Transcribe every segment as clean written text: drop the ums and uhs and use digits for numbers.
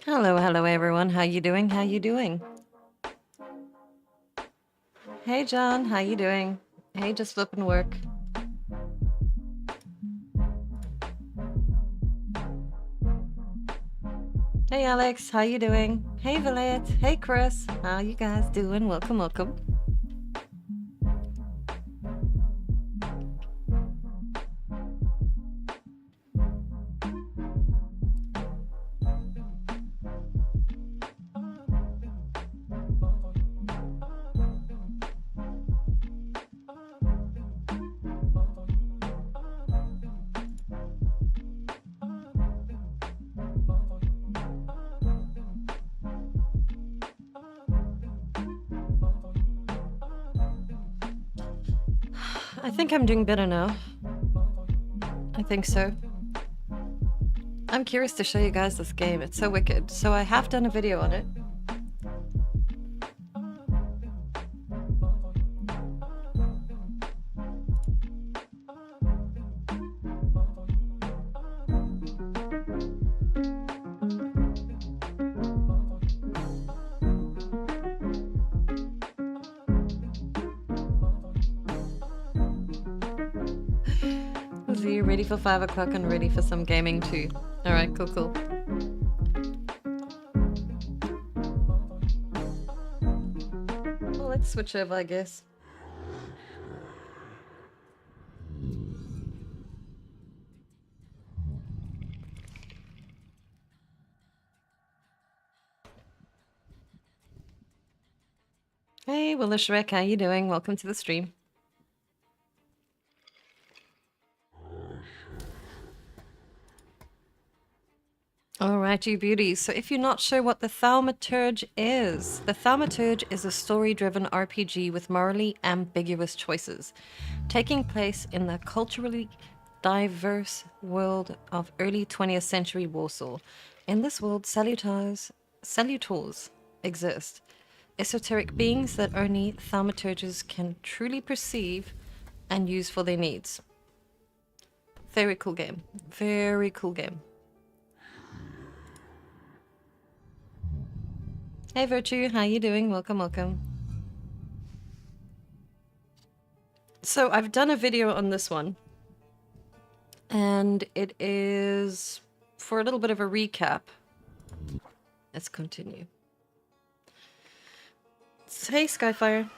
Hello, hello everyone. How you doing? How you doing? Hey John, how you doing? Hey, just flipping work. Hey Alex, how you doing? Hey Valette, hey Chris, how you guys doing? Welcome, welcome. I think I'm doing better now. I think so. I'm curious to show you guys this game. It's so wicked. So I have done a video on it. So you ready for 5 o'clock and ready for some gaming too? Alright, cool, cool. Well, let's switch over, I guess. Hey, Willa Shrek, how you doing? Welcome to the stream. Alright, you beauties. So if you're not sure what the Thaumaturge is, the Thaumaturge is a story-driven RPG with morally ambiguous choices, taking place in the culturally diverse world of early 20th century Warsaw. In this world, Salutors exist, esoteric beings that only thaumaturges can truly perceive and use for their needs. Very cool game. Very cool game. Hey Virtue, how you doing? Welcome, welcome. So I've done a video on this one, and it is for a little bit of a recap. Let's continue. So, hey Skyfire.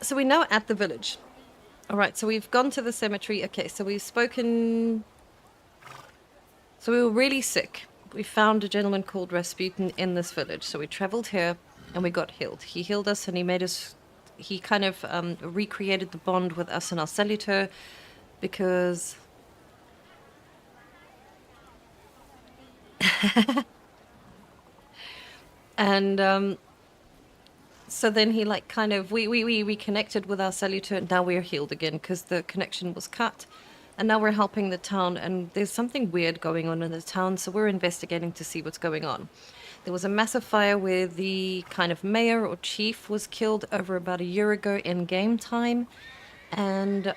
So we're now at the village. Alright, so we've gone to the cemetery. Okay, so we've spoken... So we were really sick. We found a gentleman called Rasputin in this village. So we traveled here and we got healed. He healed us and he made us... He kind of recreated the bond with us and our Salutor because... and so then he like kind of... We connected with our Salutor and now we're healed again because the connection was cut. And now we're helping the town, and there's something weird going on in the town, so we're investigating to see what's going on. There was a massive fire where the kind of mayor or chief was killed over about a year ago in game time. And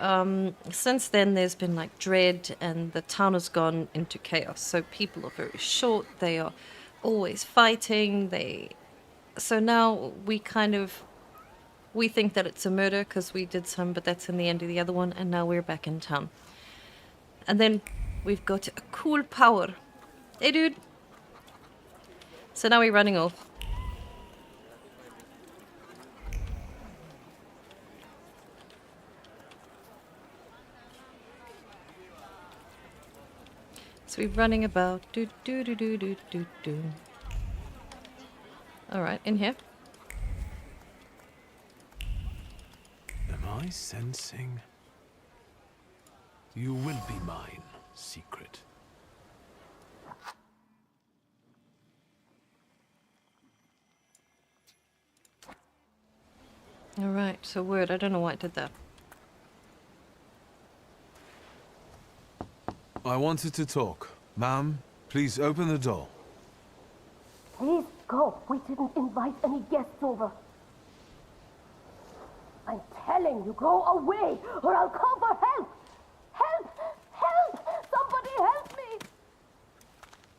since then, there's been like dread, and the town has gone into chaos. So people are very short, they are always fighting, So now we think that it's a murder because we did some, but that's in the end of the other one, and now we're back in town. And then we've got a cool power. Hey, dude. So now we're running off. So we're running about. Do do do do do do do. All right, in here. Am I sensing? You will be mine, secret. All right, so word. I don't know why I did that. I wanted to talk. Ma'am, please open the door. Please go. We didn't invite any guests over. I'm telling you, go away, or I'll call for help. Help! Help! Somebody help me!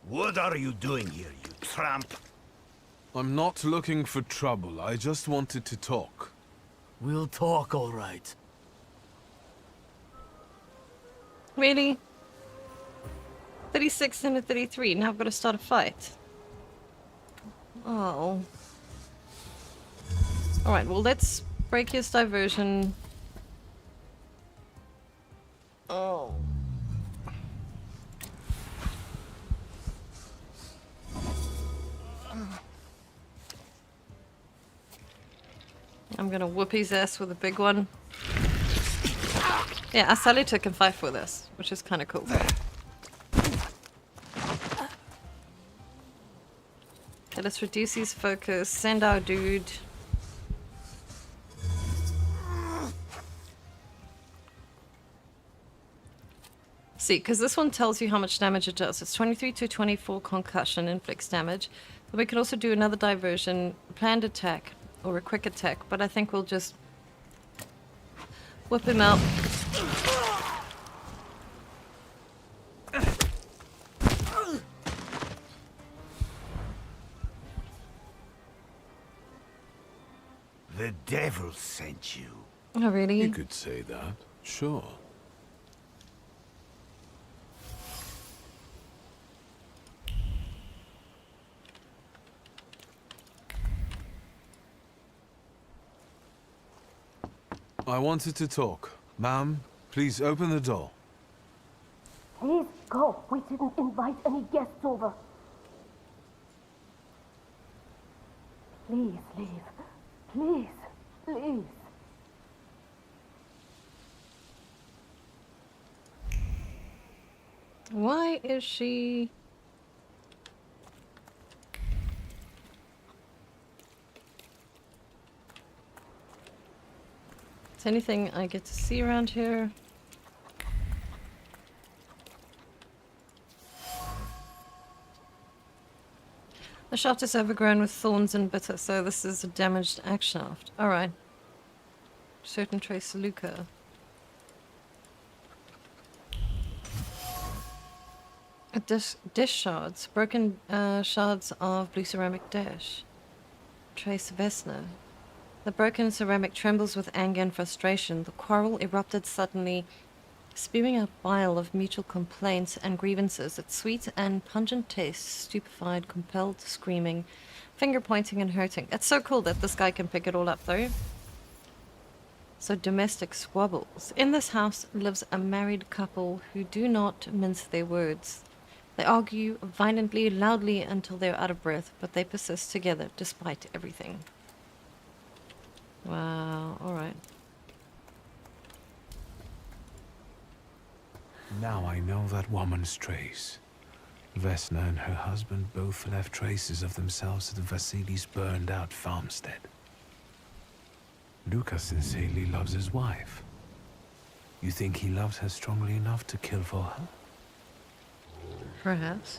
What are you doing here, you tramp. I'm not looking for trouble. I just wanted to talk. We'll talk, all right. Really? 36 and a 33. Now I've got to start a fight. Oh. Alright, well, let's break his diversion. Oh. I'm gonna whoop his ass with a big one. Yeah, a Salutor can fight for this, which is kind of cool. Okay, let's reduce his focus, send our dude. See, because this one tells you how much damage it does. It's 23 to 24 concussion inflicts damage. But we could also do another diversion, planned attack, or a quick attack. But I think we'll just whip him out. The devil sent you. Oh, really? You could say that, sure. I wanted to talk. Ma'am, please open the door. Please go. We didn't invite any guests over. Please leave. Please, please. Why is she... Is anything I get to see around here? The shaft is overgrown with thorns and bitter, so this is a damaged axe shaft. Alright. Certain trace Luca. Dish shards. Broken shards of blue ceramic dish. Trace Vesna. The broken ceramic trembles with anger and frustration. The quarrel erupted suddenly, spewing out bile of mutual complaints and grievances. Its sweet and pungent taste stupefied, compelled screaming, finger pointing and hurting. It's so cool that this guy can pick it all up though. So domestic squabbles. In this house lives a married couple who do not mince their words. They argue violently, loudly until they're out of breath, but they persist together despite everything. Wow, alright. Now I know that woman's trace. Vesna and her husband both left traces of themselves at Vasily's burned-out farmstead. Luca sincerely loves his wife. You think he loves her strongly enough to kill for her? Perhaps.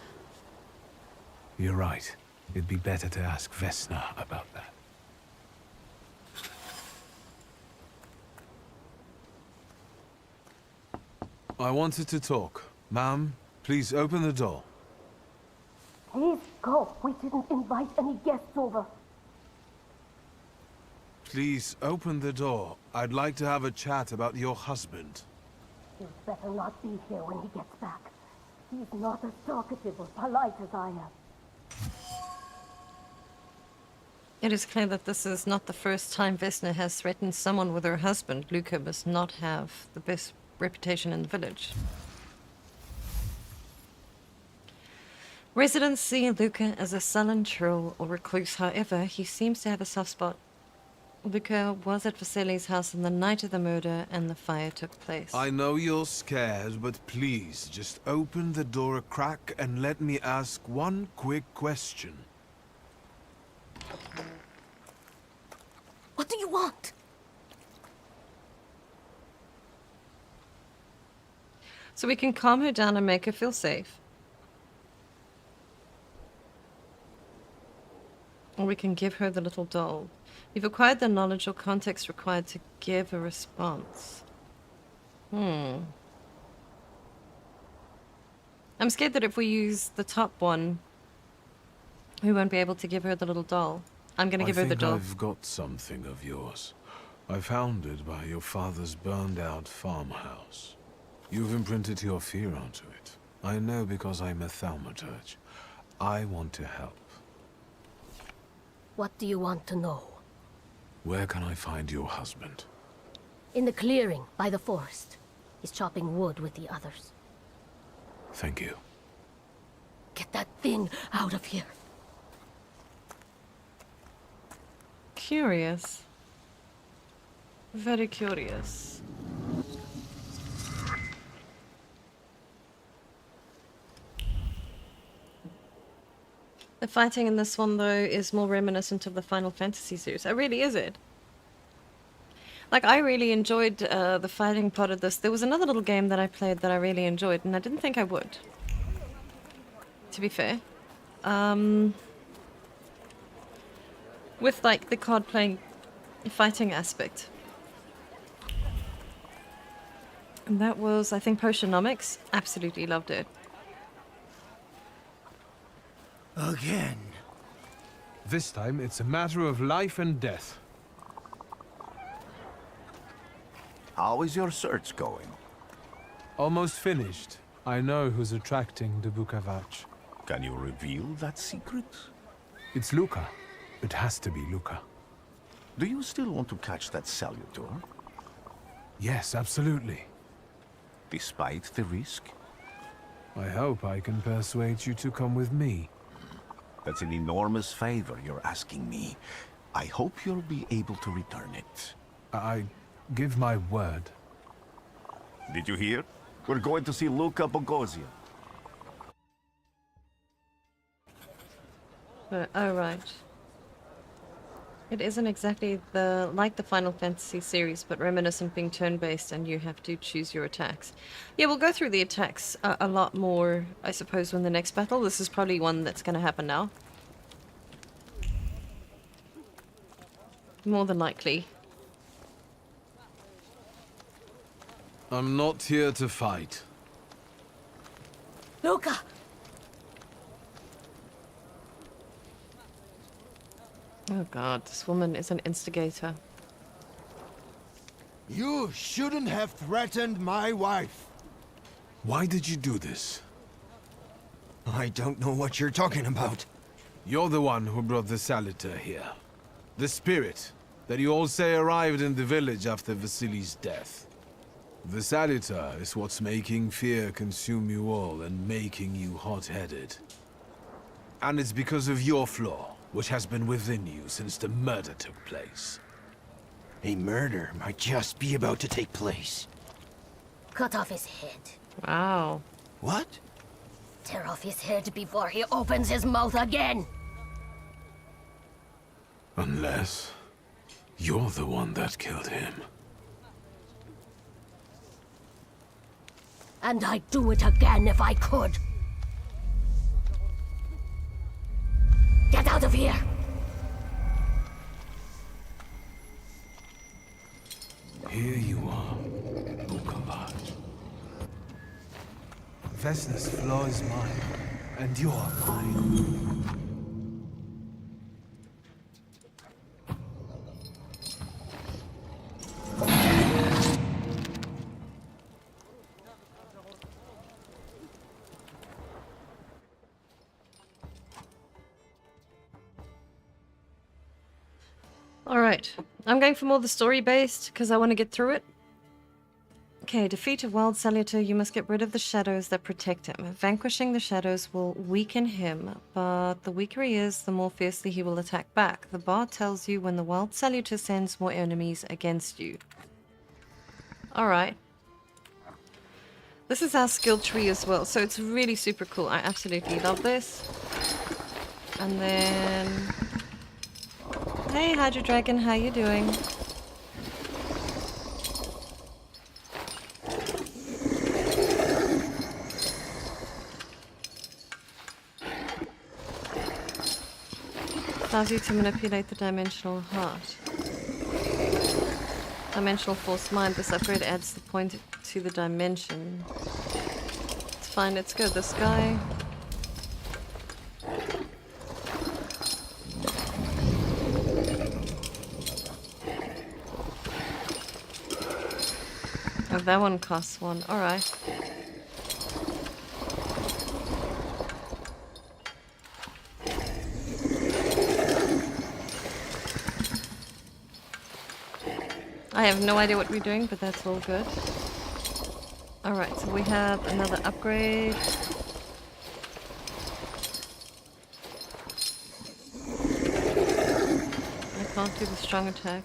You're right. It'd be better to ask Vesna about that. I wanted to talk. Ma'am, please open the door. Please go. We didn't invite any guests over. Please open the door. I'd like to have a chat about your husband. You'd better not be here when he gets back. He's not as talkative or polite as I am. It is clear that this is not the first time Vesna has threatened someone with her husband. Luca must not have the best reputation in the village. Residents see Luca as a sullen troll or recluse. However, he seems to have a soft spot. Luca was at Vasily's house on the night of the murder and the fire took place. I know you're scared, but please just open the door a crack and let me ask one quick question. What do you want? So we can calm her down and make her feel safe. Or we can give her the little doll. You've acquired the knowledge or context required to give a response. I'm scared that if we use the top one, We won't be able to give her the little doll. I'm gonna give her the doll. I've got something of yours. I found it by your father's burned-out farmhouse. You've imprinted your fear onto it. I know because I'm a thaumaturge. I want to help. What do you want to know? Where can I find your husband? In the clearing, by the forest. He's chopping wood with the others. Thank you. Get that thing out of here. Curious. Very curious. The fighting in this one, though, is more reminiscent of the Final Fantasy series. Oh, really, is it? Like, I really enjoyed the fighting part of this. There was another little game that I played that I really enjoyed, and I didn't think I would, to be fair. With, like, the card-playing fighting aspect. And that was, I think, Potionomics. Absolutely loved it. Again. This time, it's a matter of life and death. How is your search going? Almost finished. I know who's attracting the Bukavach. Can you reveal that secret? It's Luca. It has to be Luca. Do you still want to catch that Salutor? Yes, absolutely. Despite the risk? I hope I can persuade you to come with me. That's an enormous favor you're asking me. I hope you'll be able to return it. I give my word. Did you hear? We're going to see Luca Bogosian. Oh, right. It isn't exactly like the Final Fantasy series, but reminiscent, being turn-based, and you have to choose your attacks. Yeah, we'll go through the attacks a lot more, I suppose, in the next battle. This is probably one that's going to happen now. More than likely. I'm not here to fight. Luca! Oh god, this woman is an instigator. You shouldn't have threatened my wife. Why did you do this? I don't know what you're talking about. You're the one who brought the Salutor here. The spirit that you all say arrived in the village after Vasily's death. The Salutor is what's making fear consume you all and making you hot-headed. And it's because of your flaw, which has been within you since the murder took place. A murder might just be about to take place. Cut off his head. Wow. What? Tear off his head before he opens his mouth again. Unless you're the one that killed him. And I'd do it again if I could. Get out of here! Here you are, Bukavach. Vesna's flaw is mine, and you're mine. Alright, I'm going for more the story-based, because I want to get through it. Okay, defeat a wild Salutor, you must get rid of the shadows that protect him. Vanquishing the shadows will weaken him, but the weaker he is, the more fiercely he will attack back. The bar tells you when the wild Salutor sends more enemies against you. Alright. This is our skill tree as well, so it's really super cool. I absolutely love this. And then... Hey, Hydro Dragon, how you doing? Allows you to manipulate the dimensional heart. Dimensional force mind. This upgrade adds the point to the dimension. It's fine, let's go this guy. Oh, that one costs 1. Alright. I have no idea what we're doing, but that's all good. Alright, so we have another upgrade. I can't do the strong attack.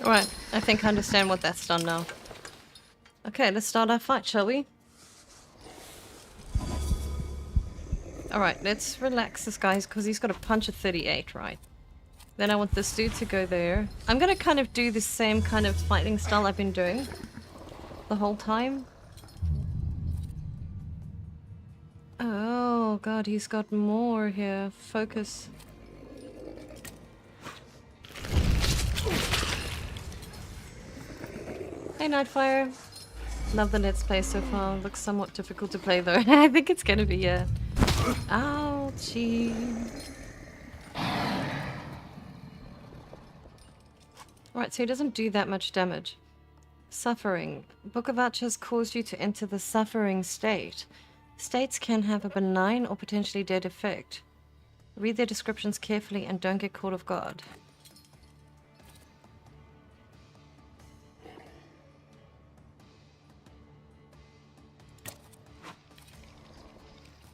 Alright, I think I understand what that's done now. Okay, let's start our fight, shall we? Alright, let's relax this guy, because he's got a punch of 38, right? Then I want this dude to go there. I'm gonna kind of do the same kind of fighting style I've been doing the whole time. Oh god, he's got more here. Focus. Hey Nightfire. Love the Let's Play so far. Looks somewhat difficult to play though. I think it's gonna be, yeah. Ouchie. Alright, so he doesn't do that much damage. Suffering. Book of Archers caused you to enter the suffering state. States can have a benign or potentially dead effect. Read their descriptions carefully and don't get caught off guard.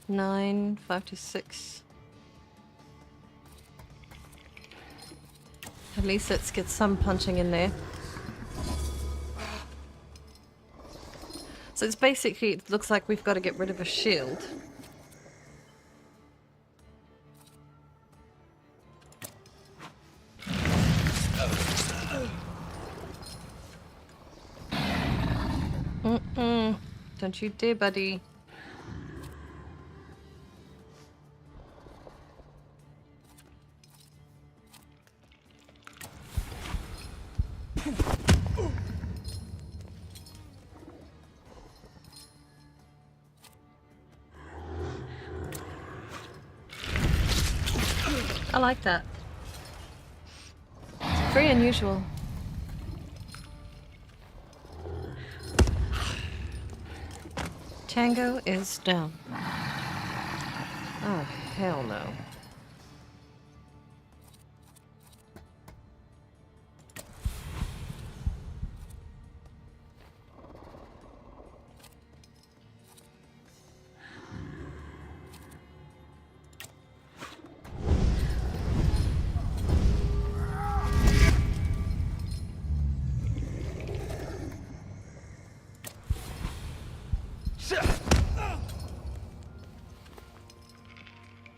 Nine, 5 to 6. At least let's get some punching in there. So it's basically, it looks like we've got to get rid of a shield. Don't you dare, buddy. I like that. It's very unusual. Tango is down. Oh, hell no.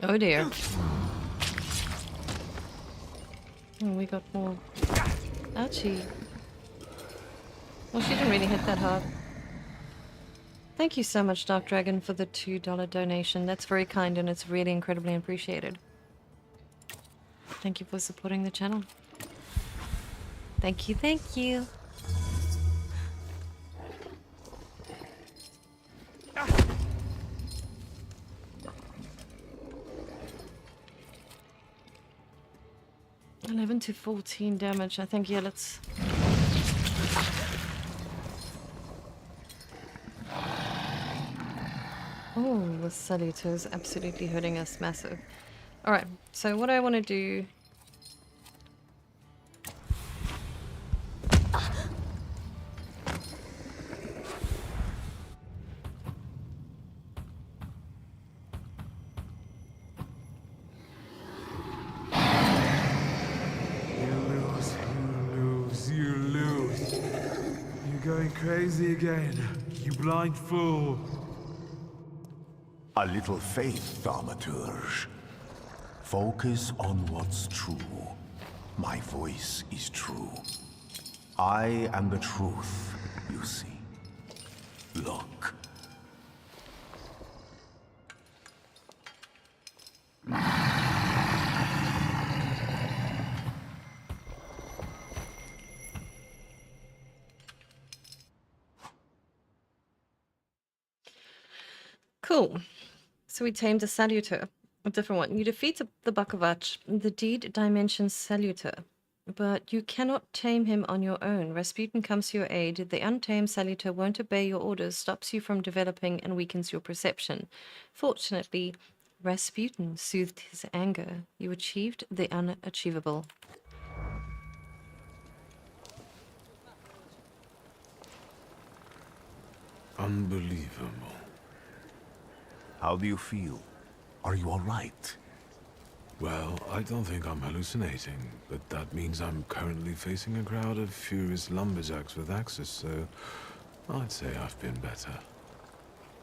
Oh dear. Oh, we got more. Ouchie. Well, she didn't really hit that hard. Thank you so much, Dark Dragon, for the $2 donation. That's very kind and it's really incredibly appreciated. Thank you for supporting the channel. Thank you, thank you. $11 to 14 damage. I think, yeah, let's... Oh, the Salutors absolutely hurting us massive. Alright, so what I want to do... Crazy again, you blind fool. A little faith, Thaumaturge. Focus on what's true. My voice is true. I am the truth, you see. Look. Cool. So we tamed a Salutor, a different one. You defeat the Bakovac, the deed dimension Salutor, but you cannot tame him on your own. Rasputin comes to your aid. The untamed Salutor won't obey your orders, stops you from developing, and weakens your perception. Fortunately, Rasputin soothed his anger. You achieved the unachievable. Unbelievable. How do you feel? Are you all right? Well, I don't think I'm hallucinating, but that means I'm currently facing a crowd of furious lumberjacks with axes, so I'd say I've been better.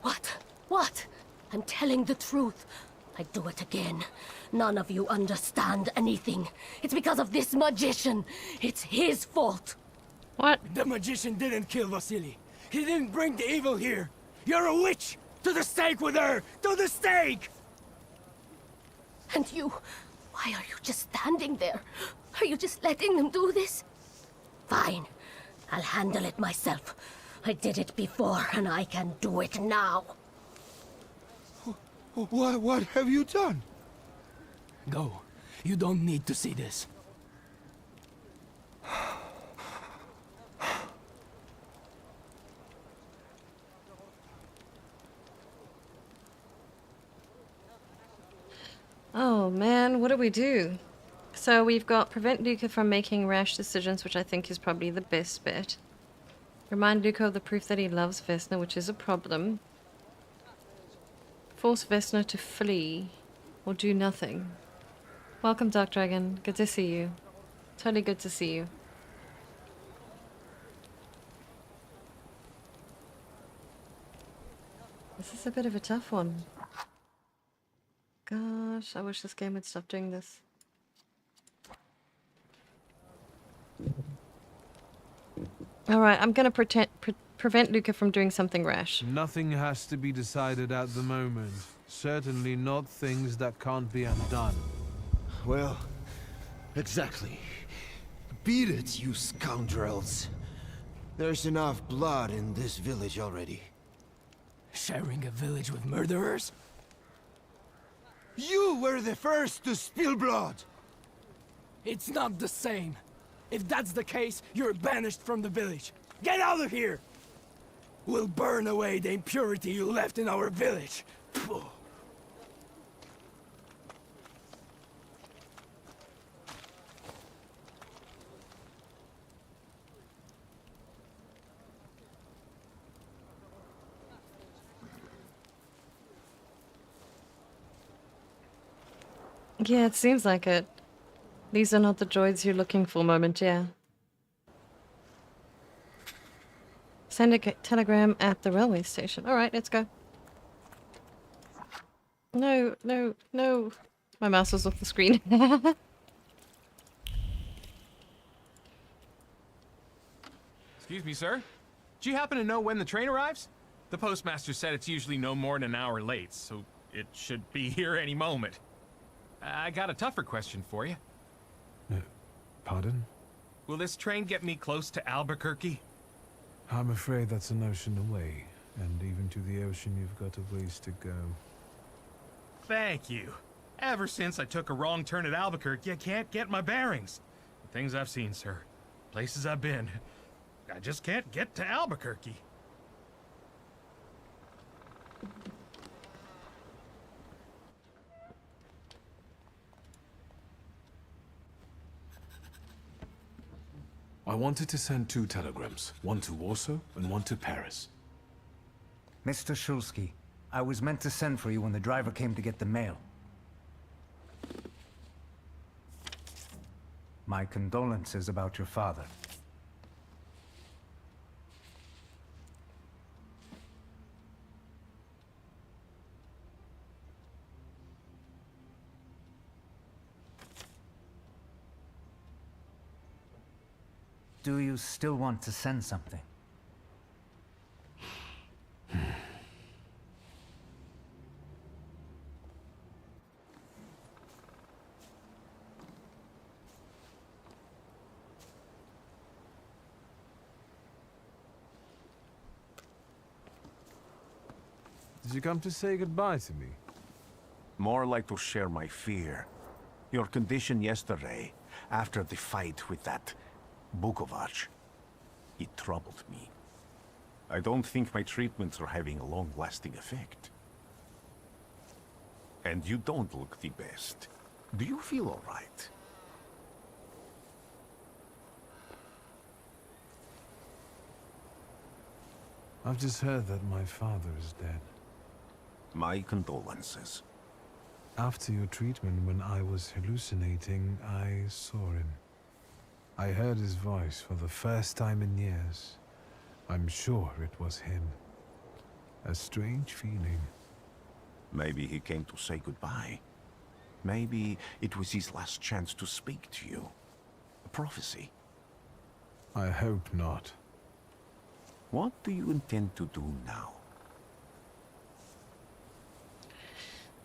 What? What? I'm telling the truth. I do it again. None of you understand anything. It's because of this magician. It's his fault. What? The magician didn't kill Vasily. He didn't bring the evil here. You're a witch! To the stake with her! To the stake! And you... why are you just standing there? Are you just letting them do this? Fine. I'll handle it myself. I did it before, and I can do it now. What have you done? Go. You don't need to see this. Oh man, what do we do? So we've got prevent Luca from making rash decisions, which I think is probably the best bet. Remind Luca of the proof that he loves Vesna, which is a problem. Force Vesna to flee or do nothing. Welcome, Dark Dragon. Good to see you. Totally good to see you. This is a bit of a tough one. Gosh, I wish this game would stop doing this. Alright, I'm gonna prevent Luca from doing something rash. Nothing has to be decided at the moment. Certainly not things that can't be undone. Well, exactly. Beat it, you scoundrels. There's enough blood in this village already. Sharing a village with murderers? You were the first to spill blood! It's not the same. If that's the case, you're banished from the village. Get out of here! We'll burn away the impurity you left in our village. Phew. Yeah, it seems like it. These are not the droids you're looking for, moment, yeah. Send a telegram at the railway station. Alright, let's go. No, no, no. My mouse was off the screen. Excuse me, sir. Do you happen to know when the train arrives? The postmaster said it's usually no more than an hour late, so it should be here any moment. I got a tougher question for you. Pardon? Will this train get me close to Albuquerque? I'm afraid that's an ocean away, and even to the ocean you've got a ways to go. Thank you. Ever since I took a wrong turn at Albuquerque, I can't get my bearings. The things I've seen, sir. Places I've been. I just can't get to Albuquerque. I wanted to send 2 telegrams, one to Warsaw and one to Paris. Mr. Shulsky, I was meant to send for you when the driver came to get the mail. My condolences about your father. Do you still want to send something? Did you come to say goodbye to me? More like to share my fear. Your condition yesterday, after the fight with that Bukovac, it troubled me. I don't think my treatments are having a long-lasting effect. And you don't look the best. Do you feel all right? I've just heard that my father is dead. My condolences. After your treatment, when I was hallucinating, I saw him. I heard his voice for the first time in years. I'm sure it was him. A strange feeling. Maybe he came to say goodbye. Maybe it was his last chance to speak to you. A prophecy. I hope not. What do you intend to do now?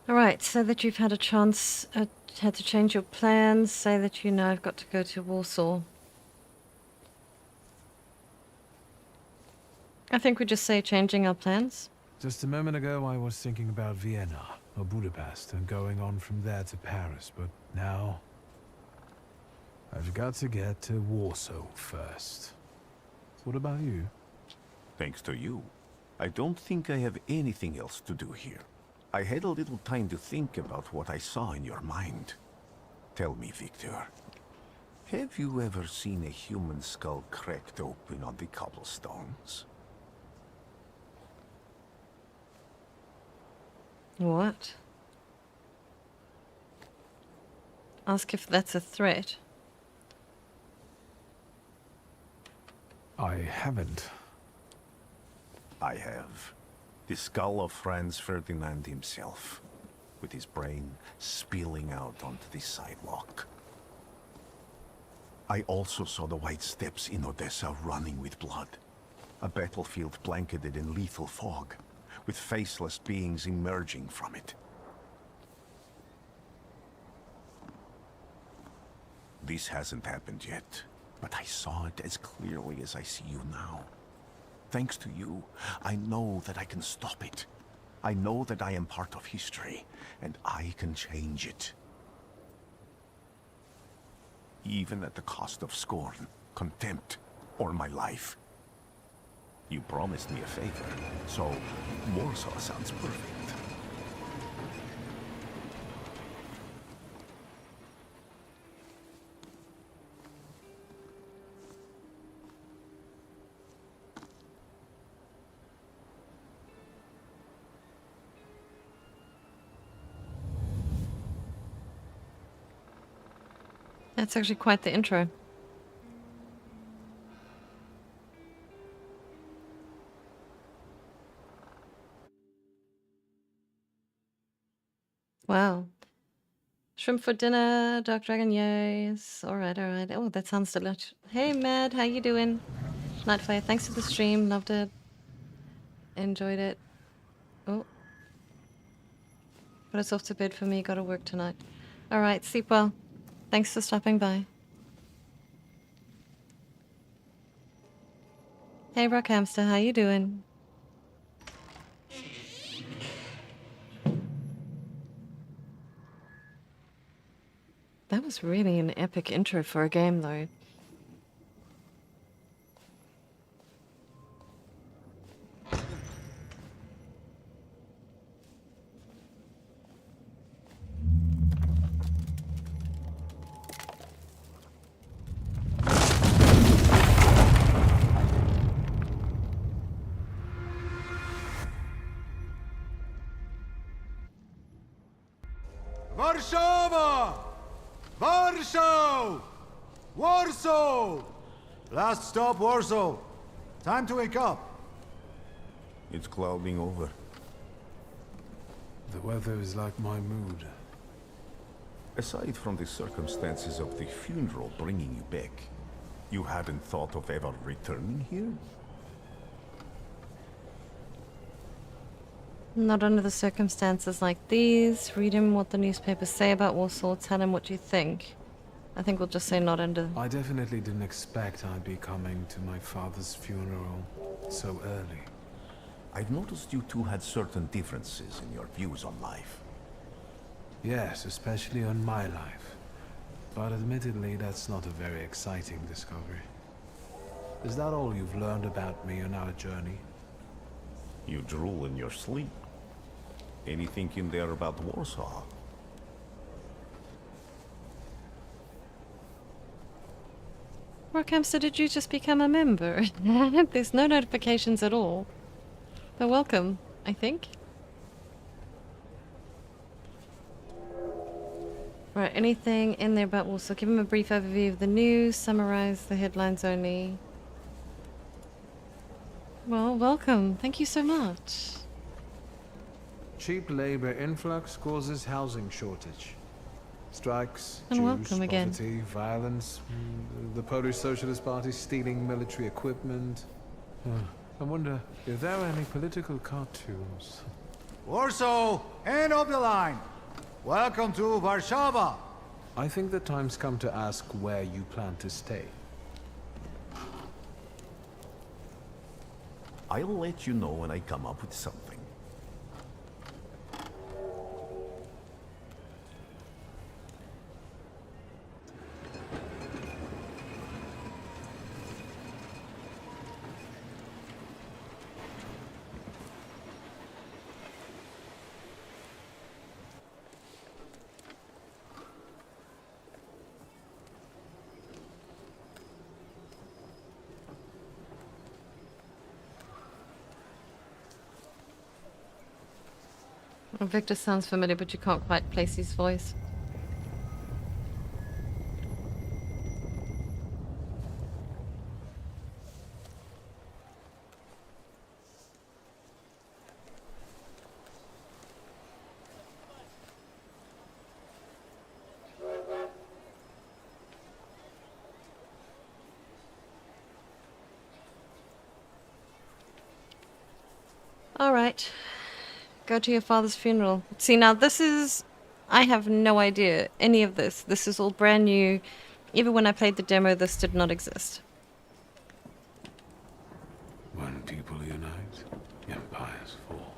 All right, so that you've had a chance, had to change your plans, say that you know I've got to go to Warsaw. I think we just say changing our plans. Just a moment ago, I was thinking about Vienna or Budapest and going on from there to Paris, but now I've got to get to Warsaw first. What about you? Thanks to you, I don't think I have anything else to do here. I had a little time to think about what I saw in your mind. Tell me, Victor, have you ever seen a human skull cracked open on the cobblestones? What? Ask if that's a threat. I haven't. I have. The skull of Franz Ferdinand himself, with his brain spilling out onto the sidewalk. I also saw the white steps in Odessa running with blood. A battlefield blanketed in lethal fog, with faceless beings emerging from it. This hasn't happened yet, but I saw it as clearly as I see you now. Thanks to you, I know that I can stop it. I know that I am part of history, and I can change it. Even at the cost of scorn, contempt, or my life. You promised me a favor, so Warsaw sounds perfect. That's actually quite the intro. Wow. Shrimp for dinner, dark dragon, yes. Alright, alright. Oh, that sounds delicious. Hey, Mad, how you doing? Nightfire, thanks for the stream. Loved it. Enjoyed it. Oh. But it's off to bed for me. Gotta work tonight. Alright, sleep well. Thanks for stopping by. Hey, Rock Hamster, how you doing? That was really an epic intro for a game, though. Warszawa! Warsaw! Warsaw! Last stop, Warsaw. Time to wake up. It's clouding over. The weather is like my mood. Aside from the circumstances of the funeral bringing you back, You hadn't thought of ever returning here? Not under the circumstances like these. Read him what the newspapers say about Warsaw. Tell him what you think. I think we'll just say not under. I definitely didn't expect I'd be coming to my father's funeral so early. I've noticed you two had certain differences in your views on life. Yes, especially on my life. But admittedly, that's not a very exciting discovery. Is that all you've learned about me on our journey? You drool in your sleep. Anything in there about Warsaw? Rockhamster, did you just become a member? There's no notifications at all. But welcome, I think. Right, anything in there about Warsaw? Give him a brief overview of the news, summarize the headlines only. Well, welcome. Thank you so much. Cheap labor influx causes housing shortage. Strikes, And Jews, welcome again. poverty, violence, the Polish Socialist Party stealing military equipment. I wonder if there are any political cartoons. Warsaw, end of the line. Welcome to Warsaw. I think the time's come to ask where you plan to stay. I'll let you know when I come up with something. Well, Victor sounds familiar, but you can't quite place his voice. All right. Go to your father's funeral. See, now this is... I have no idea any of this. This is all brand new. Even when I played the demo, this did not exist. When people unite, empires fall.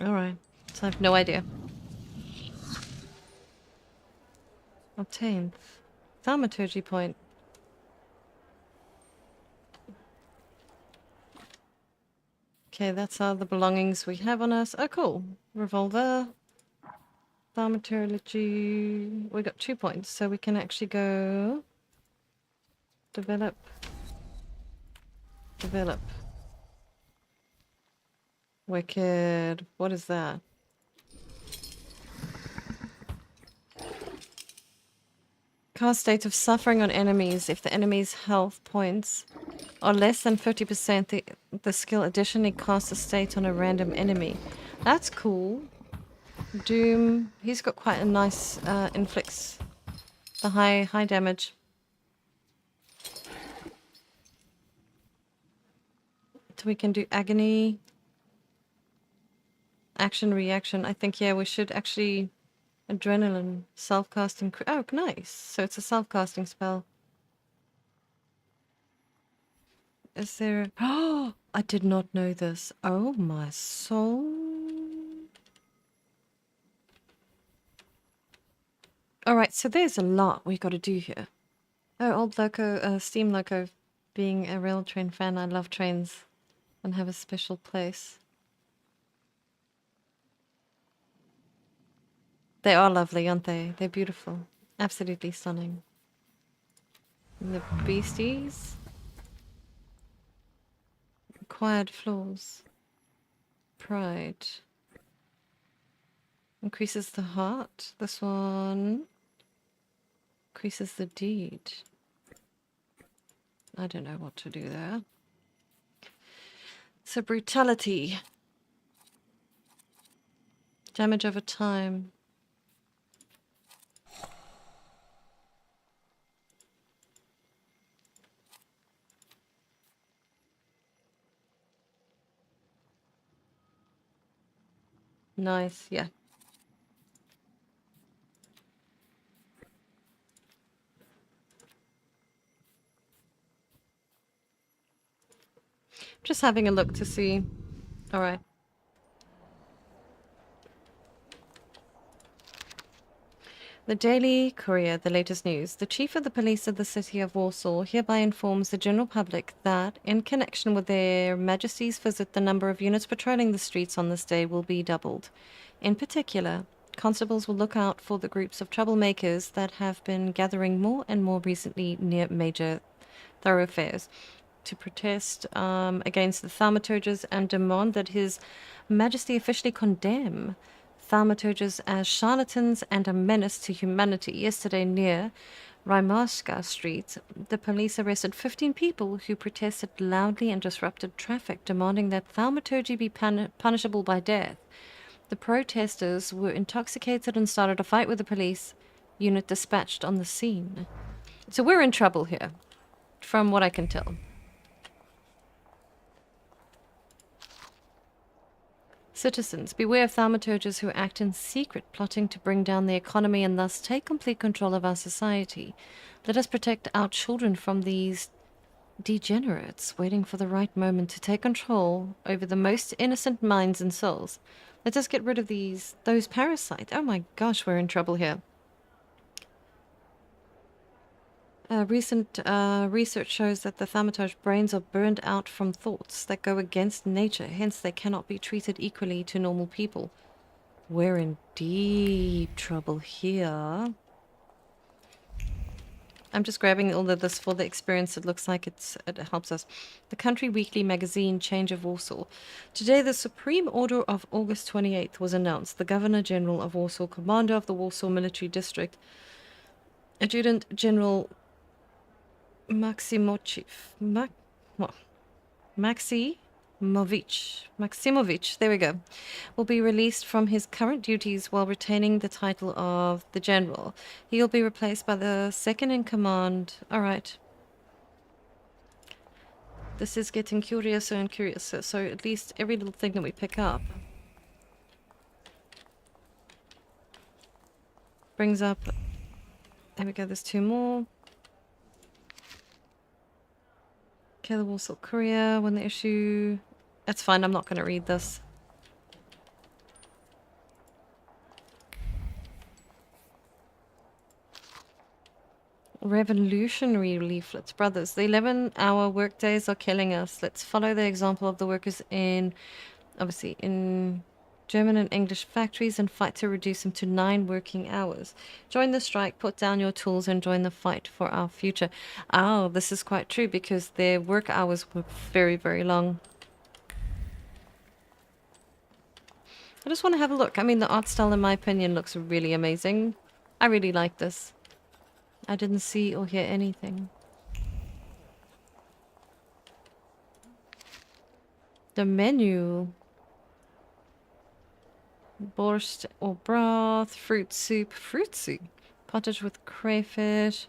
All right. So I have no idea. Obtained. Thaumaturge point. Okay, that's all the belongings we have on us. Oh, cool. Revolver. Thaumaturge. We got 2 points, so we can actually go... Develop. Develop. Wicked. What is that? Cast state of suffering on enemies. If the enemy's health points are less than 50%, the skill additionally casts a state on a random enemy. That's cool. Doom. He's got quite a nice inflicts the high damage. So we can do agony. Action reaction. I think, yeah, we should actually... Adrenaline. Self-casting. Oh, nice. So it's a self-casting spell. Is there... Oh, I did not know this. Oh, my soul. Alright, so there's a lot we got to do here. Oh, old Loco, Steam Loco. Being a rail train fan, I love trains and have a special place. They are lovely, aren't they? They're beautiful. Absolutely stunning. And the beasties. Acquired flaws. Pride. Increases the heart. This one increases the deed. I don't know what to do there. So brutality. Damage over time. Nice, yeah. Just having a look to see. Alright. The Daily Courier, the latest news. The chief of the police of the city of Warsaw hereby informs the general public that, in connection with their Majesty's visit, the number of units patrolling the streets on this day will be doubled. In particular, constables will look out for the groups of troublemakers that have been gathering more and more recently near major thoroughfares to protest against the thaumaturges and demand that His Majesty officially condemn thaumaturges as charlatans and a menace to humanity. Yesterday, near Rymarska Street, the police arrested 15 people who protested loudly and disrupted traffic, demanding that thaumaturgy be punishable by death. The protesters were intoxicated and started a fight with the police unit dispatched on the scene. So we're in trouble here, from what I can tell. Citizens, beware of thaumaturges who act in secret, plotting to bring down the economy and thus take complete control of our society. Let us protect our children from these degenerates waiting for the right moment to take control over the most innocent minds and souls. Let us get rid of those parasites. Oh my gosh, we're in trouble here. Recent research shows that the thaumaturge brains are burned out from thoughts that go against nature, hence they cannot be treated equally to normal people. We're in deep trouble here. I'm just grabbing all of this for the experience. It looks like it helps us. The Country Weekly magazine, Change of Warsaw. Today, the Supreme Order of August 28th was announced. The Governor General of Warsaw, Commander of the Warsaw Military District, Adjutant General Maximovich, there we go, will be released from his current duties while retaining the title of the General. He will be replaced by the second in command. Alright. This is getting curiouser and curiouser, so at least every little thing that we pick up brings up... There we go, there's two more. Okay, the Warsaw Courier, when the issue... That's fine, I'm not going to read this. Revolutionary leaflets. Brothers, the 11-hour workdays are killing us. Let's follow the example of the workers in... Obviously, in German and English factories and fight to reduce them to 9 working hours. Join the strike, put down your tools and join the fight for our future. Oh, this is quite true because their work hours were very, very long. I just want to have a look. I mean, the art style, in my opinion, looks really amazing. I really like this. I didn't see or hear anything. The menu... Borscht or broth, fruit soup, pottage with crayfish,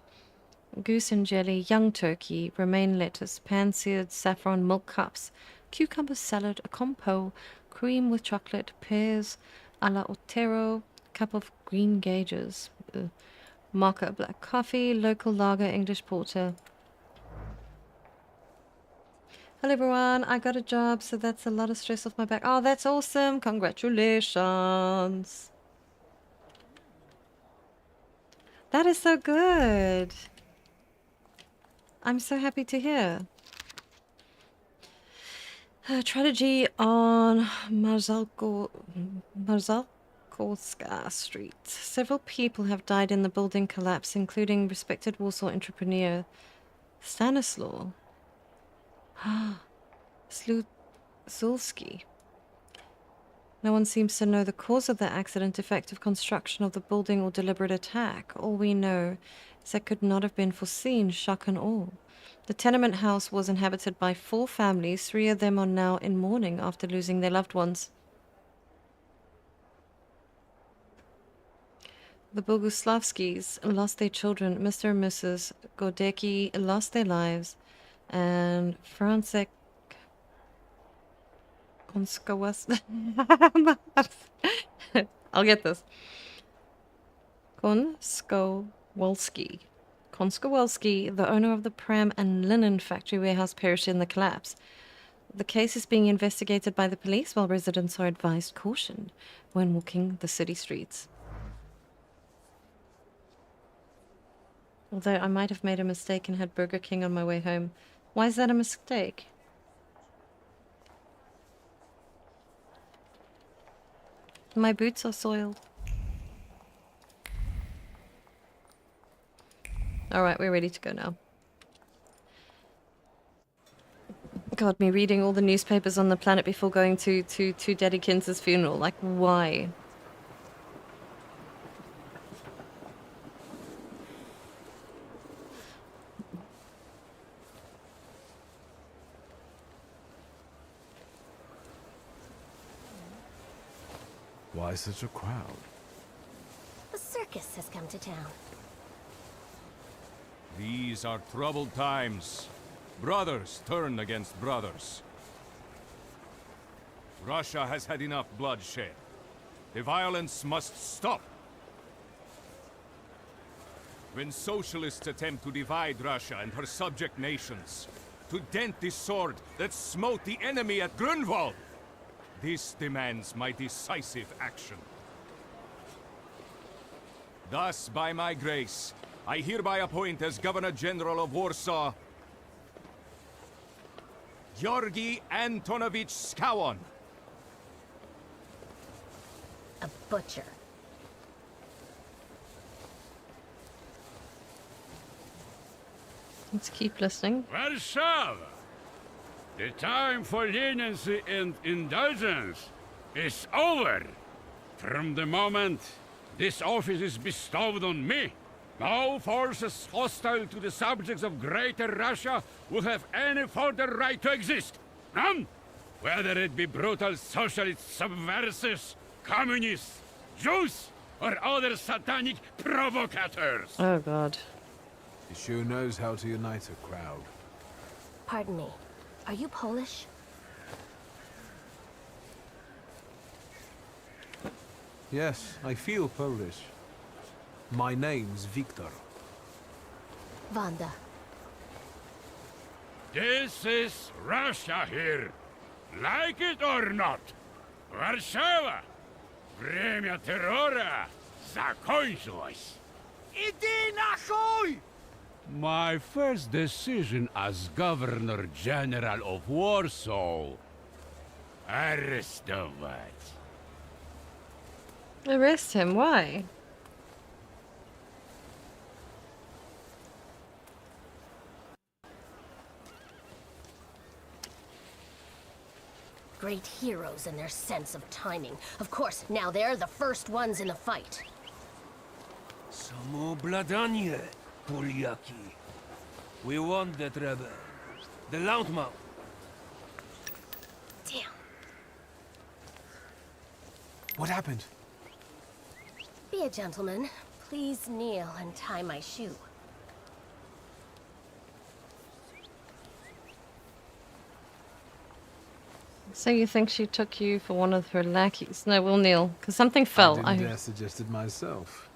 goose and jelly, young turkey, romaine lettuce, pan-seared saffron milk cups, cucumber salad, a compo, cream with chocolate, pears, a la Otero, cup of green gages, mocha black coffee, local lager, English porter. Hello everyone, I got a job, so that's a lot of stress off my back. Oh, that's awesome. Congratulations. That is so good. I'm so happy to hear. Tragedy on Marzalkowska Street. Several people have died in the building collapse, including respected Warsaw entrepreneur Stanislaw Zulski. No one seems to know the cause of the accident, defective construction of the building, or deliberate attack. All we know is that could not have been foreseen, shock and awe. The tenement house was inhabited by 4 families. 3 of them are now in mourning after losing their loved ones. The Boguslavskis lost their children. Mr. and Mrs. Godecki lost their lives. And Francek Konskawas. I'll get this. Konskowalski. Konskowalski, the owner of the pram and linen factory warehouse, perished in the collapse. The case is being investigated by the police while residents are advised caution when walking the city streets. Although I might have made a mistake and had Burger King on my way home. Why is that a mistake? My boots are soiled. Alright, we're ready to go now. God, me reading all the newspapers on the planet before going to Daddy Kinz's funeral. Like, why? Why such a crowd? The circus has come to town. These are troubled times. Brothers turn against brothers. Russia has had enough bloodshed. The violence must stop. When socialists attempt to divide Russia and her subject nations, to dent the sword that smote the enemy at Grunwald, this demands my decisive action. Thus, by my grace, I hereby appoint as Governor General of Warsaw, Georgi Antonovich Skowon. A butcher. Let's keep listening. Warsaw! The time for leniency and indulgence is over. From the moment this office is bestowed on me, no forces hostile to the subjects of Greater Russia will have any further right to exist. None! Whether it be brutal socialist subversives, communists, Jews, or other satanic provocators. Oh god. He sure knows how to unite a crowd. Pardon me. Are you Polish? Yes, I feel Polish. My name's Victor. Wanda. This is Russia here. Like it or not. Warszawa! Время террора закончилось. Иди нахуй! My first decision as Governor General of Warsaw. Arrestować. Arrest him, why? Great heroes in their sense of timing. Of course, now they're the first ones in the fight. Samoobladanie, Poliaki. We want that rebel. The Loudmouth. Damn. What happened? Be a gentleman. Please kneel and tie my shoe. So you think she took you for one of her lackeys? No, we'll kneel, because something fell. I didn't dare suggest it myself.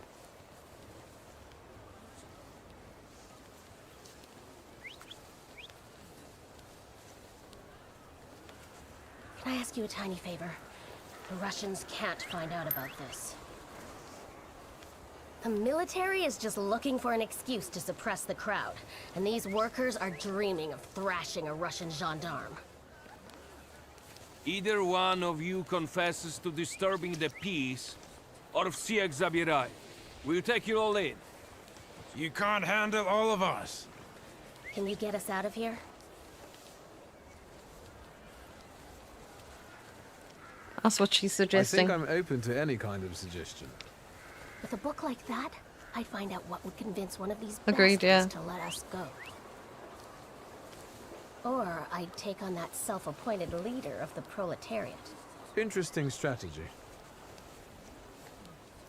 Can I ask you a tiny favor? The Russians can't find out about this. The military is just looking for an excuse to suppress the crowd, and these workers are dreaming of thrashing a Russian gendarme. Either one of you confesses to disturbing the peace, or всех забирай. We'll take you all in. You can't handle all of us. Can you get us out of here? That's what she's I suggesting. think I'm open to any kind of suggestion. With a book like that, I'd find out what would convince one of these Agreed, bastards yeah. to let us go. Or I'd take on that self-appointed leader of the proletariat. Interesting strategy.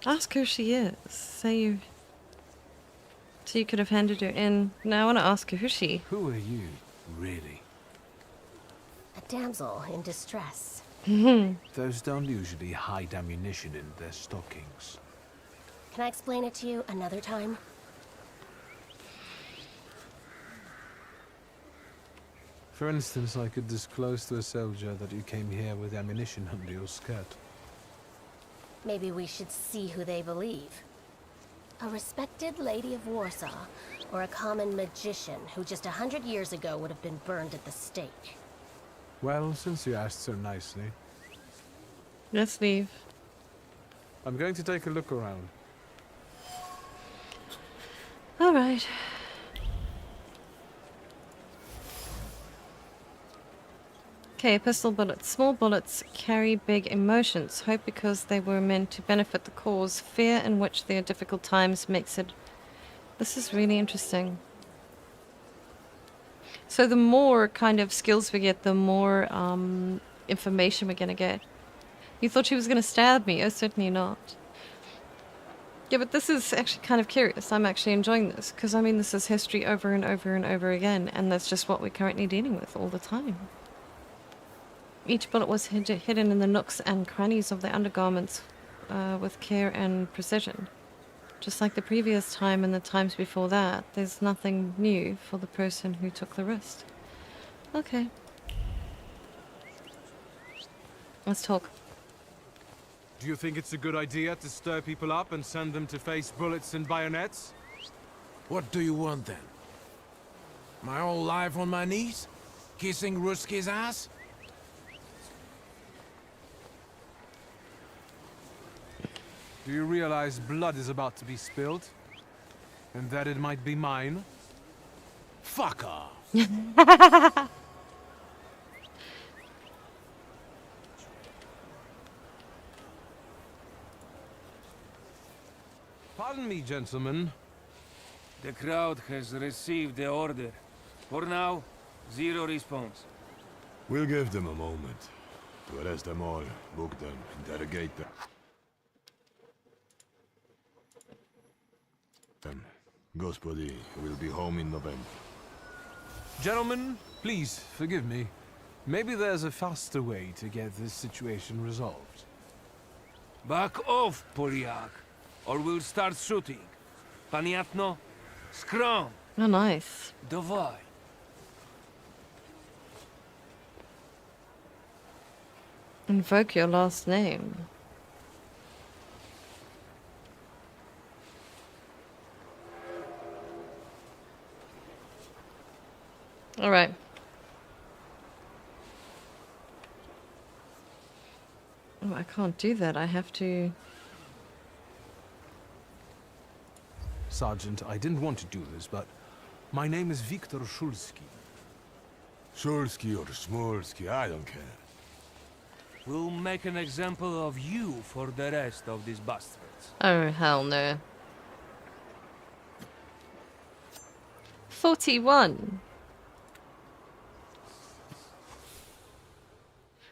Ask who she is. Say you... So you could have handed her in. Now I want to ask her who she... Who are you, really? A damsel in distress. Those don't usually hide ammunition in their stockings. Can I explain it to you another time? For instance, I could disclose to a soldier that you came here with ammunition under your skirt. Maybe we should see who they believe. A respected lady of Warsaw, or a common magician who just 100 years ago would have been burned at the stake. Well, since you asked so nicely, Let's leave. I'm going to take a look around. Alright. Okay, pistol bullets. Small bullets carry big emotions. Hope because they were meant to benefit the cause. Fear in which their difficult times makes it... This is really interesting. So the more kind of skills we get, the more information we're gonna get. You thought she was gonna stab me? Oh, certainly not. Yeah, but this is actually kind of curious. I'm actually enjoying this, because I mean this is history over and over and over again, and that's just what we're currently dealing with all the time. Each bullet was hidden in the nooks and crannies of the undergarments with care and precision. Just like the previous time and the times before that, there's nothing new for the person who took the risk. Okay. Let's talk. Do you think it's a good idea to stir people up and send them to face bullets and bayonets? What do you want then? My whole life on my knees? Kissing Ruski's ass? Do you realize blood is about to be spilled? And that it might be mine? Fuck off! Pardon me, gentlemen. The crowd has received the order. For now, zero response. We'll give them a moment. To arrest them all, book them, interrogate them. Gospodi will be home in November. Gentlemen, please, forgive me. Maybe there's a faster way to get this situation resolved. Back off, Polyak, or we'll start shooting. Paniatno, scrum. Oh, nice. Dawaj. Invoke your last name. All right. Oh, I can't do that. I have to... Sergeant, I didn't want to do this, but my name is Viktor Szulski. Szulski or Smolski, I don't care. We'll make an example of you for the rest of these bastards. Oh, hell no. 41.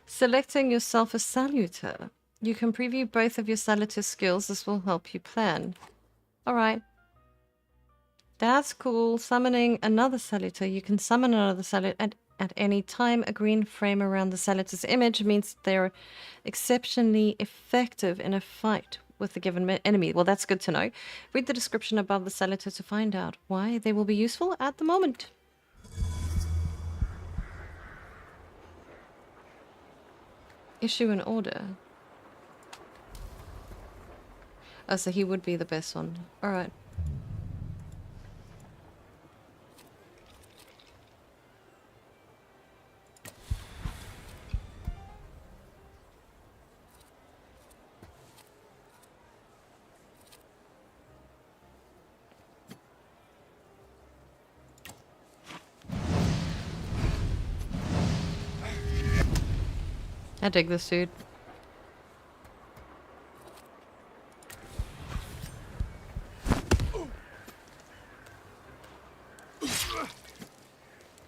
Selecting yourself a Salutor. You can preview both of your Salutor skills. This will help you plan. Alright. That's cool. Summoning another Salutor. You can summon another Salutor at any time. A green frame around the Salutor's image means they're exceptionally effective in a fight with the given enemy. Well, that's good to know. Read the description above the Salutor to find out why they will be useful at the moment. Issue an order. Oh, so he would be the best one. Alright. I dig this dude.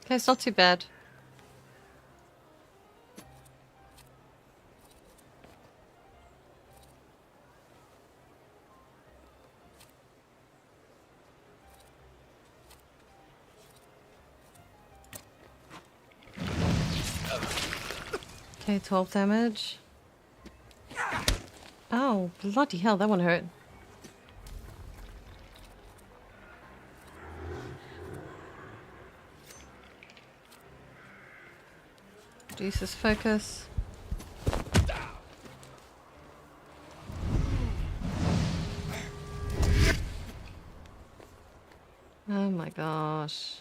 Okay, it's not too bad. Okay, 12 damage. Oh, bloody hell, that one hurt. Jesus, focus. Oh my gosh.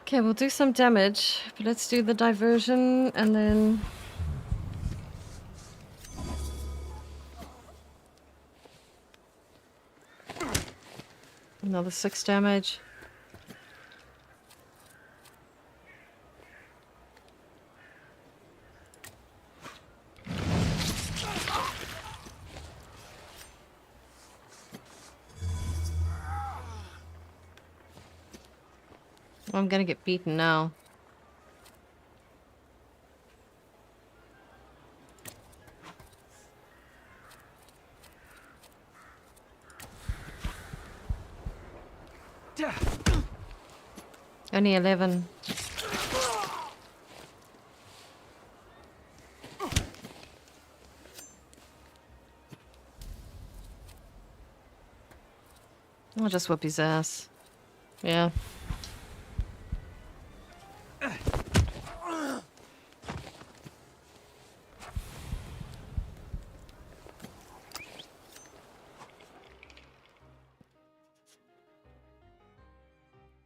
Okay, we'll do some damage, but let's do the diversion and then... Another 6 damage. I'm gonna get beaten now. Only 11. I'll just whip his ass. Yeah.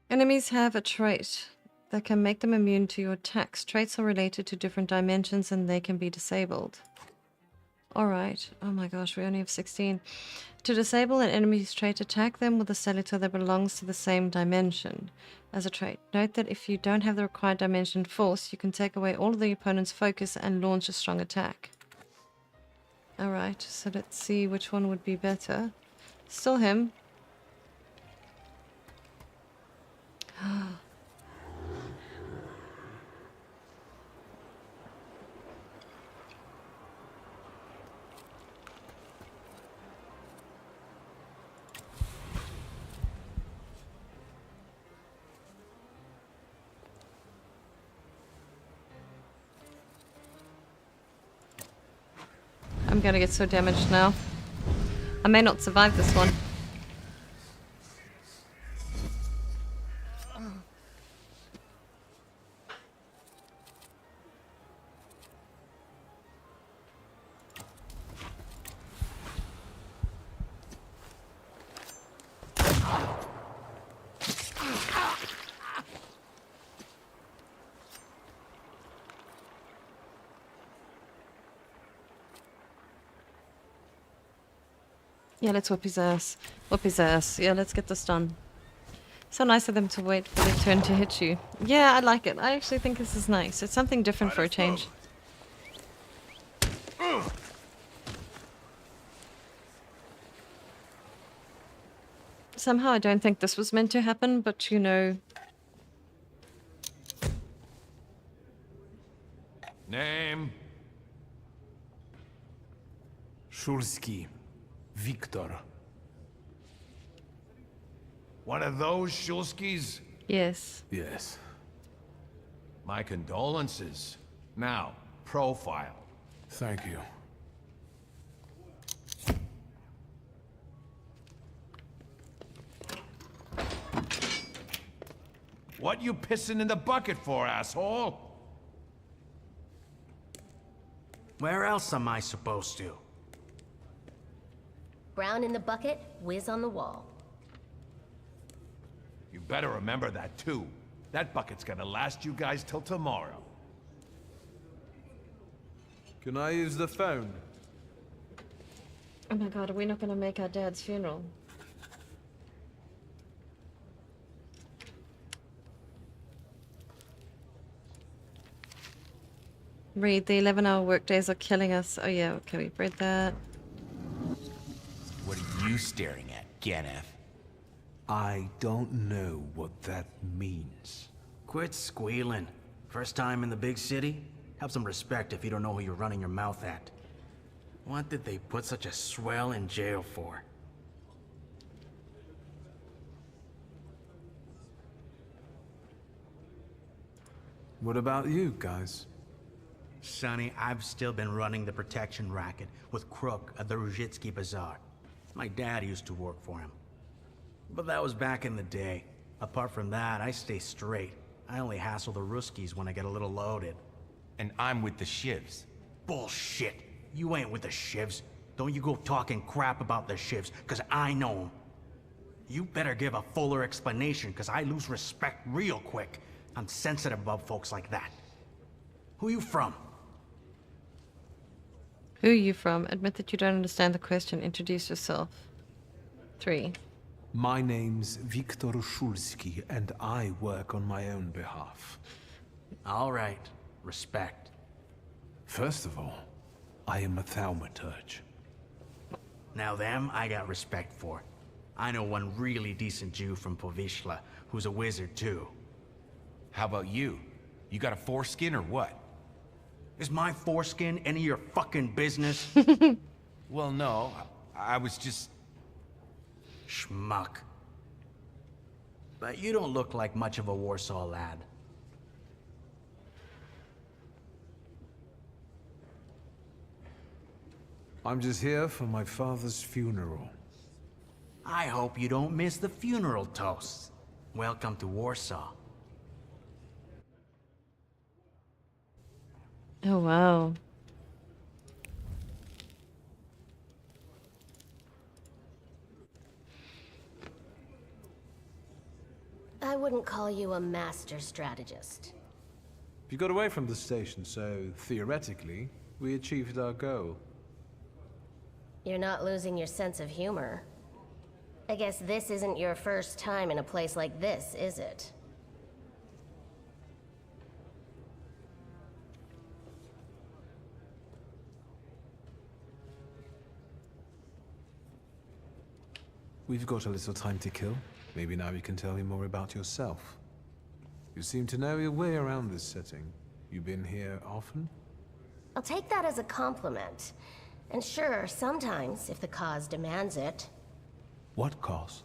Enemies have a trait that can make them immune to your attacks. Traits are related to different dimensions and they can be disabled. Alright. Oh my gosh, we only have 16. To disable an enemy's trait, attack them with a Salutor that belongs to the same dimension as a trait. Note that if you don't have the required dimension force, you can take away all of the opponent's focus and launch a strong attack. Alright, so let's see which one would be better. Still him. I'm gonna get so damaged now. I may not survive this one. Yeah, let's whip his ass. Whip his ass. Yeah, let's get this done. So nice of them to wait for their turn to hit you. Yeah, I like it. I actually think this is nice. It's something different for a change. Somehow I don't think this was meant to happen, but you know... Name? Shulski. Victor. One of those Shulskis? Yes. Yes. My condolences. Now, profile. Thank you. What you pissing in the bucket for, asshole? Where else am I supposed to? Brown in the bucket, whiz on the wall. You better remember that, too. That bucket's gonna last you guys till tomorrow. Can I use the phone? Oh my god, are we not gonna make our dad's funeral? Read, the 11-hour workdays are killing us. Oh yeah, okay, we read that. What are you staring at, Ganef? I don't know what that means. Quit squealing. First time in the big city? Have some respect if you don't know who you're running your mouth at. What did they put such a swell in jail for? What about you guys? Sonny, I've still been running the protection racket with Crook at the Ruzhitsky Bazaar. My dad used to work for him. But that was back in the day. Apart from that, I stay straight. I only hassle the Ruskies when I get a little loaded. And I'm with the shivs. Bullshit! You ain't with the shivs. Don't you go talking crap about the shivs, cause I know 'em. You better give a fuller explanation, cause I lose respect real quick. I'm sensitive about folks like that. Who you from? Who are you from? Admit that you don't understand the question. Introduce yourself. 3. My name's Viktor Shulsky, and I work on my own behalf. All right. Respect. First of all, I am a thaumaturge. Now them, I got respect for. I know one really decent Jew from Povishla, who's a wizard too. How about you? You got a foreskin or what? Is my foreskin any of your fucking business? Well, no. I was just... Schmuck. But you don't look like much of a Warsaw lad. I'm just here for my father's funeral. I hope you don't miss the funeral toasts. Welcome to Warsaw. Oh, wow. I wouldn't call you a master strategist. You got away from the station, so theoretically, we achieved our goal. You're not losing your sense of humor. I guess this isn't your first time in a place like this, is it? We've got a little time to kill. Maybe now you can tell me more about yourself. You seem to know your way around this setting. You been here often? I'll take that as a compliment. And sure, sometimes, if the cause demands it. What cause?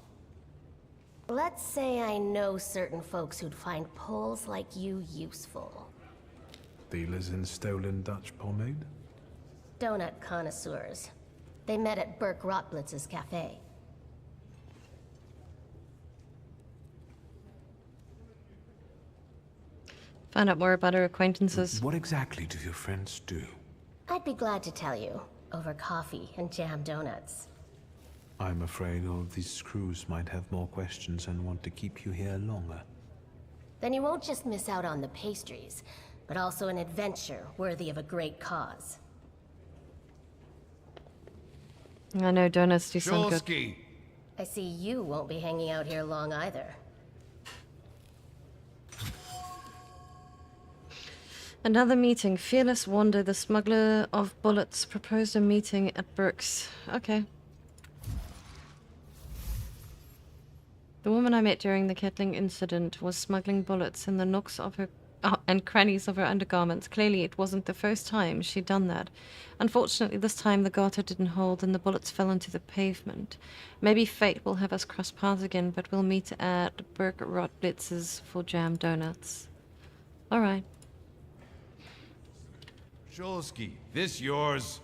Let's say I know certain folks who'd find poles like you useful. Dealers in stolen Dutch pomade? Donut connoisseurs. They met at Burke Rotblitz's cafe. Find out more about our acquaintances. What exactly do your friends do? I'd be glad to tell you, over coffee and jam donuts. I'm afraid all of these screws might have more questions and want to keep you here longer. Then you won't just miss out on the pastries, but also an adventure worthy of a great cause. I know donuts do sound good. Shulsky! I see you won't be hanging out here long either. Another meeting. Fearless Wander, the smuggler of bullets, proposed a meeting at Burke's. Okay. The woman I met during the Kettling incident was smuggling bullets in the nooks of her and crannies of her undergarments. Clearly, it wasn't the first time she'd done that. Unfortunately, this time the garter didn't hold and the bullets fell into the pavement. Maybe fate will have us cross paths again, but we'll meet at Burke Rotblitz's for jam donuts. Alright. Shulsky, this yours?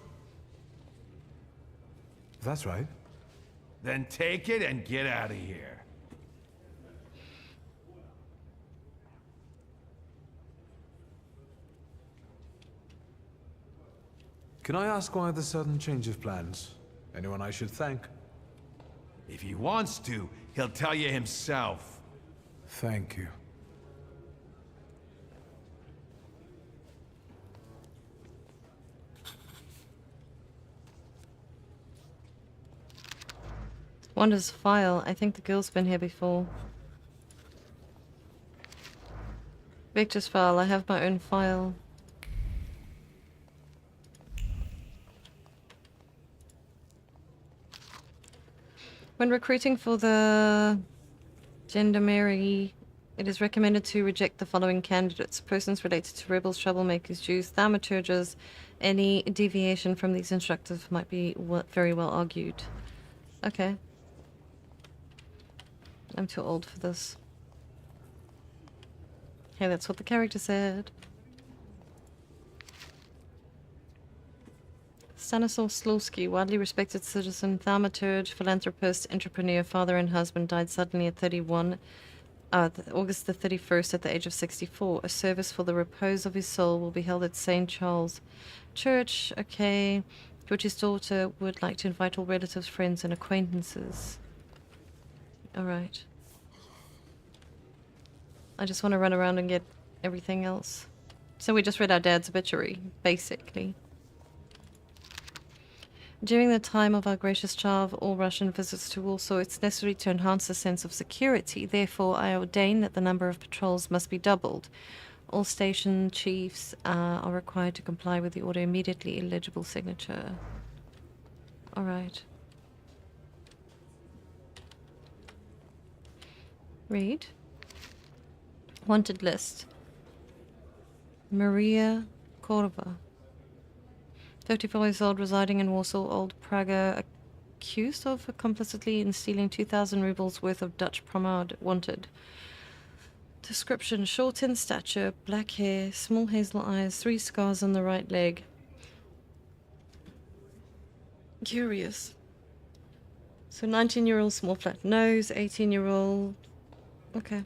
That's right. Then take it and get out of here. Can I ask why the sudden change of plans? Anyone I should thank? If he wants to, he'll tell you himself. Thank you. Wanda's file. I think the girl's been here before. Victor's file. I have my own file. When recruiting for the Gendarmerie It is recommended to reject the following candidates: persons related to rebels, troublemakers, Jews, thaumaturges. Any deviation from these instructions might be very well argued. Okay. I'm too old for this. Hey, that's what the character said. Stanislaw Slulski, widely respected citizen, thaumaturge, philanthropist, entrepreneur, father and husband, died suddenly at 31. August the 31st at the age of 64. A service for the repose of his soul will be held at St. Charles Church. Okay. Georgie's daughter would like to invite all relatives, friends, and acquaintances. Alright. I just want to run around and get everything else. So we just read our dad's obituary, basically. During the time of our gracious Tsar of all Russian visits to Warsaw, it's necessary to enhance the sense of security. Therefore, I ordain that the number of patrols must be doubled. All station chiefs are required to comply with the order immediately. Illegible signature. Alright. Read. Wanted list. Maria Korva. 34 years old, residing in Warsaw, Old Praga, accused of complicity in stealing 2,000 rubles worth of Dutch pomade. Wanted. Description: short in stature, black hair, small hazel eyes, 3 scars on the right leg. Curious. So 19-year-old, small flat nose, 18-year-old. Okay.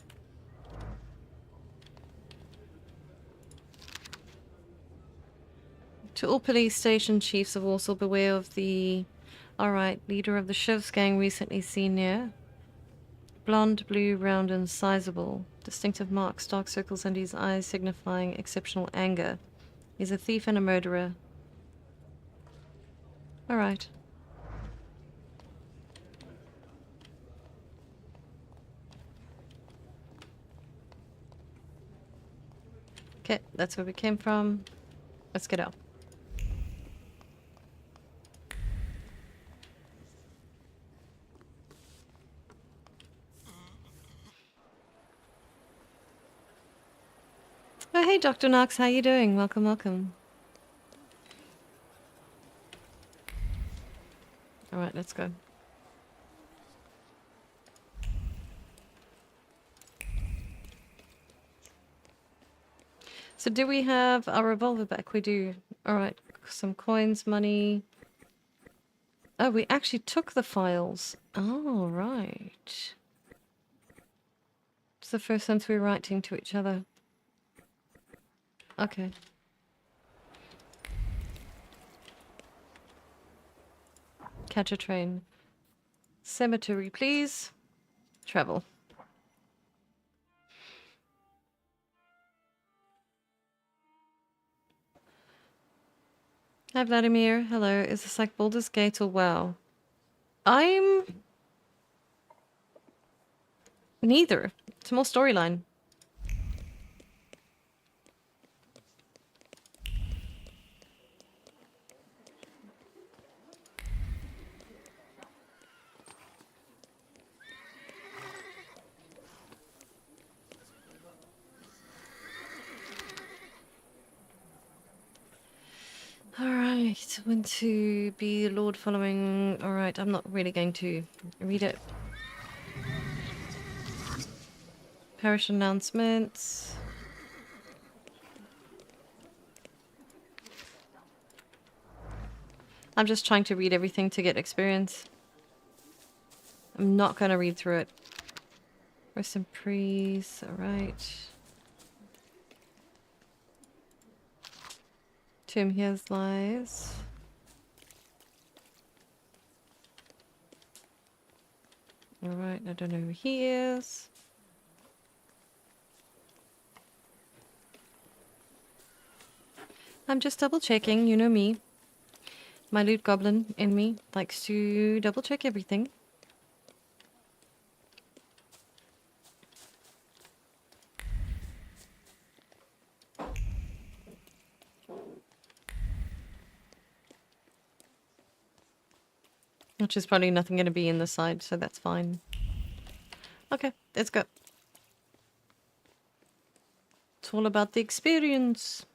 To all police station chiefs of Warsaw, beware of the... Alright, leader of the Shivs gang recently seen near. Blonde, blue, round and sizable. Distinctive marks, dark circles under his eyes signifying exceptional anger. He's a thief and a murderer. Alright. Okay, that's where we came from. Let's get out. Oh, hey, Dr. Knox, how you doing? Welcome, welcome. Alright, let's go. So do we have our revolver back? We do. Alright, some coins, money. Oh, we actually took the files. Oh, right. It's the first time we're writing to each other. Okay. Catch a train. Cemetery, please. Travel. Hi, Vladimir. Hello. Is this like Baldur's Gate or WoW? I'm... neither. It's more storyline. Alright, when to be Lord following... Alright, I'm not really going to read it. Parish announcements. I'm just trying to read everything to get experience. I'm not going to read through it. Rest in peace, alright. Tomb here's lies. Alright, I don't know who he is. I'm just double checking, you know me. My loot goblin in me likes to double check everything. Which is probably nothing going to be in the side, so that's fine. Okay, let's go. It's all about the experience.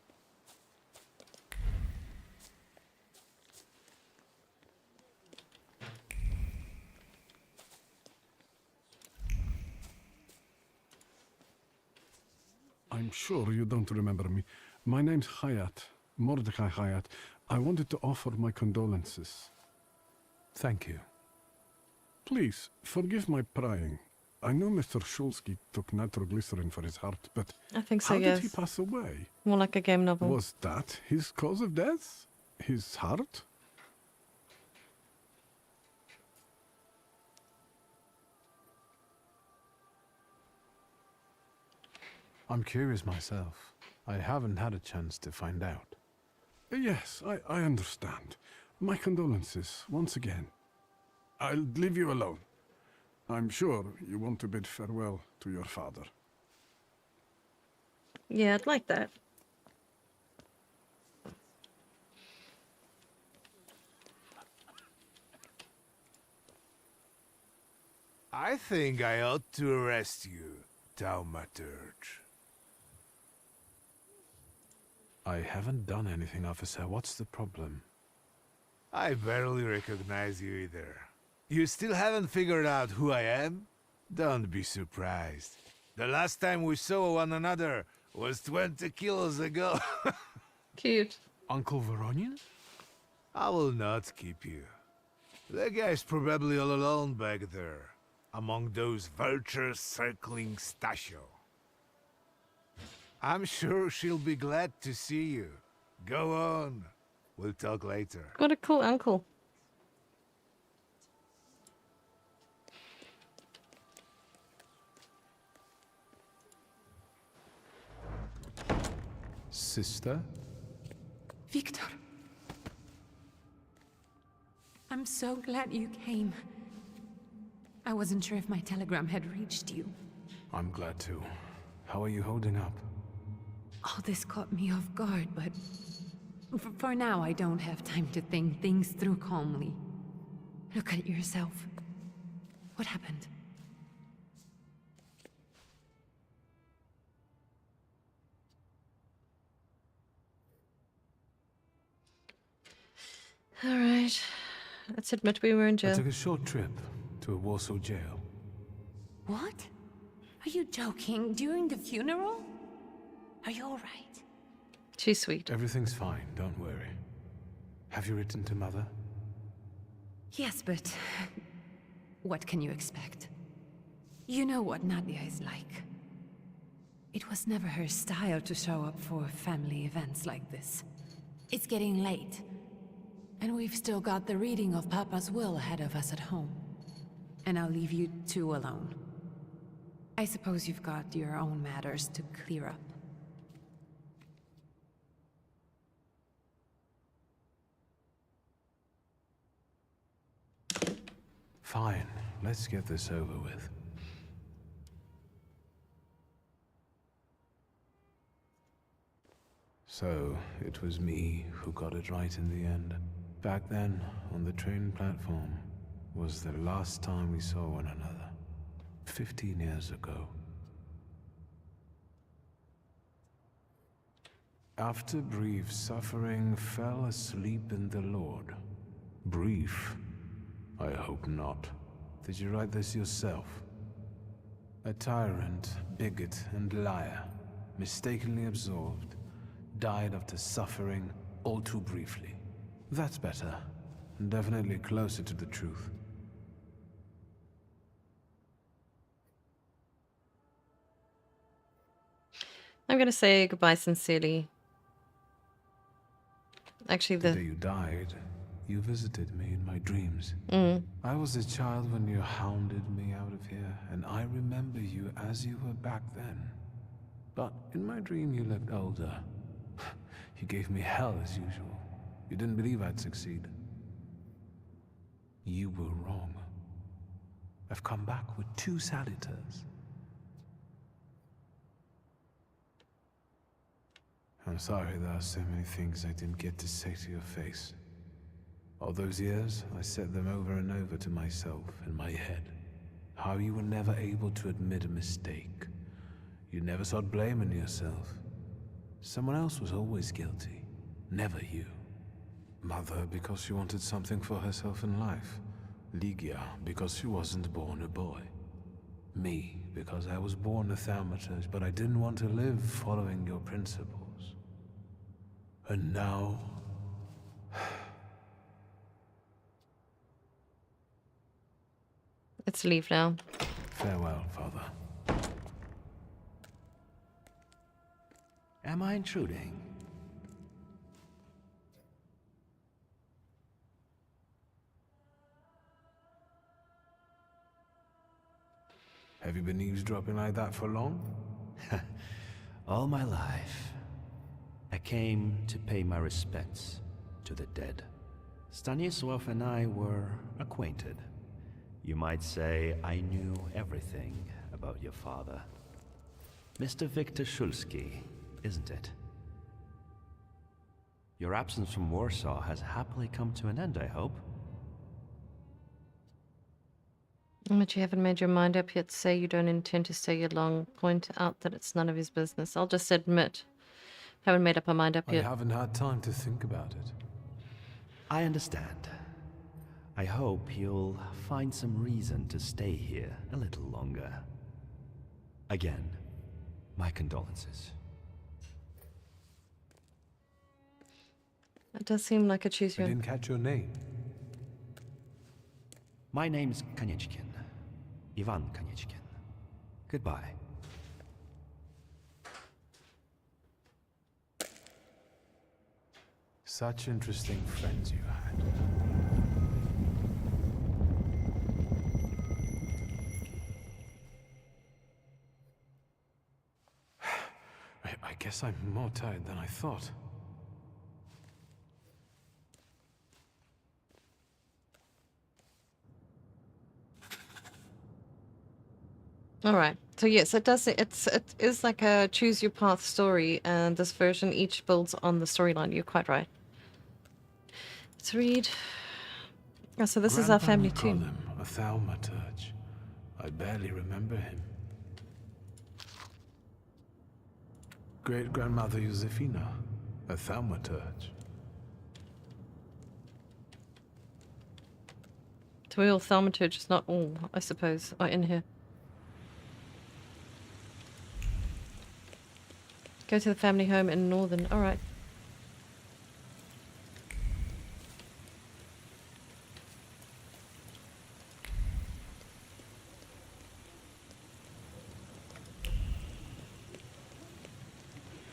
I'm sure you don't remember me. My name's Hayat, Mordecai Hayat. I wanted to offer my condolences. Thank you. Please, forgive my prying. I know Mr. Shulsky took nitroglycerin for his heart, but I think so, how yes. did he pass away? More like a game novel. Was that his cause of death? His heart? I'm curious myself. I haven't had a chance to find out. Yes, I understand. My condolences, once again. I'll leave you alone. I'm sure you want to bid farewell to your father. Yeah, I'd like that. I think I ought to arrest you, Thaumaturge. I haven't done anything, officer. What's the problem? I barely recognize you either. You still haven't figured out who I am? Don't be surprised. The last time we saw one another was 20 kilos ago. Cute. Uncle Voronian? I will not keep you. The guy's probably all alone back there, among those vultures circling Stasio. I'm sure she'll be glad to see you. Go on. We'll talk later. What a cool uncle. Sister? Victor. I'm so glad you came. I wasn't sure if my telegram had reached you. I'm glad too. How are you holding up? All this caught me off guard, but for now I don't have time to think things through calmly. Look at yourself. What happened? All right. Let's admit we were in I jail. took a short trip to a Warsaw jail. What? Are you joking? During the funeral? Are you all right? She's sweet. Everything's fine, don't worry. Have you written to Mother? Yes, but what can you expect? You know what Nadia is like. It was never her style to show up for family events like this. It's getting late, and we've still got the reading of Papa's will ahead of us at home. And I'll leave you two alone. I suppose you've got your own matters to clear up. Fine, let's get this over with. So, it was me who got it right in the end. Back then, on the train platform, was the last time we saw one another. 15 years ago. After brief suffering, fell asleep in the Lord. Brief? I hope not. Did you write this yourself? A tyrant, bigot, and liar, mistakenly absolved, died after suffering all too briefly. That's better, and definitely closer to the truth. I'm gonna say goodbye sincerely. Actually, The day you died, you visited me in my dreams. I was a child when you hounded me out of here, and I remember you as you were back then. But in my dream you looked older. You gave me hell as usual. You didn't believe I'd succeed. You were wrong. I've come back with 2 Salutors. I'm sorry there are so many things I didn't get to say to your face. All those years, I said them over and over to myself in my head. How you were never able to admit a mistake. You never sought blame in yourself. Someone else was always guilty, never you. Mother because she wanted something for herself in life. Ligia because she wasn't born a boy. Me because I was born a thaumaturge, but I didn't want to live following your principles. And now... Let's leave now. Farewell, Father. Am I intruding? Have you been eavesdropping like that for long? All my life, I came to pay my respects to the dead. Stanisław and I were acquainted. You might say I knew everything about your father. Mr. Victor Szulski, isn't it? Your absence from Warsaw has happily come to an end, I hope. But you haven't made your mind up yet. Say you don't intend to stay long. Point out that it's none of his business. I'll just admit. Haven't made up my mind up yet. I haven't had time to think about it. I understand. I hope you'll find some reason to stay here a little longer. Again, my condolences. It does seem like a choose your... I didn't catch your name. My name's Konieczkin. Ivan Konieczkin. Goodbye. Such interesting friends you had. I guess I'm more tired than I thought. All right. So yes, it does. It is like a choose your path story, and this version each builds on the storyline. You're quite right. Let's read. Oh, so this is our family Grandpa would too. call him a thaumaturge. I barely remember him. Great-grandmother Josefina, a thaumaturge. So we all thaumaturges, not all, I suppose, are in here. Go to the family home in Northern. All right.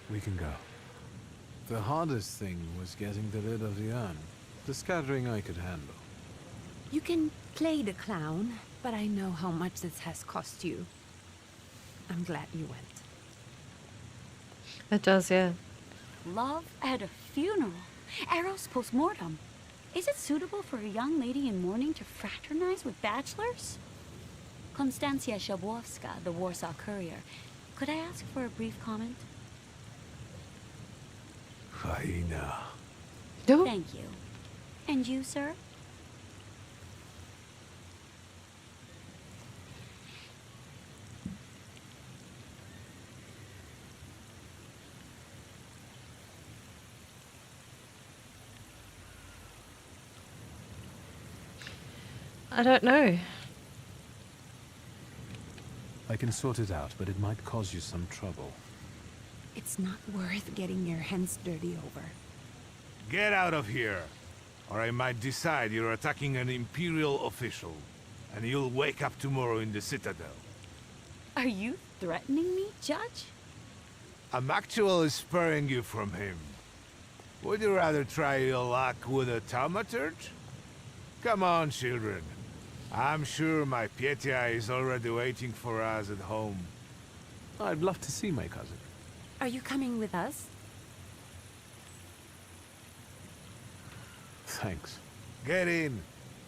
We can go. The hardest thing was getting rid of the urn. The scattering I could handle. You can play the clown, but I know how much this has cost you. I'm glad you went. It does, yeah. Love at a funeral. Eros post-mortem. Is it suitable for a young lady in mourning to fraternize with bachelors? Konstancja Szabłowska, the Warsaw Courier. Could I ask for a brief comment? Hyena. Thank you. And you, sir? I don't know. I can sort it out, but it might cause you some trouble. It's not worth getting your hands dirty over. Get out of here, or I might decide you're attacking an Imperial official, and you'll wake up tomorrow in the Citadel. Are you threatening me, Judge? I'm actually sparing you from him. Would you rather try your luck with a thaumaturge? Come on, children. I'm sure my Pietia is already waiting for us at home. I'd love to see my cousin. Are you coming with us? Thanks. Get in.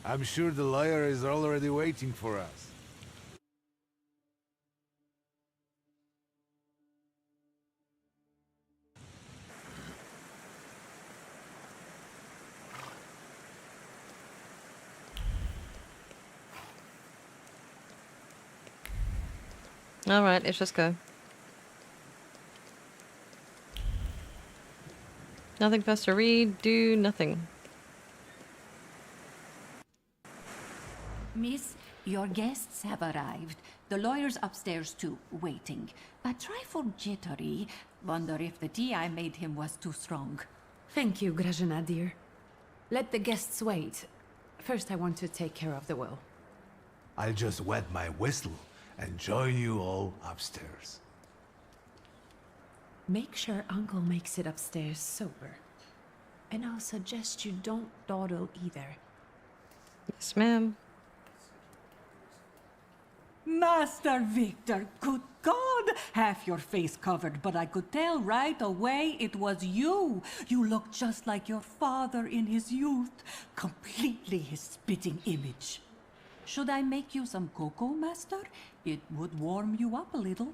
I'm sure the lawyer is already waiting for us. All right, let's just go. Nothing for us to read, do nothing. Miss, your guests have arrived. The lawyer's upstairs too, waiting. But trifle jittery. Wonder if the tea I made him was too strong. Thank you, Grażyna dear. Let the guests wait. First, I want to take care of the will. I'll just wet my whistle and join you all upstairs. Make sure Uncle makes it upstairs sober. And I'll suggest you don't dawdle either. Yes, ma'am. Master Victor, good God! Half your face covered, but I could tell right away it was you. You look just like your father in his youth. Completely his spitting image. Should I make you some cocoa, Master? It would warm you up a little.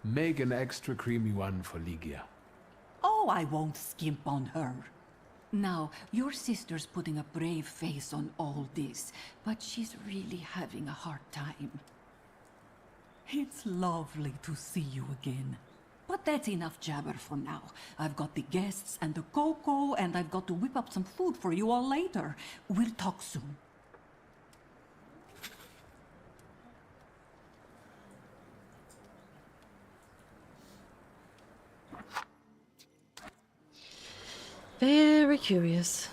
Make an extra creamy one for Ligia. Oh, I won't skimp on her. Now, your sister's putting a brave face on all this, but she's really having a hard time. It's lovely to see you again. But that's enough jabber for now. I've got the guests and the cocoa, and I've got to whip up some food for you all later. We'll talk soon. Very curious.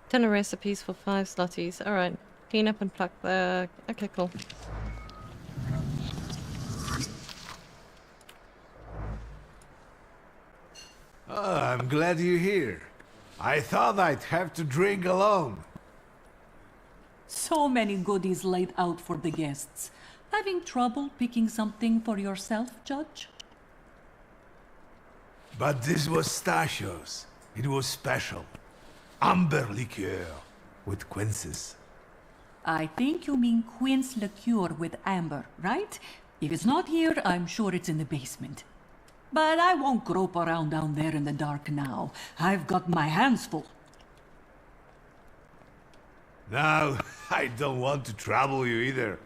Dinner recipes for 5 slutties. Alright. Clean up and pluck the... Okay, cool. Oh, I'm glad you're here. I thought I'd have to drink alone. So many goodies laid out for the guests. Having trouble picking something for yourself, Judge? But this was Stashio's. It was special. Amber liqueur with quinces. I think you mean quince liqueur with amber, right? If it's not here, I'm sure it's in the basement. But I won't grope around down there in the dark now. I've got my hands full. Now, I don't want to trouble you either.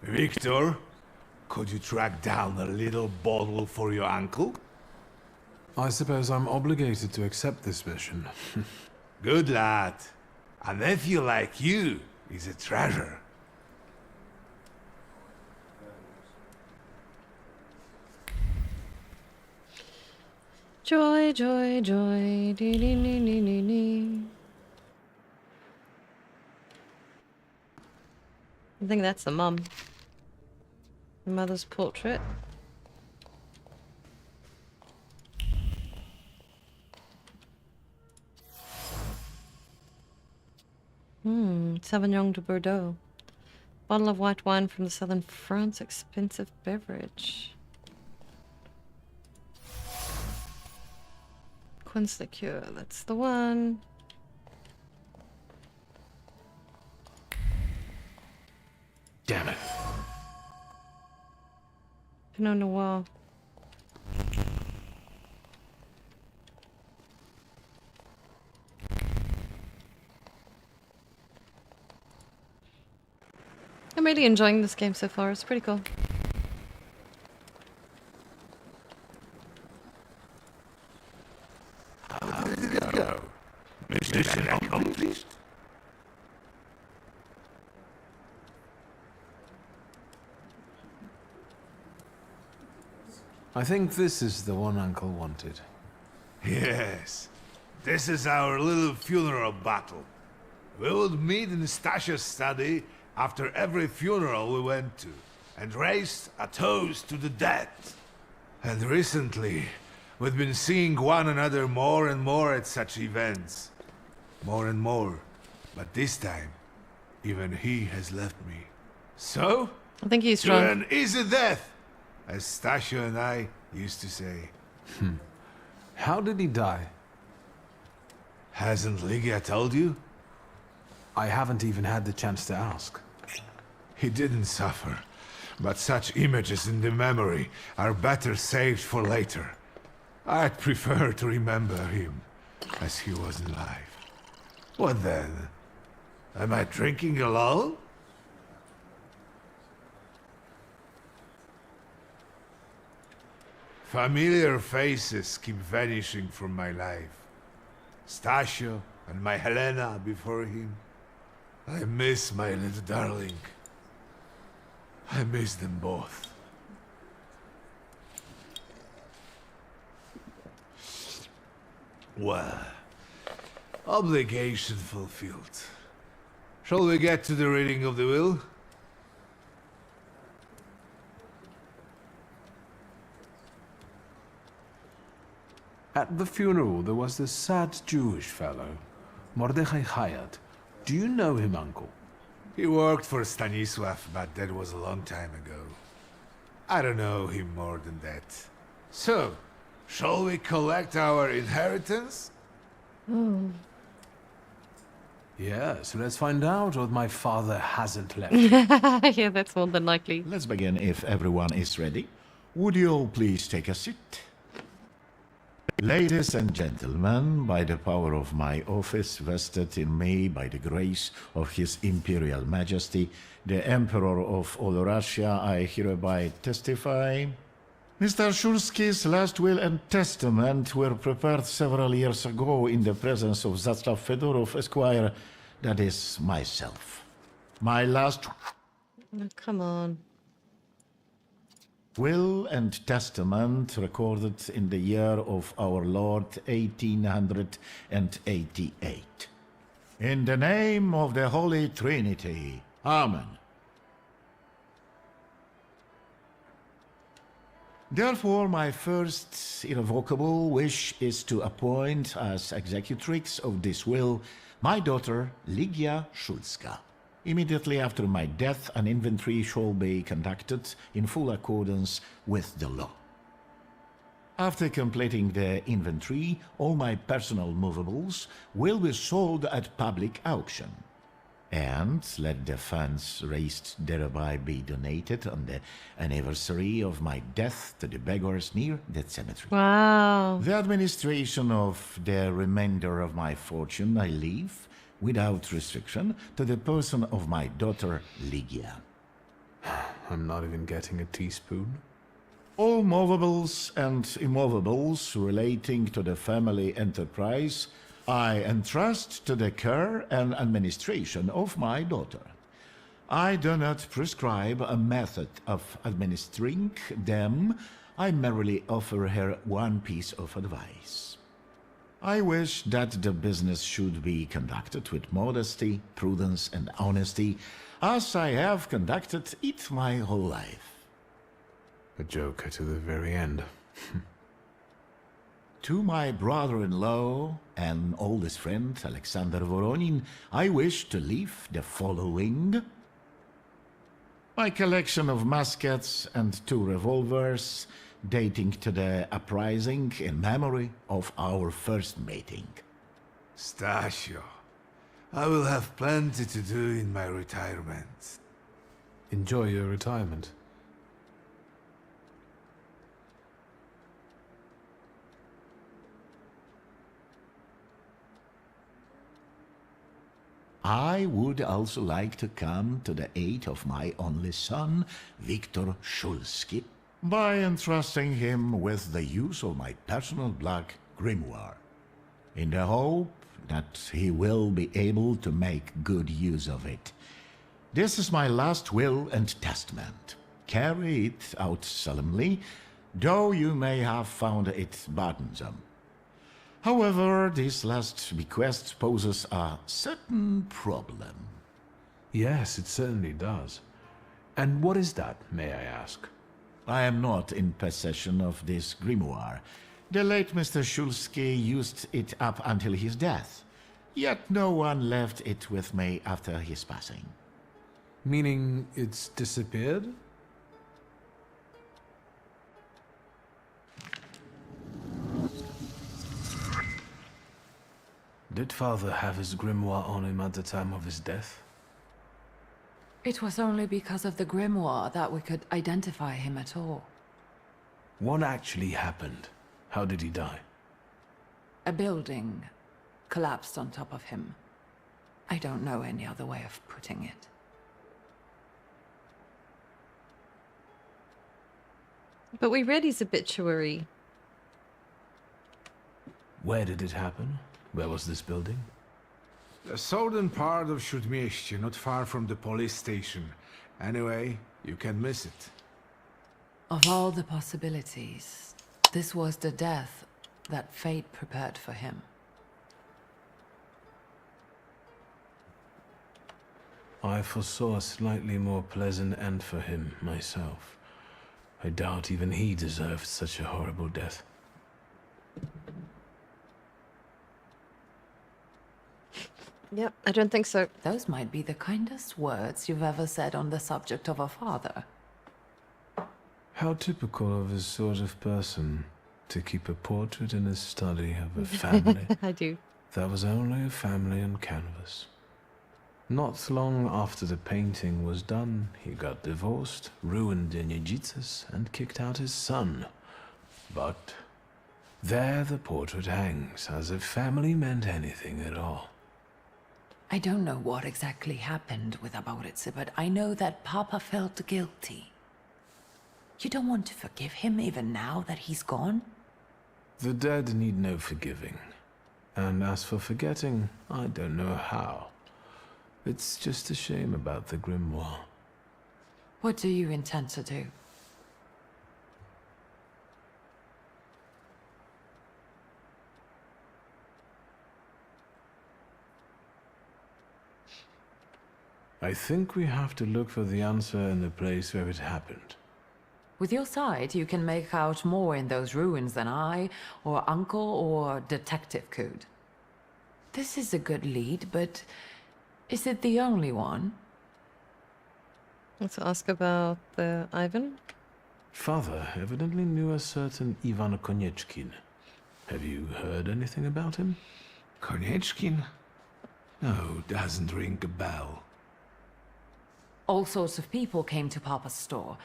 Victor, could you track down a little bottle for your uncle? I suppose I'm obligated to accept this mission. Good lad. A nephew like you is a treasure. Joy, joy, joy. Dee, dee, dee, dee, dee, dee. I think that's the mum. The mother's portrait. Sauvignon de Bordeaux. Bottle of white wine from the southern France. Expensive beverage. Quince liqueur. That's the one. Damn it. Pinot Noir. I'm really enjoying this game so far. It's pretty cool. How did it go? Mission accomplished? I think this is the one Uncle wanted. Yes. This is our little funeral battle. We would meet in Stasha's study after every funeral we went to, and raised a toast to the dead. And recently, we've been seeing one another more and more at such events. More and more. But this time, even he has left me. So, I think he's to drunk. an easy death, as Stasha and I used to say. How did he die? Hasn't Lygia told you? I haven't even had the chance to ask. He didn't suffer, but such images in the memory are better saved for later. I'd prefer to remember him as he was alive. What then? Am I drinking alone? Familiar faces keep vanishing from my life. Stasio and my Helena before him. I miss my little darling. I miss them both. Well, obligation fulfilled. Shall we get to the reading of the will? At the funeral, there was this sad Jewish fellow, Mordechai Hayat. Do you know him, Uncle? He worked for Stanisław, but that was a long time ago. I don't know him more than that. So, shall we collect our inheritance? Yes, let's find out what my father hasn't left. Yeah, that's more than likely. Let's begin if everyone is ready. Would you all please take a seat? Ladies and gentlemen, by the power of my office vested in me by the grace of His Imperial Majesty, the Emperor of all Russia, I hereby testify. Mr. Szulski's last will and testament were prepared several years ago in the presence of Zaslav Fedorov, Esquire, that is, myself. My last Oh, come on. will and testament recorded in the year of our Lord 1888. In the name of the Holy Trinity. Amen. Therefore, my first irrevocable wish is to appoint as executrix of this will my daughter Lygia Szulska. Immediately after my death, an inventory shall be conducted in full accordance with the law. After completing the inventory, all my personal movables will be sold at public auction. And let the funds raised thereby be donated on the anniversary of my death to the beggars near that cemetery. Wow. The administration of the remainder of my fortune I leave, without restriction, to the person of my daughter Lygia. I'm not even getting a teaspoon. All movables and immovables relating to the family enterprise I entrust to the care and administration of my daughter. I do not prescribe a method of administering them. I merely offer her one piece of advice. I wish that the business should be conducted with modesty, prudence, and honesty, as I have conducted it my whole life. A joker to the very end. To my brother-in-law and oldest friend, Alexander Voronin, I wish to leave the following. My collection of muskets and 2 revolvers, dating to the uprising in memory of our first meeting. Stasio, I will have plenty to do in my retirement. Enjoy your retirement. I would also like to come to the aid of my only son, Viktor Szulski, by entrusting him with the use of my personal black grimoire, in the hope that he will be able to make good use of it. This is my last will and testament. Carry it out solemnly, though you may have found it burdensome. However, this last bequest poses a certain problem. Yes, it certainly does. And what is that, may I ask? I am not in possession of this grimoire. The late Mr. Szulski used it up until his death, yet no one left it with me after his passing. Meaning it's disappeared? Did Father have his grimoire on him at the time of his death? It was only because of the grimoire that we could identify him at all. What actually happened? How did he die? A building collapsed on top of him. I don't know any other way of putting it. But we read his obituary. Where did it happen? Where was this building? The southern part of Śródmieście, not far from the police station. Anyway, you can miss it. Of all the possibilities, this was the death that fate prepared for him. I foresaw a slightly more pleasant end for him, myself. I doubt even he deserved such a horrible death. Yep, I don't think so. Those might be the kindest words you've ever said on the subject of a father. How typical of his sort of person to keep a portrait in his study of a family. I do. That was only a family on canvas. Not long after the painting was done, he got divorced, ruined Enigmatic, and kicked out his son. But there the portrait hangs, as if family meant anything at all. I don't know what exactly happened with Aboritse, but I know that Papa felt guilty. You don't want to forgive him even now that he's gone? The dead need no forgiving. And as for forgetting, I don't know how. It's just a shame about the grimoire. What do you intend to do? I think we have to look for the answer in the place where it happened. With your sight, you can make out more in those ruins than I, or Uncle, or Detective could. This is a good lead, but is it the only one? Let's ask about the Ivan. Father evidently knew a certain Ivan Konieczkin. Have you heard anything about him? Konieczkin? No, doesn't ring a bell. All sorts of people came to Papa's store.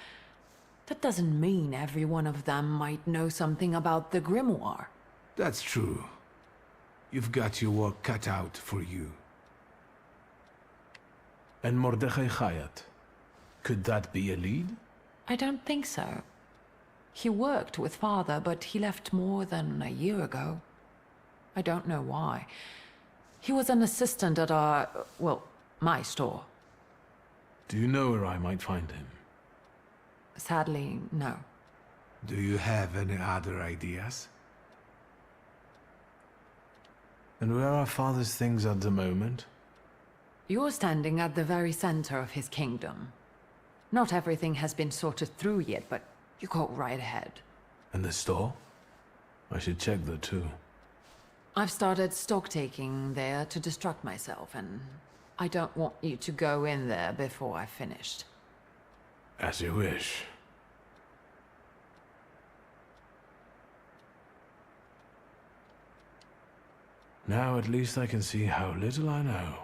That doesn't mean every one of them might know something about the grimoire. That's true. You've got your work cut out for you. And Mordechai Chayat. Could that be a lead? I don't think so. He worked with Father, but he left more than a year ago. I don't know why. He was an assistant at our, well, my store. Do you know where I might find him? Sadly, no. Do you have any other ideas? And where are Father's things at the moment? You're standing at the very center of his kingdom. Not everything has been sorted through yet, but you go right ahead. And the store? I should check that too. I've started stock-taking there to distract myself, and I don't want you to go in there before I've finished. As you wish. Now at least I can see how little I know.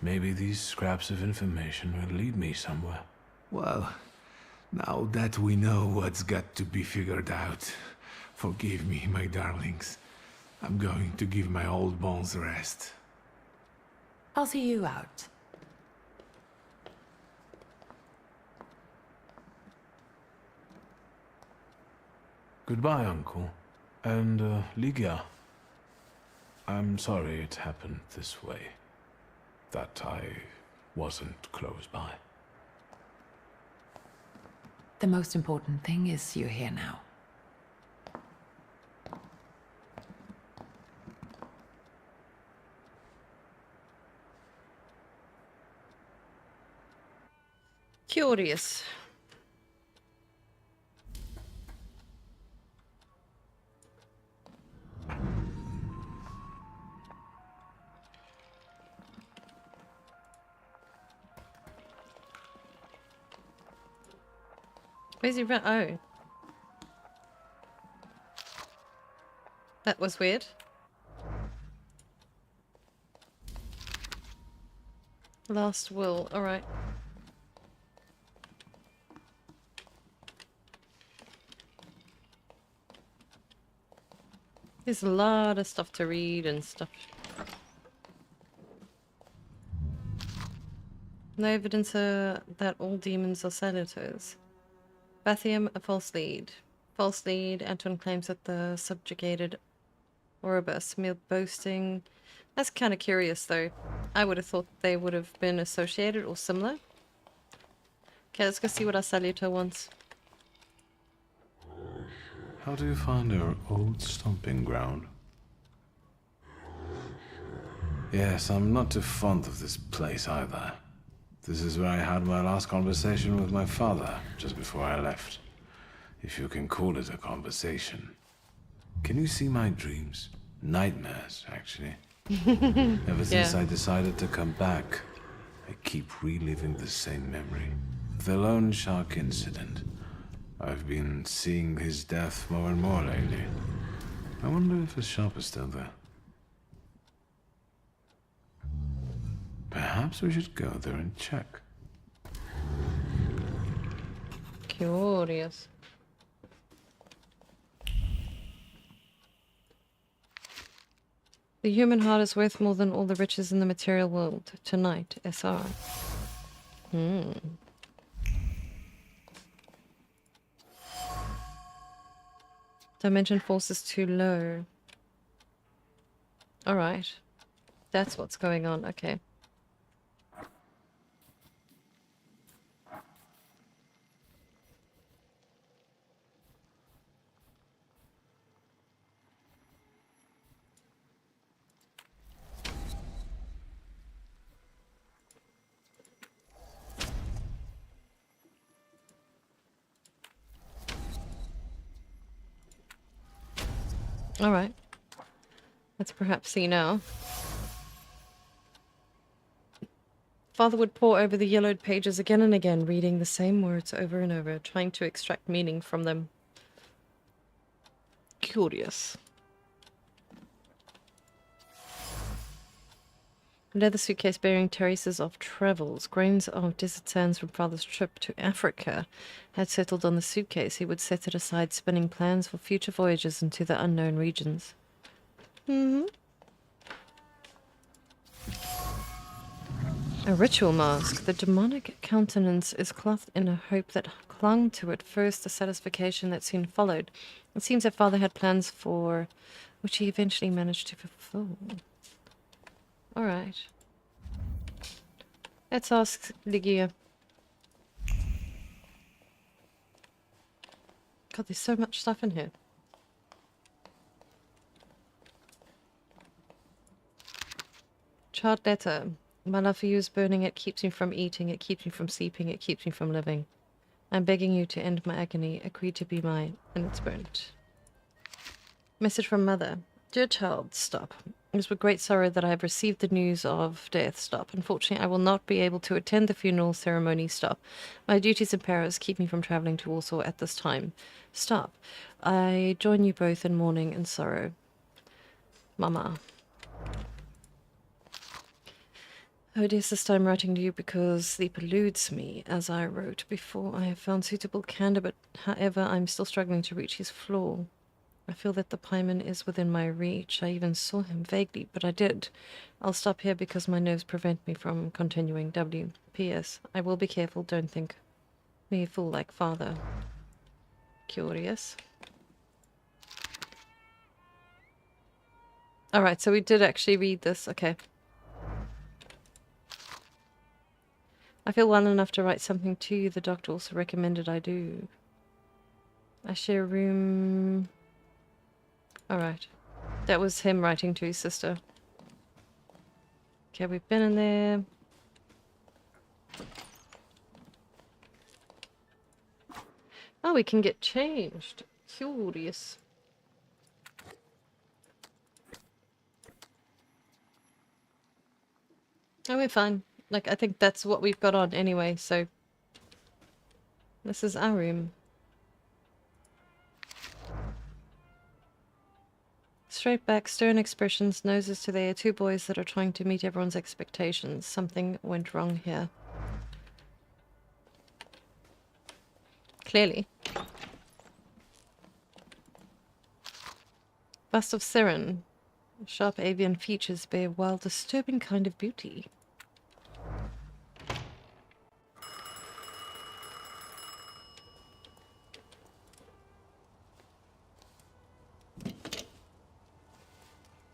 Maybe these scraps of information will lead me somewhere. Well, now that we know what's got to be figured out, forgive me, my darlings. I'm going to give my old bones a rest. I'll see you out. Goodbye, Uncle. And, Ligia. I'm sorry it happened this way. That I wasn't close by. The most important thing is you're here now. Curious. Where's he run? Oh. That was weird. Last will. Alright. There's a lot of stuff to read and stuff. No evidence that all demons are Salutors. Bathium, a false lead. False lead, Anton claims that the subjugated Oribus, mere boasting. That's kind of curious though. I would have thought they would have been associated or similar. Okay, let's go see what our Salutor wants. How do you find our old stomping ground? Yes, I'm not too fond of this place either. This is where I had my last conversation with my father, just before I left. If you can call it a conversation. Can you see my dreams? Nightmares, actually. Ever since I decided to come back, I keep reliving the same memory. The loan shark incident. I've been seeing his death more and more lately. I wonder if his shop is still there. Perhaps we should go there and check. Curious. The human heart is worth more than all the riches in the material world. Tonight, SR. Dimension force is too low. Alright. That's what's going on. Okay. Alright. Let's perhaps see now. Father would pore over the yellowed pages again and again, reading the same words over and over, trying to extract meaning from them. Curious. A leather suitcase bearing traces of travels, grains of desert sands from Father's trip to Africa had settled on the suitcase. He would set it aside, spinning plans for future voyages into the unknown regions. A ritual mask. The demonic countenance is clothed in a hope that clung to at first, a satisfaction that soon followed. It seems that Father had plans for which he eventually managed to fulfill. Alright. Let's ask Ligia. God, there's so much stuff in here. Charred letter. My love for you is burning. It keeps me from eating. It keeps me from sleeping. It keeps me from living. I'm begging you to end my agony. Agree to be mine. And it's burnt. Message from Mother. Dear child, stop. It is with great sorrow that I have received the news of death. Stop. Unfortunately, I will not be able to attend the funeral ceremony. Stop. My duties in Paris keep me from traveling to Warsaw at this time. Stop. I join you both in mourning and sorrow. Mama. Oh dear sister, I'm writing to you because sleep eludes me, as I wrote before. I have found suitable candor, but however, I'm still struggling to reach his floor. I feel that the pieman is within my reach. I even saw him vaguely, but I did. I'll stop here because my nerves prevent me from continuing. W. P.S. I will be careful, don't think me a fool like Father. Curious. Alright, so we did actually read this. Okay. I feel well enough to write something to you. The doctor also recommended I do. I share a room... Alright. That was him writing to his sister. Okay, we've been in there. Oh, we can get changed. Curious. Oh, we're fine. Like, I think that's what we've got on anyway, so... This is our room. Straight back, stern expressions, noses to the air. Two boys that are trying to meet everyone's expectations. Something went wrong here. Clearly. Bust of Siren. Sharp avian features bear wild, disturbing kind of beauty.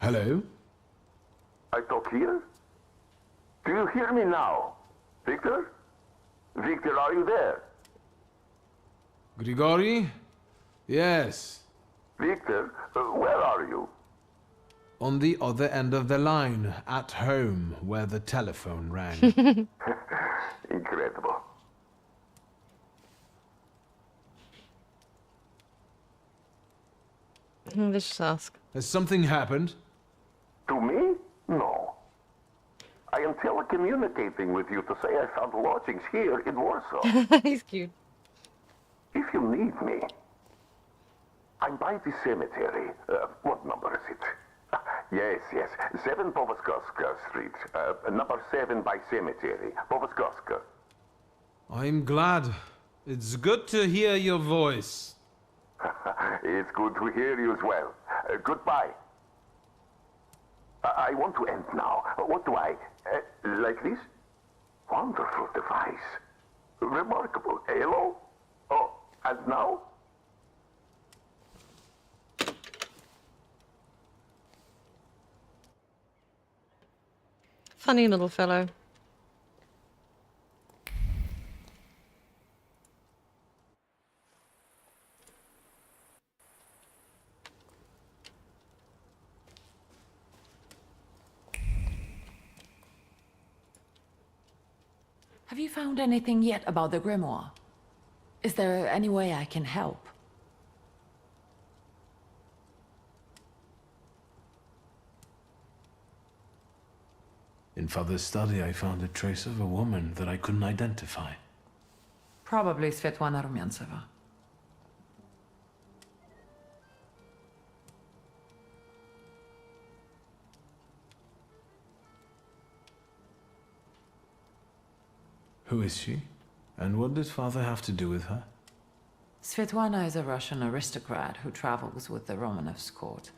Hello? I talk here? Do you hear me now? Victor? Victor, are you there? Grigori? Yes. Victor, where are you? On the other end of the line, at home, where the telephone rang. Incredible. Let's just ask. Has something happened? To me? No. I am telecommunicating with you to say I found lodgings here in Warsaw. He's cute. If you need me, I'm by the cemetery. What number is it? Yes, 7 Powaskowska Street. Number 7 by cemetery. Powaskowska. I'm glad. It's good to hear your voice. It's good to hear you as well. Goodbye. I want to end now. What do I... like this? Wonderful device. Remarkable. Hello? Oh, and now? Funny little fellow. Have you found anything yet about the grimoire? Is there any way I can help? In Father's study, I found a trace of a woman that I couldn't identify. Probably Svetlana Rumyantseva. Who is she? And what does Father have to do with her? Svetlana is a Russian aristocrat who travels with the Romanovs' court.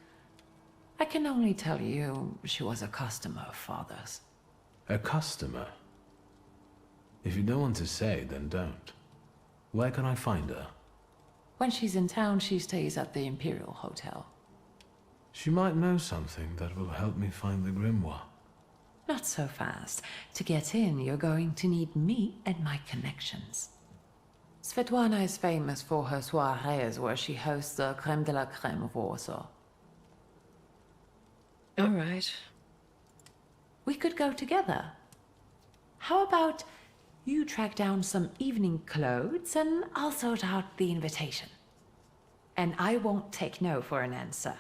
I can only tell you she was a customer of Father's. A customer? If you don't want to say, then don't. Where can I find her? When she's in town, she stays at the Imperial Hotel. She might know something that will help me find the grimoire. Not so fast. To get in, you're going to need me and my connections. Svetlana is famous for her soirées where she hosts the crème de la crème of Warsaw. All right. We could go together. How about you track down some evening clothes and I'll sort out the invitation. And I won't take no for an answer.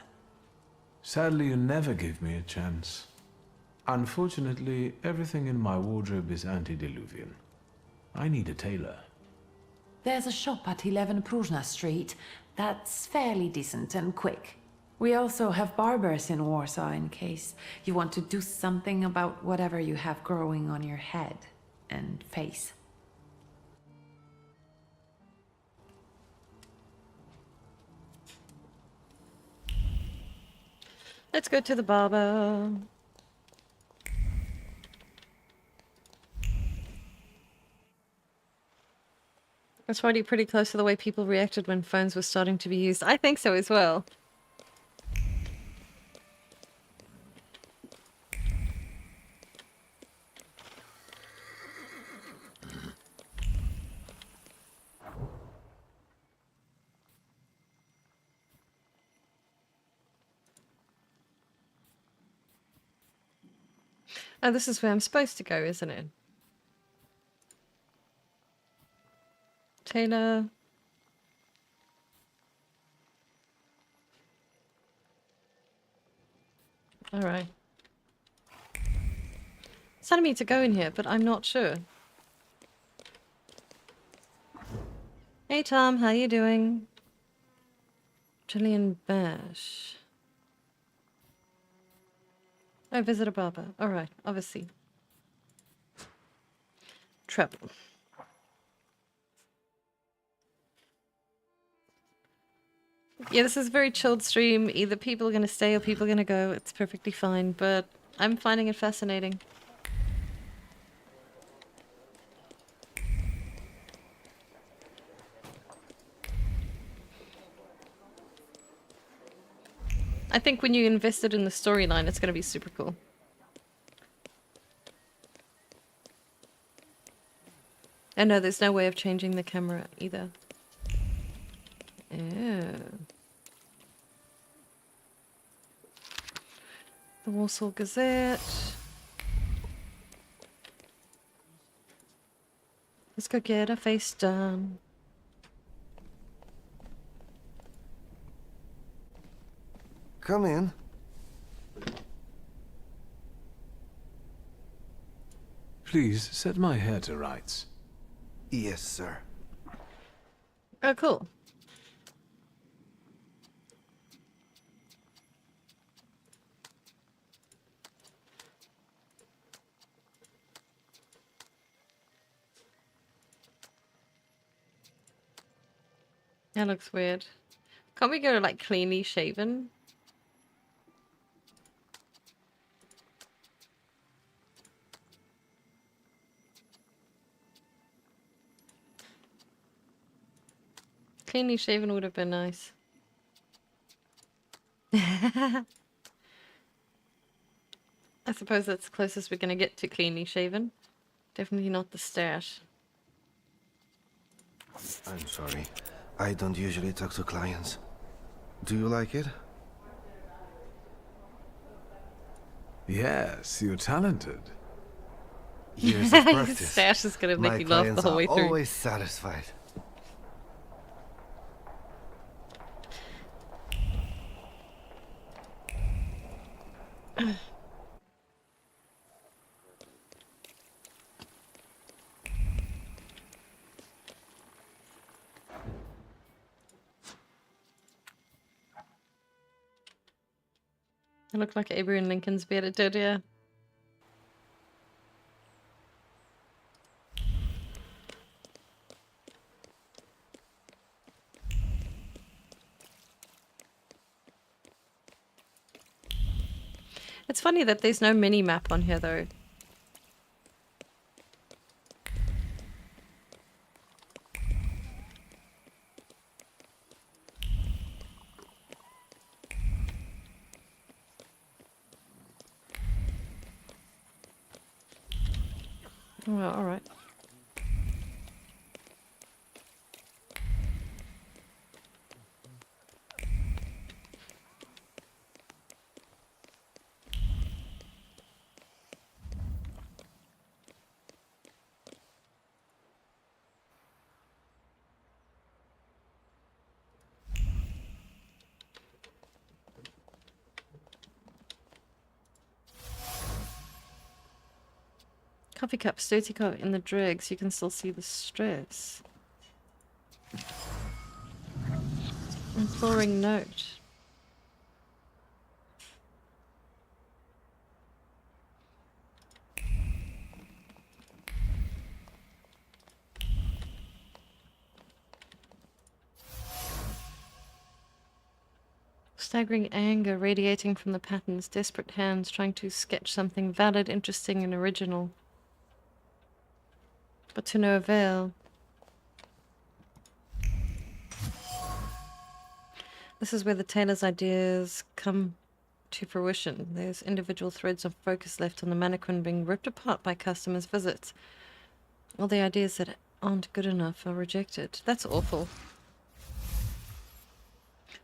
Sadly, you never give me a chance. Unfortunately, everything in my wardrobe is antediluvian. I need a tailor. There's a shop at 11 Pruzhna Street that's fairly decent and quick. We also have barbers in Warsaw in case you want to do something about whatever you have growing on your head and face. Let's go to the barber. That's already pretty close to the way people reacted when phones were starting to be used. I think so as well. Oh, this is where I'm supposed to go, isn't it? Taylor. All right. It's telling me to go in here, but I'm not sure. Hey Tom, how you doing? Julian Bash. Oh, visit a barber. Alright, obviously. Travel. Yeah, this is a very chilled stream. Either people are going to stay or people are going to go. It's perfectly fine, but I'm finding it fascinating. I think when you invested in the storyline, it's going to be super cool. And no, there's no way of changing the camera either. Oh. The Warsaw Gazette. Let's go get our face done. Come in. Please set my hair to rights. Yes, sir. Oh, cool. That looks weird. Can't we go like cleanly shaven? Cleanly shaven would have been nice. I suppose that's the closest we're going to get to cleanly shaven. Definitely not the stash. I'm sorry. I don't usually talk to clients. Do you like it? Yes, you're talented. Years of practice. Stash is going to make My you laugh the clients whole way are through. always satisfied. It looked like Abraham Lincoln's beard, it did, yeah. It's funny that there's no mini-map on here, though. Well, alright. Coffee cup, dirty cup in the dregs. You can still see the stress. Imploring note. Staggering anger radiating from the patterns, desperate hands trying to sketch something valid, interesting, and original. But to no avail. This is where the tailor's ideas come to fruition. There's individual threads of focus left on the mannequin being ripped apart by customers' visits. All the ideas that aren't good enough are rejected. That's awful.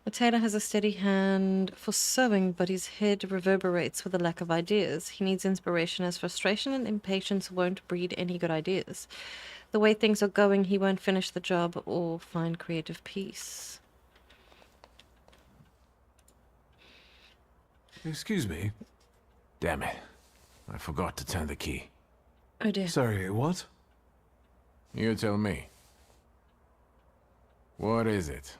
The tailor has a steady hand for sewing, but his head reverberates with a lack of ideas. He needs inspiration, as frustration and impatience won't breed any good ideas. The way things are going, he won't finish the job or find creative peace. Excuse me. Damn it. I forgot to turn the key. Oh dear. Sorry, what? You tell me. What is it?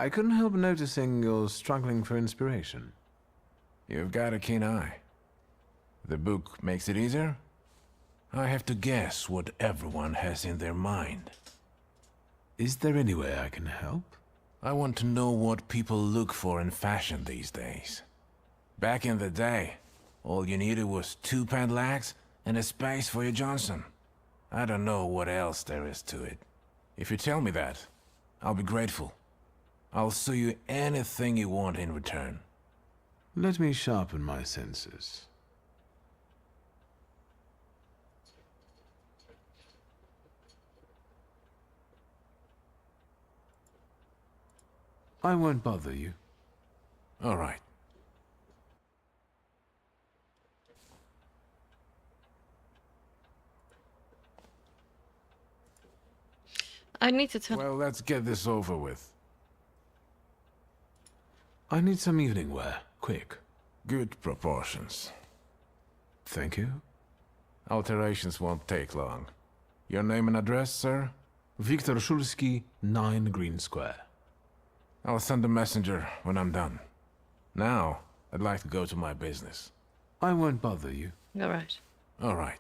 I couldn't help noticing you're struggling for inspiration. You've got a keen eye. The book makes it easier? I have to guess what everyone has in their mind. Is there any way I can help? I want to know what people look for in fashion these days. Back in the day, all you needed was 2 padlocks and a space for your Johnson. I don't know what else there is to it. If you tell me that, I'll be grateful. I'll sue you anything you want in return. Let me sharpen my senses. I won't bother you. All right. I need to tell. Well, let's get this over with. I need some evening wear, quick. Good proportions. Thank you. Alterations won't take long. Your name and address, sir? Viktor Szulski, 9 Green Square. I'll send a messenger when I'm done. Now, I'd like to go to my business. I won't bother you. All right. All right.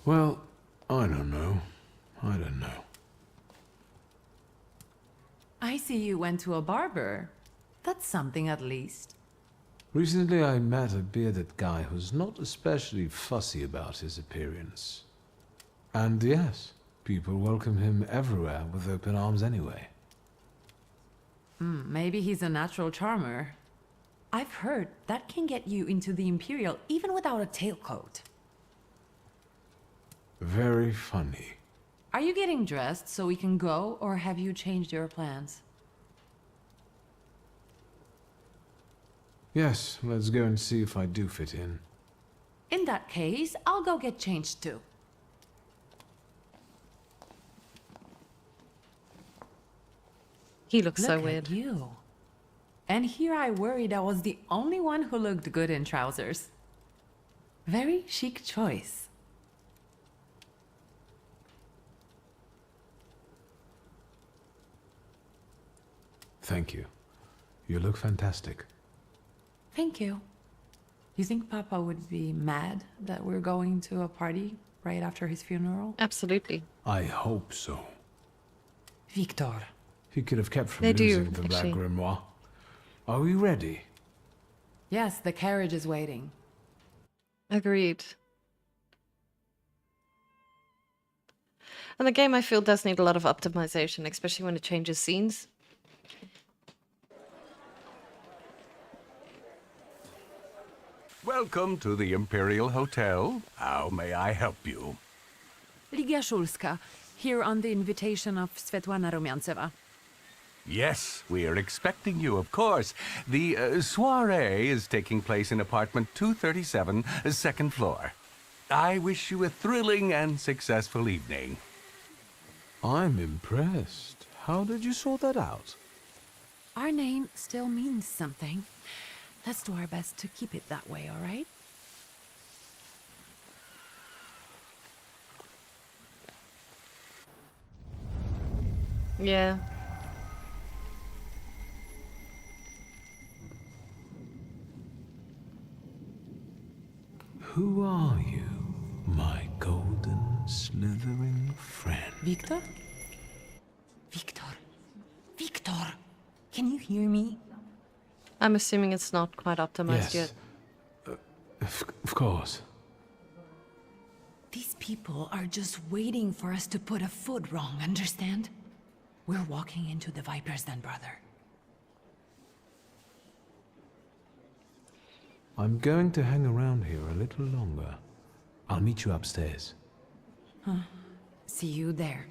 Well, I don't know. I don't know. I see you went to a barber. That's something at least. Recently I met a bearded guy who's not especially fussy about his appearance. And yes, people welcome him everywhere with open arms anyway. Maybe he's a natural charmer. I've heard that can get you into the Imperial even without a tailcoat. Very funny. Are you getting dressed so we can go, or have you changed your plans? Yes, let's go and see if I do fit in. In that case, I'll go get changed too. He looks so Look weird. at you. And here I worried I was the only one who looked good in trousers. Very chic choice. Thank you. You look fantastic. Thank you. You think Papa would be mad that we're going to a party right after his funeral? Absolutely. I hope so. Victor. He could have kept from They do, losing the Black actually. Grimoire. Are we ready? Yes, the carriage is waiting. Agreed. And the game, I feel, does need a lot of optimization, especially when it changes scenes. Welcome to the Imperial Hotel. How may I help you? Ligia Szulska, here on the invitation of Svetlana Rumiantseva. Yes, we are expecting you, of course. The soirée is taking place in apartment 237, second floor. I wish you a thrilling and successful evening. I'm impressed. How did you sort that out? Our name still means something. Let's do our best to keep it that way, all right? Yeah. Who are you, my golden slithering friend? Victor? Victor? Victor! Can you hear me? I'm assuming it's not quite optimized Yes. yet. Of course. people are just waiting for us to put a foot wrong, understand? We're walking into the Viper's Den, brother. I'm going to hang around here a little longer. I'll meet you upstairs. Huh. See you there.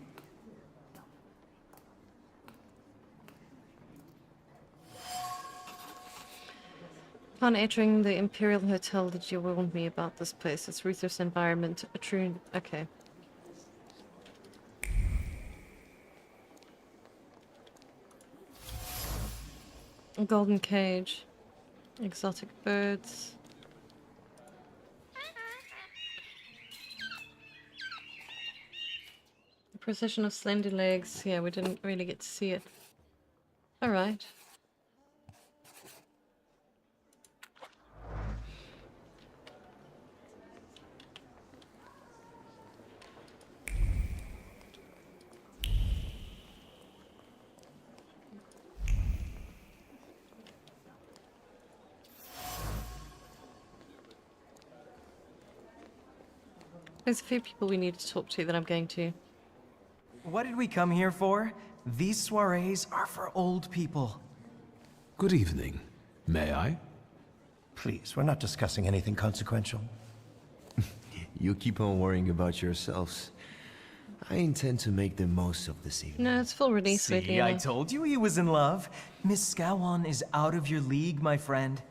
Upon entering the Imperial Hotel, did you warn me about this place? It's ruthless environment. A true... Okay. A golden cage. Exotic birds. The precision of slender legs. Yeah, we didn't really get to see it. Alright. There's a few people we need to talk to that I'm going to. What did we come here for? These soirees are for old people. Good evening. May I? Please, we're not discussing anything consequential. You keep on worrying about yourselves. I intend to make the most of this evening. No, it's full release. See, I told you he was in love. Miss Scowan is out of your league, my friend.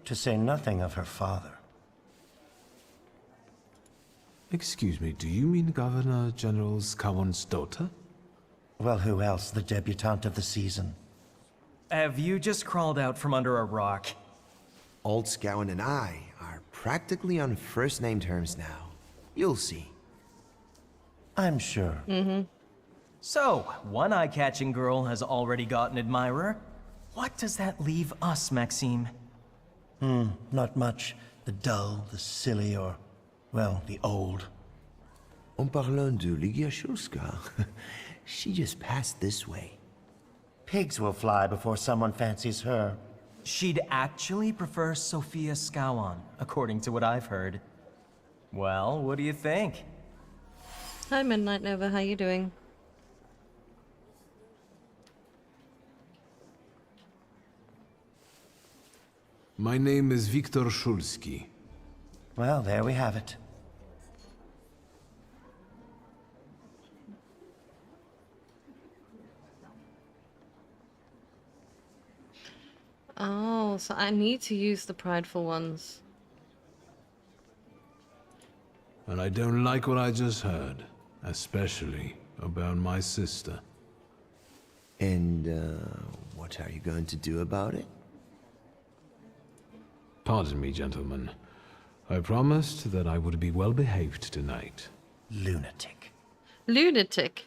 To say nothing of her father. Excuse me, do you mean Governor General Scowan's daughter? Well, who else? The debutante of the season. Have you just crawled out from under a rock? Old Scowan and I are practically on first-name terms now. You'll see. I'm sure. So, one eye-catching girl has already got an admirer. What does that leave us, Maxime? Not much. The dull, the silly, or, well, the old. En parlant de Ligia Shulska, she just passed this way. Pigs will fly before someone fancies her. She'd actually prefer Sophia Scowan, according to what I've heard. Well, what do you think? Hi, Midnight Nova. How you doing? My name is Viktor Shulski. Well, there we have it. Oh, so I need to use the prideful ones. And I don't like what I just heard, especially about my sister. And, what are you going to do about it? Pardon me, gentlemen. I promised that I would be well behaved tonight. Lunatic. Lunatic?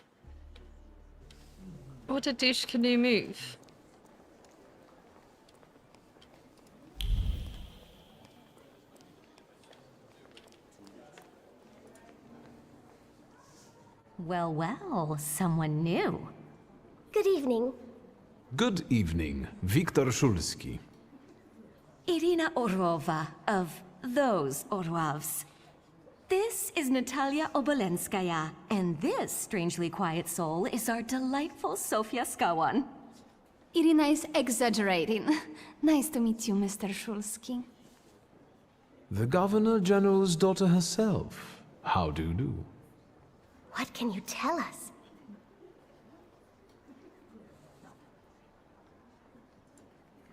What a douche can you move? Well, well, someone new. Good evening. Good evening, Viktor Shulski. Irina Orlova of those Orlovs. This is Natalia Obolenskaya, and this strangely quiet soul is our delightful Sofia Scowan. Irina is exaggerating. Nice to meet you, Mr. Shulski. The Governor General's daughter herself. How do you do? What can you tell us?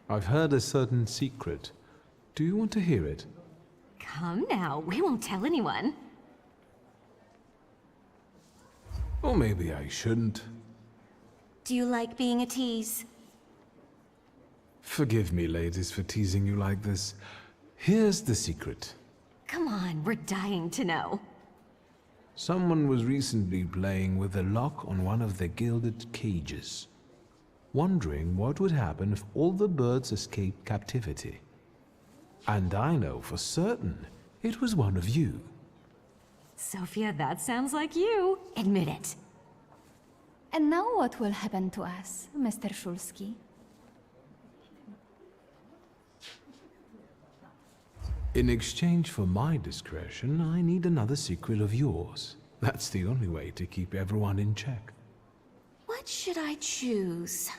I've heard a certain secret. Do you want to hear it? Come now, we won't tell anyone. Or maybe I shouldn't. Do you like being a tease? Forgive me, ladies, for teasing you like this. Here's the secret. Come on, we're dying to know. Someone was recently playing with a lock on one of the gilded cages, wondering what would happen if all the birds escaped captivity. And I know for certain it was one of you. Sophia, that sounds like you. Admit it. And now what will happen to us, Mr. Shulski? In exchange for my discretion, I need another secret of yours. That's the only way to keep everyone in check. What should I choose?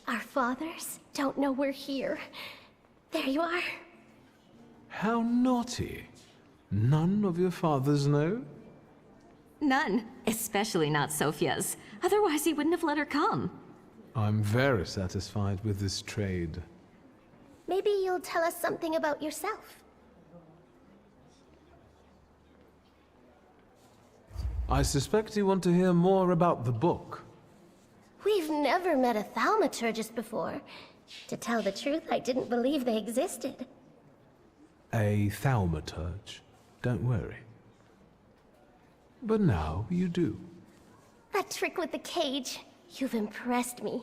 Our fathers don't know we're here. There you are. How naughty. None of your fathers know? None, especially not Sophia's. Otherwise he wouldn't have let her come. I'm very satisfied with this trade. Maybe you'll tell us something about yourself. I suspect you want to hear more about the book. We've never met a thaumaturgist before. To tell the truth, I didn't believe they existed. A thaumaturge. Don't worry. But now you do. That trick with the cage, you've impressed me.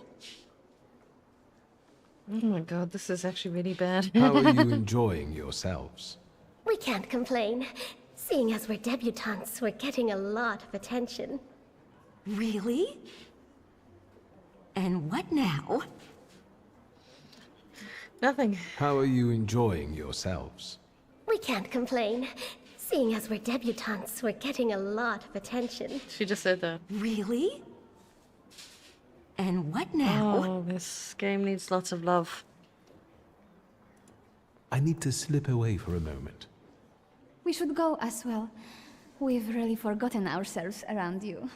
Oh my god, this is actually really bad. How are you enjoying yourselves? We can't complain. Seeing as we're debutantes, we're getting a lot of attention. Really? And what now? Nothing. How are you enjoying yourselves? We can't complain. Seeing as we're debutantes, we're getting a lot of attention. She just said that. Really? And what now? Oh, this game needs lots of love. I need to slip away for a moment. We should go as well. We've really forgotten ourselves around you.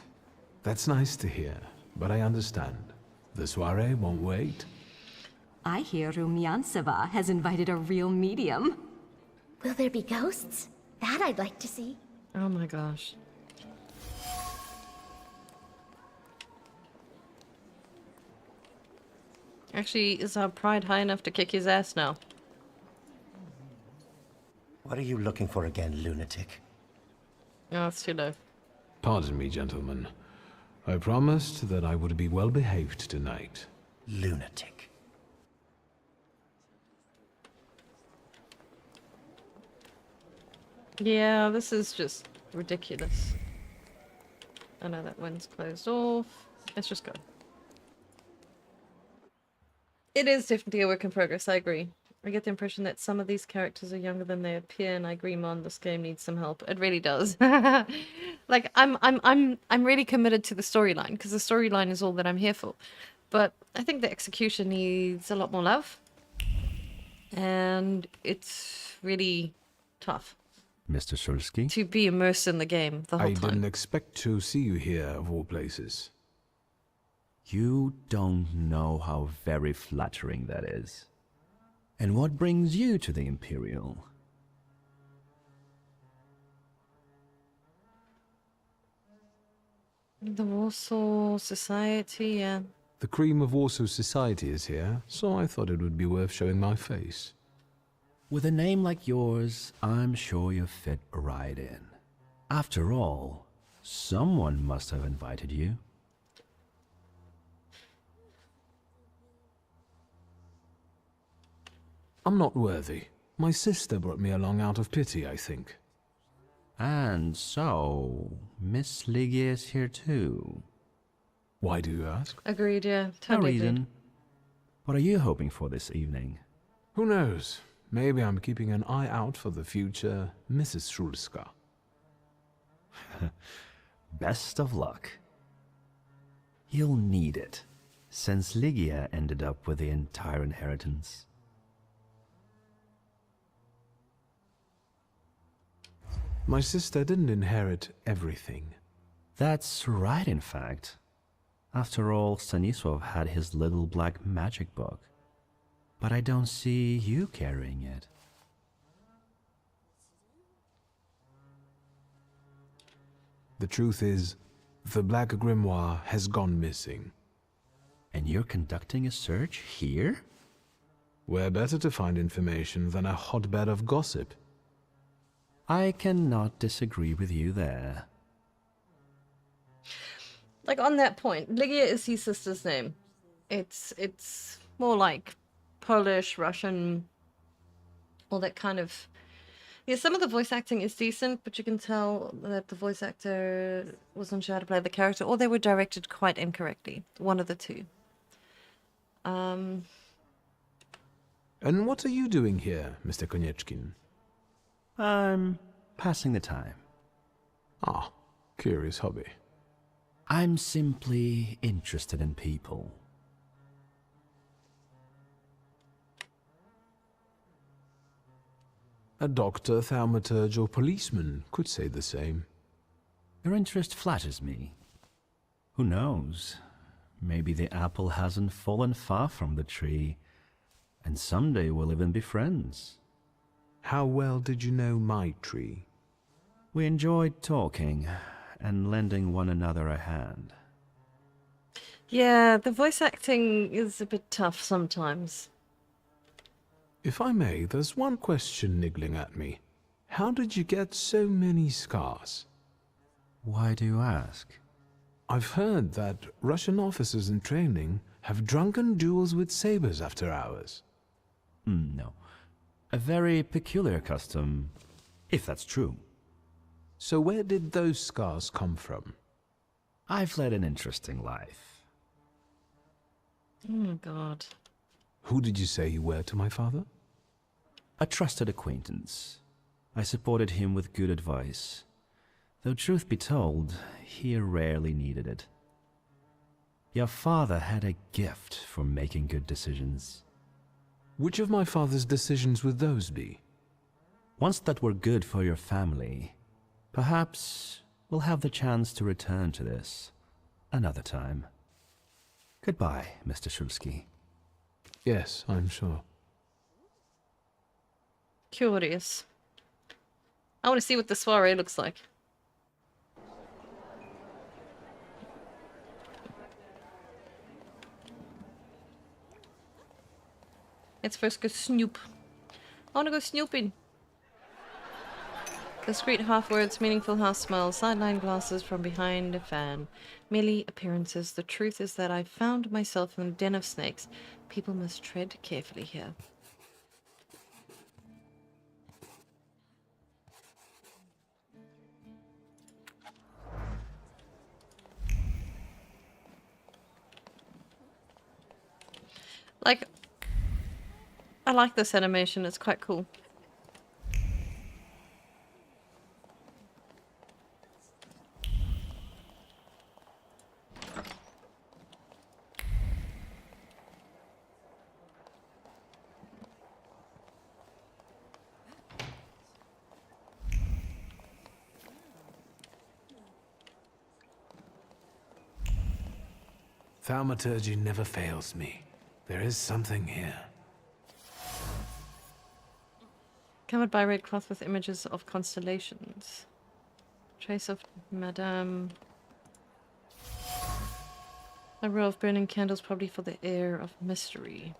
That's nice to hear, but I understand. The soirée won't wait. I hear Rumyanseva has invited a real medium. Will there be ghosts? That I'd like to see. Oh my gosh. Actually, is our pride high enough to kick his ass now? What are you looking for again, lunatic? Oh, it's too low. Pardon me, gentlemen. I promised that I would be well behaved tonight. Lunatic. Yeah, this is just ridiculous. I know that wind's closed off. Let's just go. It is definitely a work in progress, I agree. I get the impression that some of these characters are younger than they appear, and I agree, Mon, this game needs some help. It really does. Like, I'm really committed to the storyline, because the storyline is all that I'm here for. But I think the execution needs a lot more love. And it's really tough. Mr. Shulsky? To be immersed in the game the whole time. I didn't expect to see you here, of all places. You don't know how very flattering that is. And what brings you to the Imperial? The Warsaw Society, yeah. The cream of Warsaw society is here, so I thought it would be worth showing my face. With a name like yours, I'm sure you fit right in. After all, someone must have invited you. I'm not worthy. My sister brought me along out of pity, I think. And so, Miss Lygia is here too. Why do you ask? Agreed, yeah. No Totally reason. agreed. What are you hoping for this evening? Who knows? Maybe I'm keeping an eye out for the future Mrs. Shulska. Best of luck. You'll need it, since Lygia ended up with the entire inheritance. My sister didn't inherit everything. That's right, in fact. After all, Stanisław had his little black magic book. But I don't see you carrying it. The truth is, the Black Grimoire has gone missing. And you're conducting a search here? Where better to find information than a hotbed of gossip? I cannot disagree with you there. Like, on that point, Lygia is his sister's name. It's more like Polish, Russian, all that kind of... Yeah, some of the voice acting is decent, but you can tell that the voice actor wasn't sure how to play the character, or they were directed quite incorrectly. One of the two. And what are you doing here, Mr. Konieczkin? I'm passing the time. Ah, curious hobby. I'm simply interested in people. A doctor, thaumaturge, or policeman could say the same. Your interest flatters me. Who knows? Maybe the apple hasn't fallen far from the tree, and someday we'll even be friends. How well did you know my tree? We enjoyed talking and lending one another a hand. Yeah, the voice acting is a bit tough sometimes. If I may, there's one question niggling at me. How did you get so many scars? Why do you ask? I've heard that Russian officers in training have drunken duels with sabers after hours. No. A very peculiar custom, if that's true. So where did those scars come from? I've led an interesting life. Oh, God. Who did you say you were to my father? A trusted acquaintance. I supported him with good advice. Though truth be told, he rarely needed it. Your father had a gift for making good decisions. Which of my father's decisions would those be? Ones that were good for your family. Perhaps we'll have the chance to return to this another time. Goodbye, Mr. Shulsky. Yes, I'm sure. Curious. I want to see what the soirée looks like. Let's first go snoop. I want to go snooping. Discreet half words, meaningful half smiles, sideline glances from behind a fan. Merely appearances. The truth is that I found myself in a den of snakes. People must tread carefully here. Like, I like this animation, it's quite cool. Thaumaturge never fails me. There is something here. Covered by red cloth with images of constellations. Trace of Madame. A row of burning candles, probably for the air of mystery.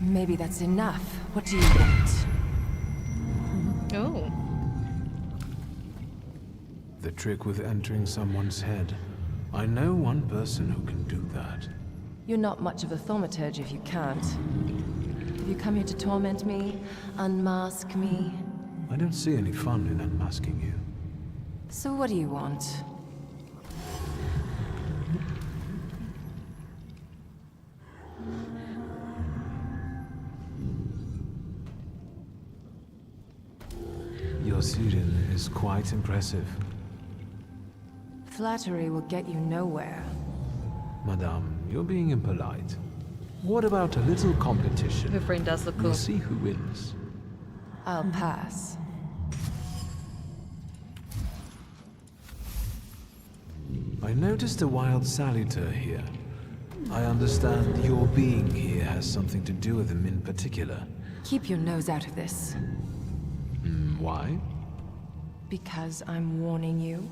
Maybe that's enough. What do you want? Oh. The trick with entering someone's head. I know one person who can do that. You're not much of a thaumaturge if you can't. Have you come here to torment me? Unmask me? I don't see any fun in unmasking you. So what do you want? Your siren is quite impressive. Flattery will get you nowhere. Madame, you're being impolite. What about a little competition? Her friend does look cool. We'll see who wins. I'll pass. I noticed a wild Salutor here. I understand your being here has something to do with him in particular. Keep your nose out of this. Why? Because I'm warning you.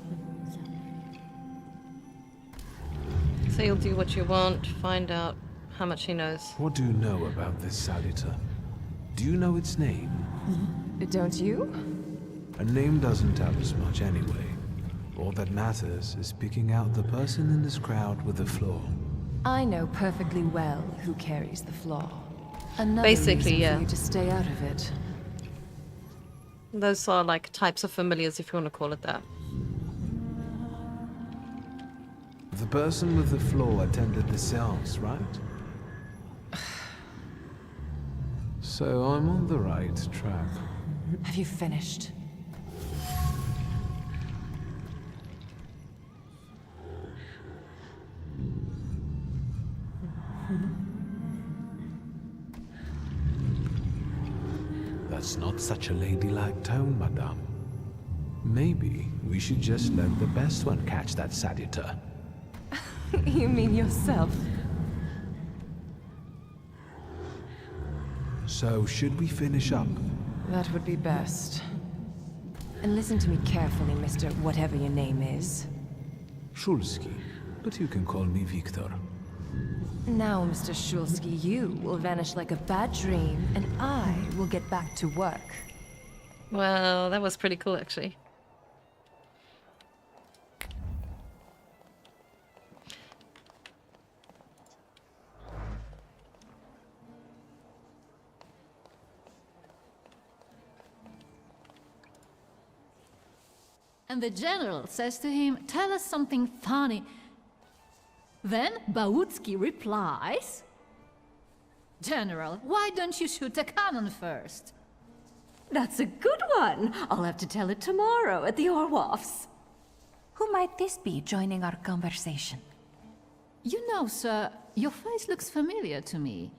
So you'll do what you want, find out how much he knows. What do you know about this Salutor? Do you know its name? Don't you? A name doesn't tell us much anyway. All that matters is picking out the person in this crowd with the flaw. I know perfectly well who carries the flaw. Another Basically, reason yeah. for you to stay out of it. Those are like types of familiars, if you want to call it that. The person with the flaw attended the seance, right? So I'm on the right track. Have you finished? That's not such a ladylike tone, madame. Maybe we should just let the best one catch that Salutor. You mean yourself? So, should we finish up? That would be best. And listen to me carefully, Mr. Whatever your name is. Szulski, but you can call me Victor. Now, Mr. Szulski, you will vanish like a bad dream, and I will get back to work. Well, that was pretty cool, actually. And the general says to him, "Tell us something funny." Then Bautski replies, "General, why don't you shoot a cannon first?" That's a good one. I'll have to tell it tomorrow at the Orwoffs. Who might this be joining our conversation? You know, sir, your face looks familiar to me.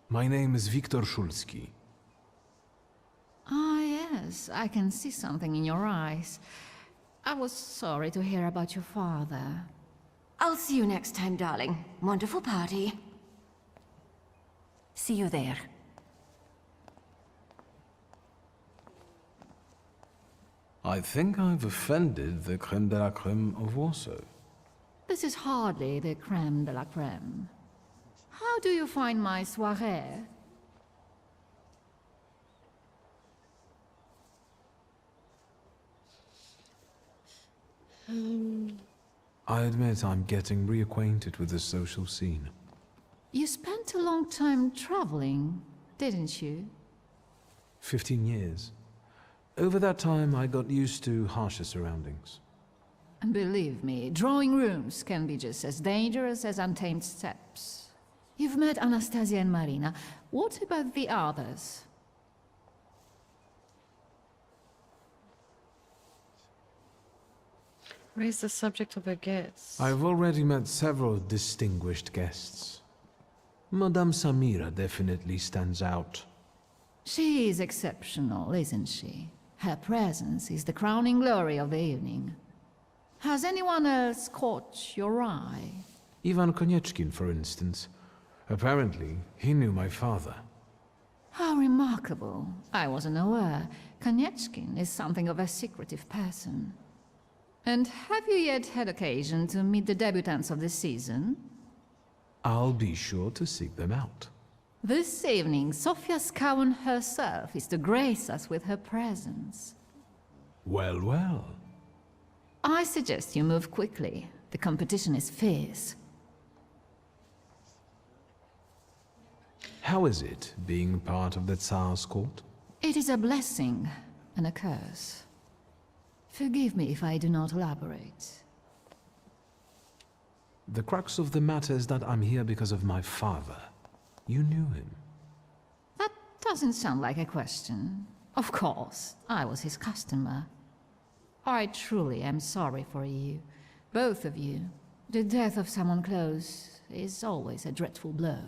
My name is Victor Szulski. Ah, yes, I can see something in your eyes. I was sorry to hear about your father. I'll see you next time, darling. Wonderful party. See you there. I think I've offended the creme de la creme of Warsaw. This is hardly the creme de la creme. How do you find my soirée? I admit I'm getting reacquainted with the social scene. You spent a long time traveling, didn't you? 15 years. Over that time, I got used to harsher surroundings. And believe me, drawing rooms can be just as dangerous as untamed steppes. You've met Anastasia and Marina. What about the others? Raise the subject of her guests. I've already met several distinguished guests. Madame Samira definitely stands out. She is exceptional, isn't she? Her presence is the crowning glory of the evening. Has anyone else caught your eye? Ivan Konieczkin, for instance. Apparently, he knew my father. How remarkable. I wasn't aware. Konieczkin is something of a secretive person. And have you yet had occasion to meet the debutants of the season? I'll be sure to seek them out. This evening, Sofia Skowen herself is to grace us with her presence. Well, well. I suggest you move quickly. The competition is fierce. How is it, being part of the Tsar's court? It is a blessing and a curse. Forgive me if I do not elaborate. The crux of the matter is that I'm here because of my father. You knew him. That doesn't sound like a question. Of course, I was his customer. I truly am sorry for you, both of you. The death of someone close is always a dreadful blow.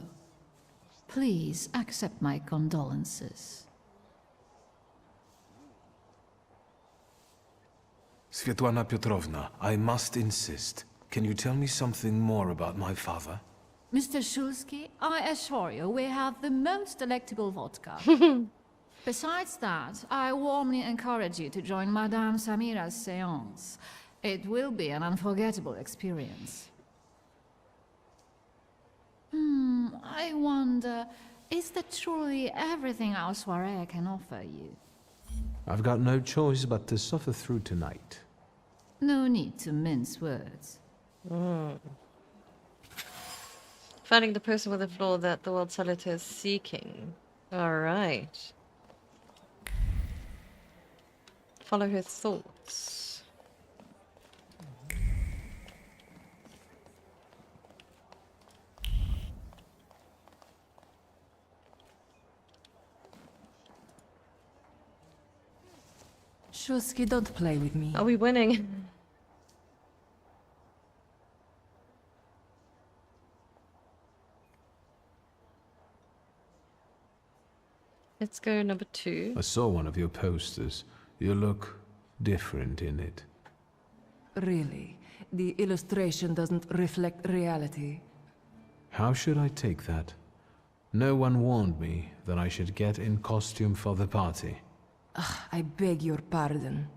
Please accept my condolences. Svetlana Petrovna, I must insist. Can you tell me something more about my father? Mr. Szulski, I assure you we have the most delectable vodka. Besides that, I warmly encourage you to join Madame Samira's seance. It will be an unforgettable experience. I wonder, is that truly everything our soirée can offer you? I've got no choice but to suffer through tonight. No need to mince words. Finding the person with the flaw that the world Salutor is seeking. Alright. Follow her thoughts. Shulsky, don't play with me. Are we winning? Let's go number 2. I saw one of your posters. You look different in it. Really? The illustration doesn't reflect reality? How should I take that? No one warned me that I should get in costume for the party. I beg your pardon.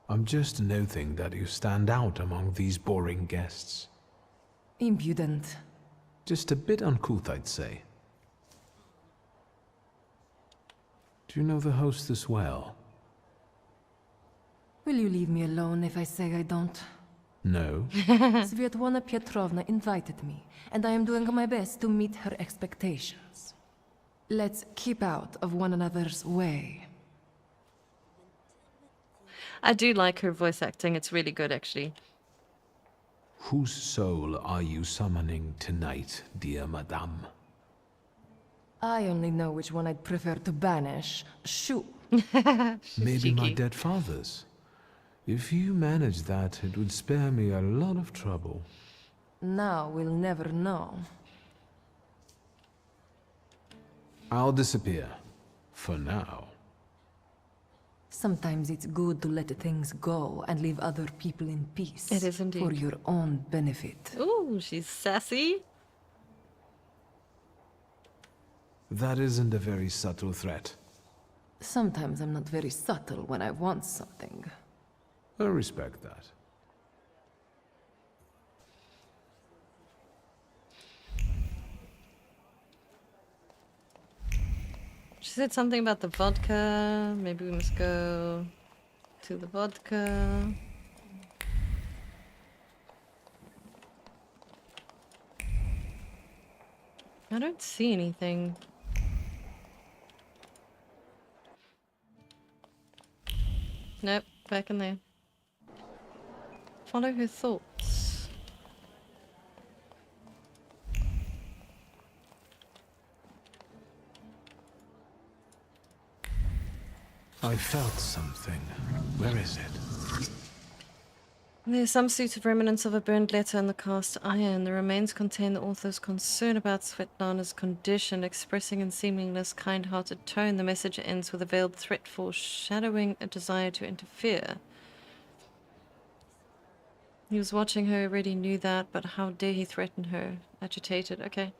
I'm just noting that you stand out among these boring guests. Impudent. Just a bit uncouth, I'd say. Do you know the hostess well? Will you leave me alone if I say I don't? No. Svetlana Petrovna invited me, and I am doing my best to meet her expectations. Let's keep out of one another's way. I do like her voice acting. It's really good, actually. Whose soul are you summoning tonight, dear madame? I only know which one I'd prefer to banish. Shoo. Maybe my dead father's. If you manage that, it would spare me a lot of trouble. Now we'll never know. I'll disappear. For now. Sometimes it's good to let things go and leave other people in peace. It is indeed. For your own benefit. Ooh, she's sassy. That isn't a very subtle threat. Sometimes I'm not very subtle when I want something. I respect that. She said something about the vodka. Maybe we must go to the vodka. I don't see anything. Nope, back in there. Follow her thoughts. I felt something. Where is it? There's some sort of remnants of a burned letter in the cast iron. The remains contain the author's concern about Svetlana's condition, expressing in seamless, kind-hearted tone. The message ends with a veiled threat foreshadowing a desire to interfere. He was watching her, already knew that, but how dare he threaten her? Agitated, okay.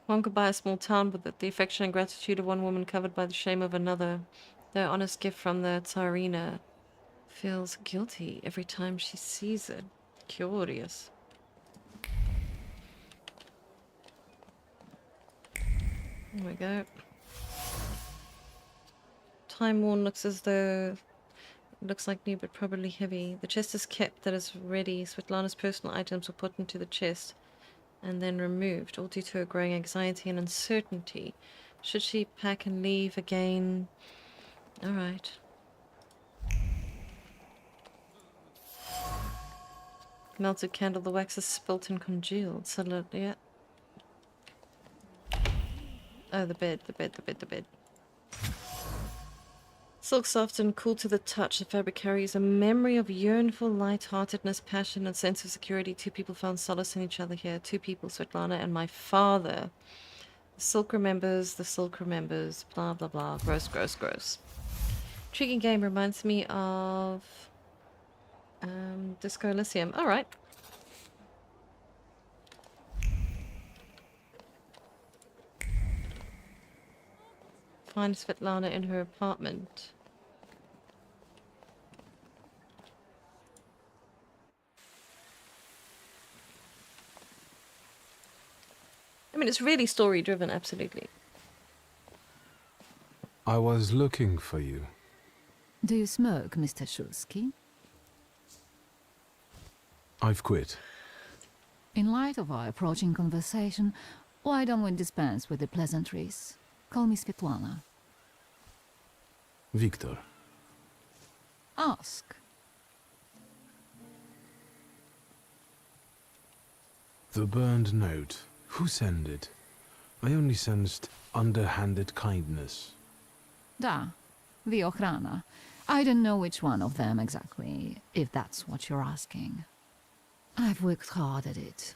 One could buy a small town, but the affection and gratitude of one woman covered by the shame of another. Their honest gift from the Tsarina feels guilty every time she sees it. Curious. There we go. Time worn looks as though... looks like new but probably heavy. The chest is kept, that is ready. Svetlana's personal items were put into the chest and then removed, all due to her growing anxiety and uncertainty. Should she pack and leave again? Alright. Melted candle, the wax is spilt and congealed. Solid, yeah. Oh, the bed. Silk soft and cool to the touch, the fabric carries a memory of yearnful light-heartedness, passion, and sense of security. Two people found solace in each other here. Two people, Svetlana and my father. The silk remembers, blah, blah, blah. Gross, gross, gross. Intriguing game, reminds me of Disco Elysium. Alright. Find Svetlana in her apartment. I mean, it's really story-driven, absolutely. I was looking for you. Do you smoke, Mr. Shulsky? I've quit. In light of our approaching conversation, why don't we dispense with the pleasantries? Call me Svetlana. Victor. Ask. The burned note. Who sent it? I only sensed underhanded kindness. Da, the Ochrana. I don't know which one of them exactly, if that's what you're asking. I've worked hard at it.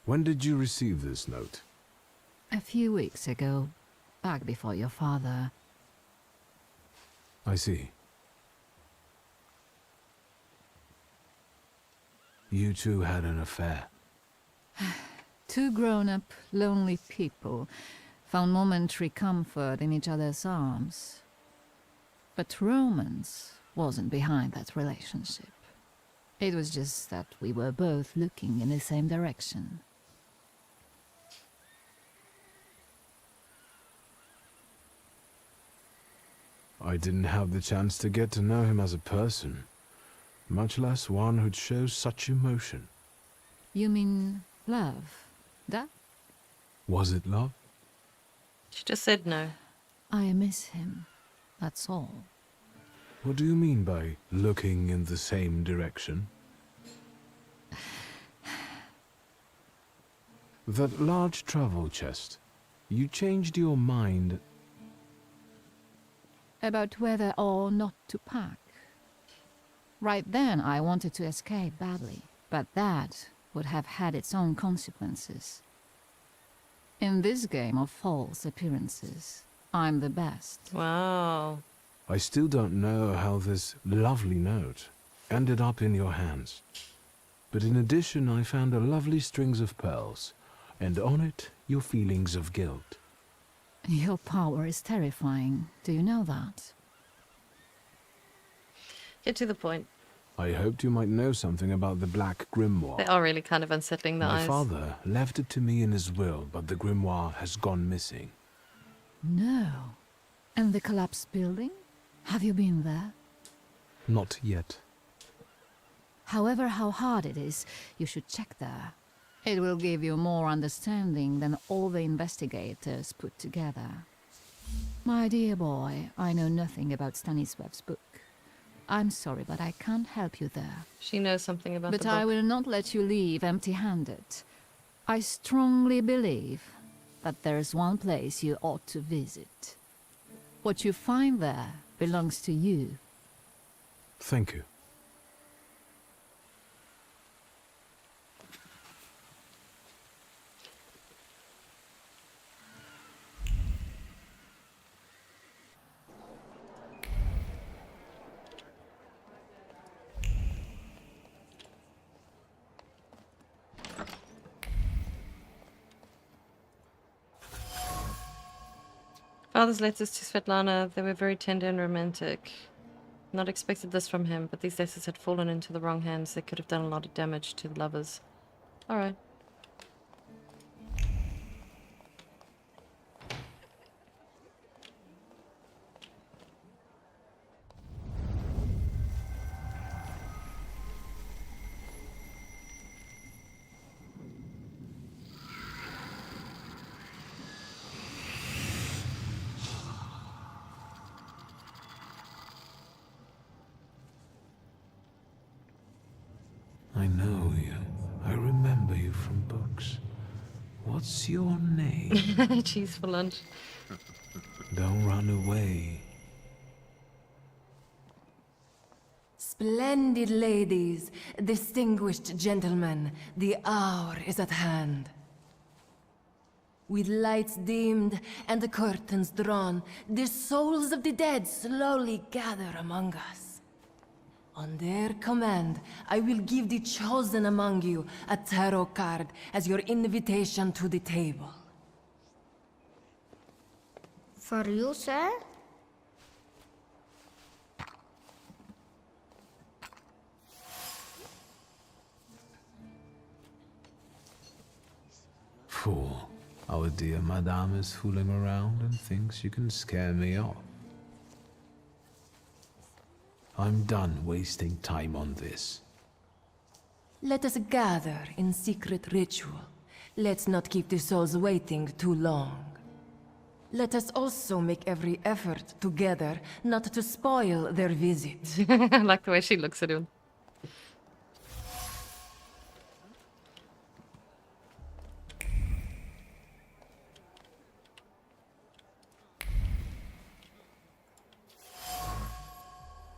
When did you receive this note? A few weeks ago, back before your father. I see. You two had an affair. Two grown-up, lonely people found momentary comfort in each other's arms. But romance wasn't behind that relationship. It was just that we were both looking in the same direction. I didn't have the chance to get to know him as a person, much less one who'd show such emotion. You mean love? That? Was it love? She just said no. I miss him, that's all. What do you mean by looking in the same direction? That large travel chest. You changed your mind. About whether or not to pack. Right then I wanted to escape badly, but that would have had its own consequences. In this game of false appearances, I'm the best. Wow. I still don't know how this lovely note ended up in your hands. But in addition, I found a lovely strings of pearls, and on it, your feelings of guilt. Your power is terrifying. Do you know that? Get to the point. I hoped you might know something about the Black Grimoire. They are really kind of unsettling, the My eyes. father left it to me in his will, but the grimoire has gone missing. No. And the collapsed building? Have you been there? Not yet. However, how hard it is, you should check there. It will give you more understanding than all the investigators put together. My dear boy, I know nothing about Stanisław's book. I'm sorry, but I can't help you there. She knows something about But the book. I will not let you leave empty-handed. I strongly believe that there's one place you ought to visit. What you find there belongs to you. Thank you. Father's letters to Svetlana, they were very tender and romantic. Not expected this from him, but these letters had fallen into the wrong hands. They could have done a lot of damage to the lovers. Alright. I know you. I remember you from books. What's your name? Cheese for lunch. Don't run away. Splendid ladies, distinguished gentlemen, the hour is at hand. With lights dimmed and the curtains drawn, the souls of the dead slowly gather among us. On their command, I will give the chosen among you a tarot card as your invitation to the table. For you, sir? Fool. Our dear madame is fooling around and thinks you can scare me off. I'm done wasting time on this. Let us gather in secret ritual. Let's not keep the souls waiting too long. Let us also make every effort together not to spoil their visit. I like the way she looks at him.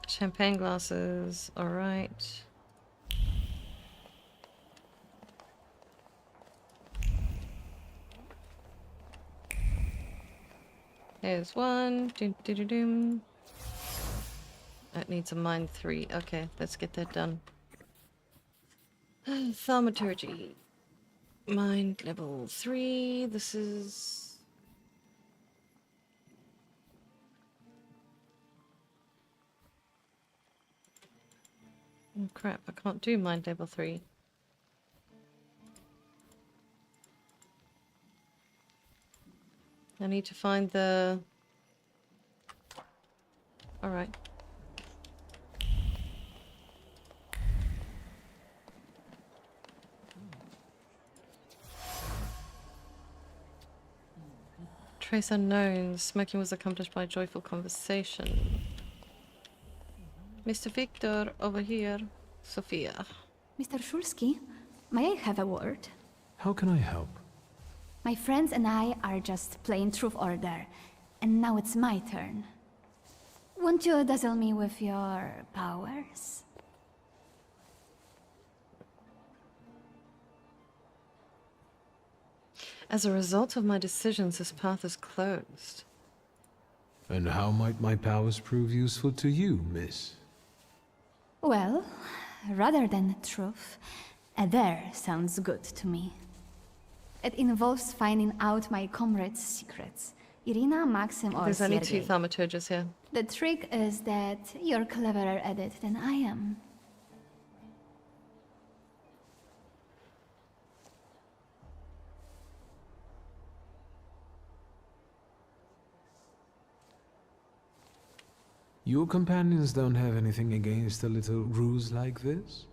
Champagne glasses, all right. There's one. Doom. That needs a mind 3. Okay, let's get that done. Thaumaturge. Mind level 3. This is... Oh crap, I can't do mind level 3. I need to find the... Alright. Trace unknown. Smoking was accomplished by joyful conversation. Mr. Victor, over here. Sophia. Mr. Shulsky, may I have a word? How can I help? My friends and I are just playing Truth Order, and now it's my turn. Won't you dazzle me with your powers? As a result of my decisions, this path is closed. And how might my powers prove useful to you, miss? Well, rather than truth, a dare sounds good to me. It involves finding out my comrades' secrets. Irina, Maxim, or There's only 2 Sergei. thaumaturges here. The trick is that you're cleverer at it than I am. Your companions don't have anything against a little ruse like this?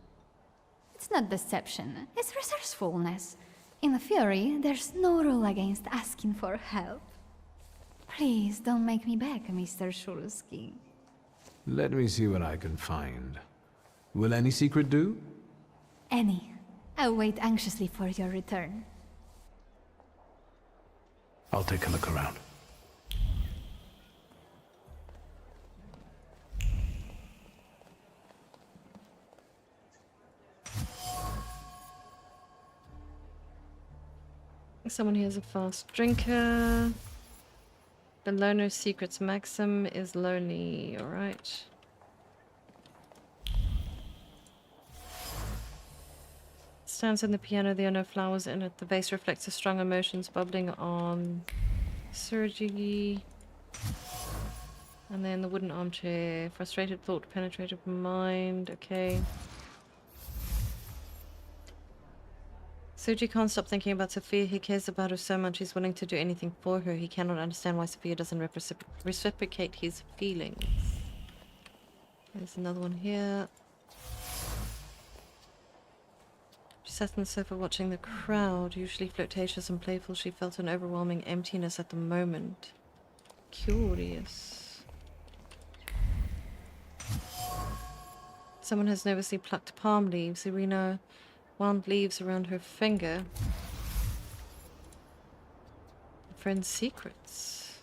It's not deception, it's resourcefulness. In theory, there's no rule against asking for help. Please don't make me beg, Mr. Shulsky. Let me see what I can find. Will any secret do? Any. I'll wait anxiously for your return. I'll take a look around. Someone here is a fast drinker. The loner's secrets maxim is lonely, alright. Stands in the piano, there are no flowers in it. The vase reflects the strong emotions bubbling on Sergei. And then the wooden armchair. Frustrated thought, penetrated mind, okay. Sergei can't stop thinking about Sophia. He cares about her so much he's willing to do anything for her. He cannot understand why Sophia doesn't reciprocate his feelings. There's another one here. She sat on the sofa watching the crowd. Usually flirtatious and playful, she felt an overwhelming emptiness at the moment. Curious. Someone has nervously plucked palm leaves. Irina wound leaves around her finger. Friend's secrets.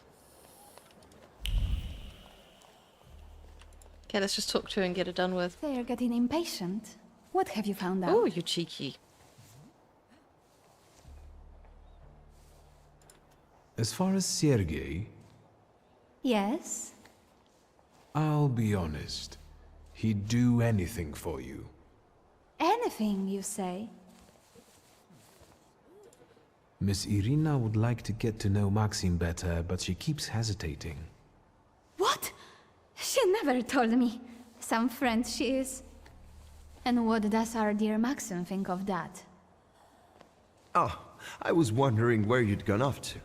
Okay, let's just talk to her and get it done with. They're getting impatient. What have you found out? Oh, you cheeky. As far as Sergei, Yes? I'll be honest. He'd do anything for you. Anything, you say? Miss Irina would like to get to know Maxim better, but she keeps hesitating. What? She never told me. Some friend she is. And what does our dear Maxim think of that? Oh, I was wondering where you'd gone off to.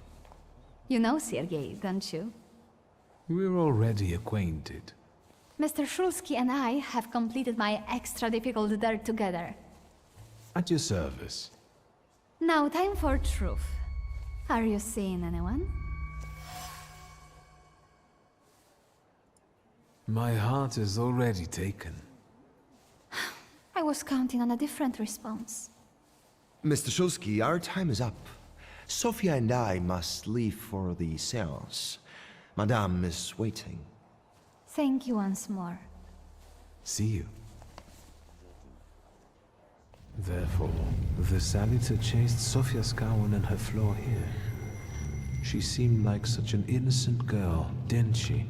You know Sergei, don't you? We're already acquainted. Mr. Shulsky and I have completed my extra difficult dare together. At your service. Now time for truth. Are you seeing anyone? My heart is already taken. I was counting on a different response. Mr. Shulsky, our time is up. Sophia and I must leave for the seance. Madame is waiting. Thank you once more. See you. Therefore, the Salutor chased Sofia Scowen and her flaw here. She seemed like such an innocent girl, didn't she?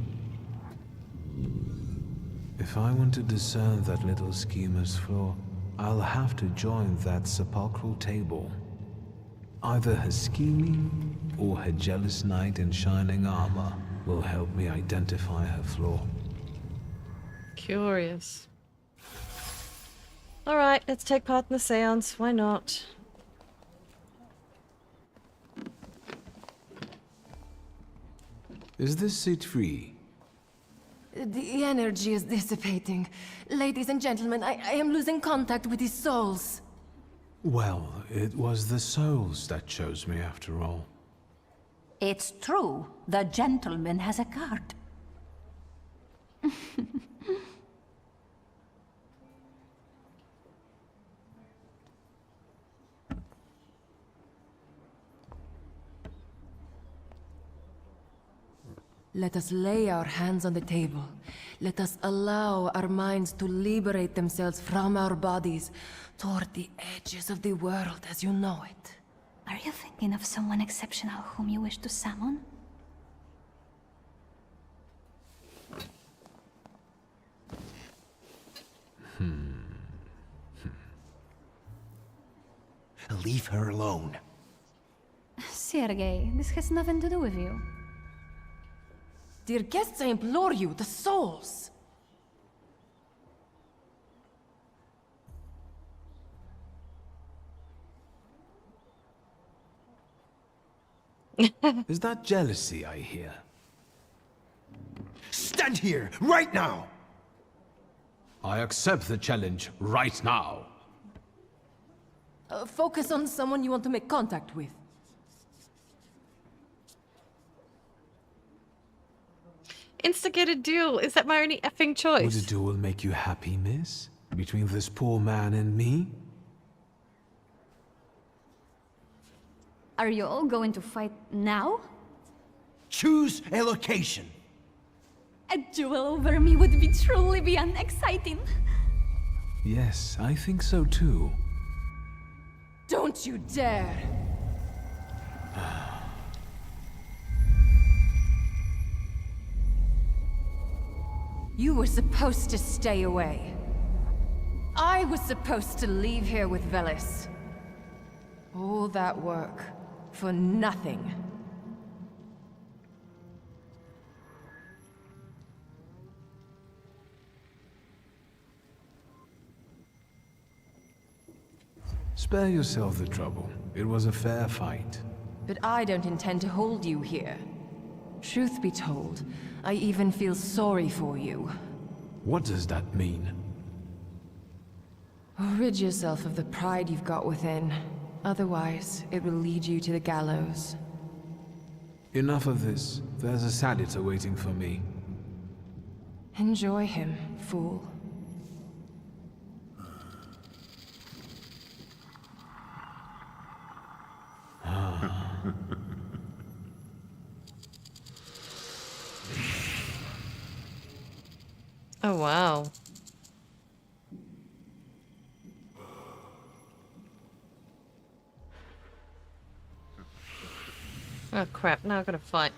If I want to discern that little schemer's flaw, I'll have to join that sepulchral table. Either her scheming or her jealous knight in shining armor will help me identify her flaw. Curious. Alright, let's take part in the seance. Why not? Is this seat free? The energy is dissipating. Ladies and gentlemen, I am losing contact with these souls. Well, it was the souls that chose me after all. It's true. The gentleman has a card. Let us lay our hands on the table. Let us allow our minds to liberate themselves from our bodies toward the edges of the world as you know it. Are you thinking of someone exceptional whom you wish to summon? Leave her alone. Sergei, this has nothing to do with you. Dear guests, I implore you, the souls! Is that jealousy I hear? Stand here, right now! I accept the challenge right now. Focus on someone you want to make contact with. Instigate a duel. Is that my only effing Would choice? a duel make you happy, miss? Between this poor man and me? Are you all going to fight now? Choose a location. A duel over me would be truly beyond exciting. Yes, I think so too. Don't you dare! You were supposed to stay away. I was supposed to leave here with Velis. All that work for nothing. Spare yourself the trouble. It was a fair fight. But I don't intend to hold you here. Truth be told, I even feel sorry for you. What does that mean? Rid yourself of the pride you've got within. Otherwise, it will lead you to the gallows. Enough of this. There's a Salutor waiting for me. Enjoy him, fool. Oh, wow. Oh, crap. Now I've got to fight.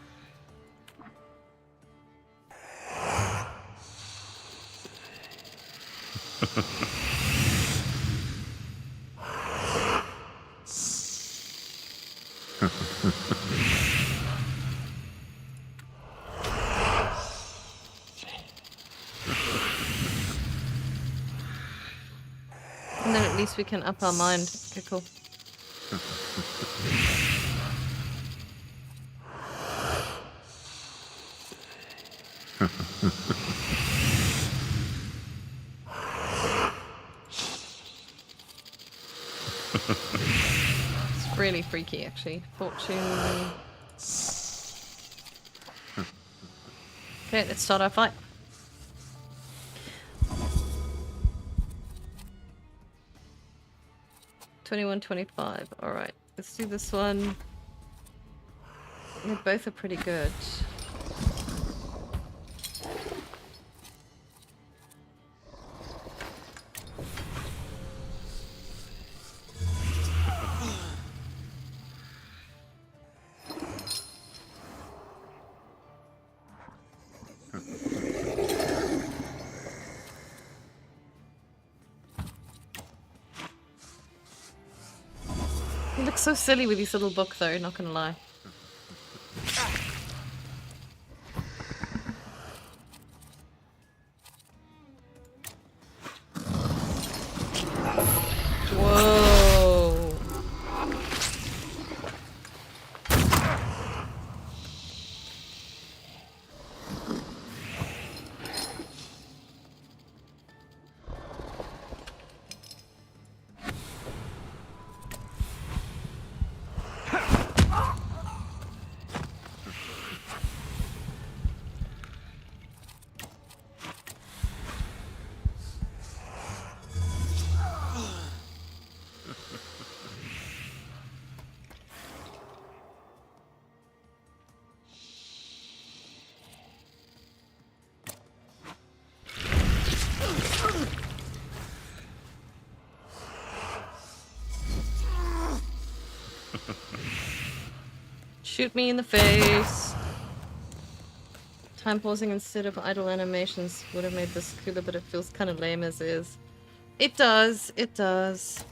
And then at least we can up our mind. Okay, cool. It's really freaky, actually. Fortune. Okay, let's start our fight. 21, 25. Alright, let's do this one. They both are pretty good. He looks so silly with his little book though, not gonna lie. Whoa. Shoot me in the face. Time pausing instead of idle animations would have made this cooler, but it feels kind of lame as is. It does, it does.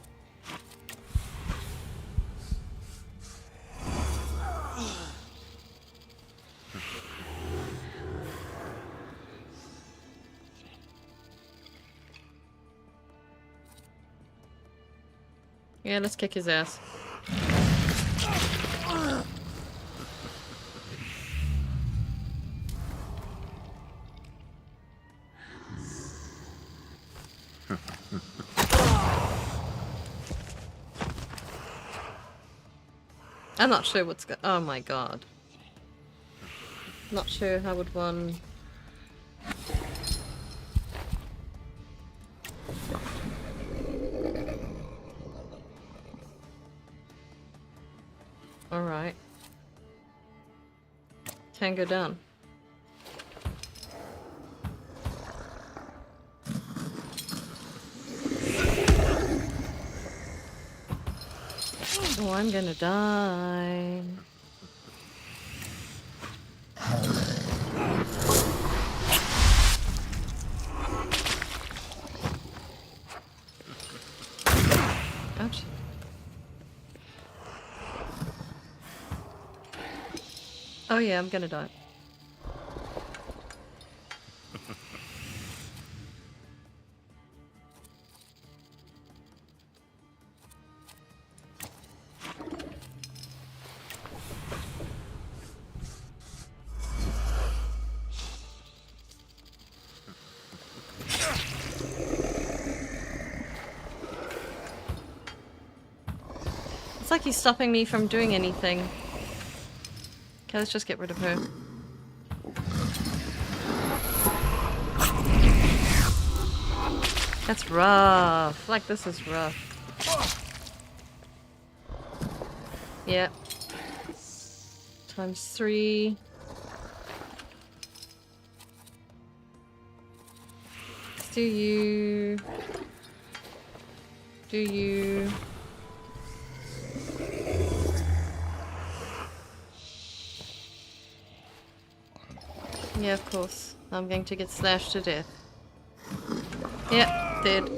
Yeah, let's kick his ass. I'm not sure what's go- oh my god. Not sure how would one... Alright. Tango done. Oh, I'm gonna die. Ouch. Oh yeah, I'm gonna die. It's like he's stopping me from doing anything. Okay, let's just get rid of her. That's rough. Like, this is rough. Yep. Times 3. Let's do you. Do you. Yeah, of course. I'm going to get slashed to death. Yep, dead.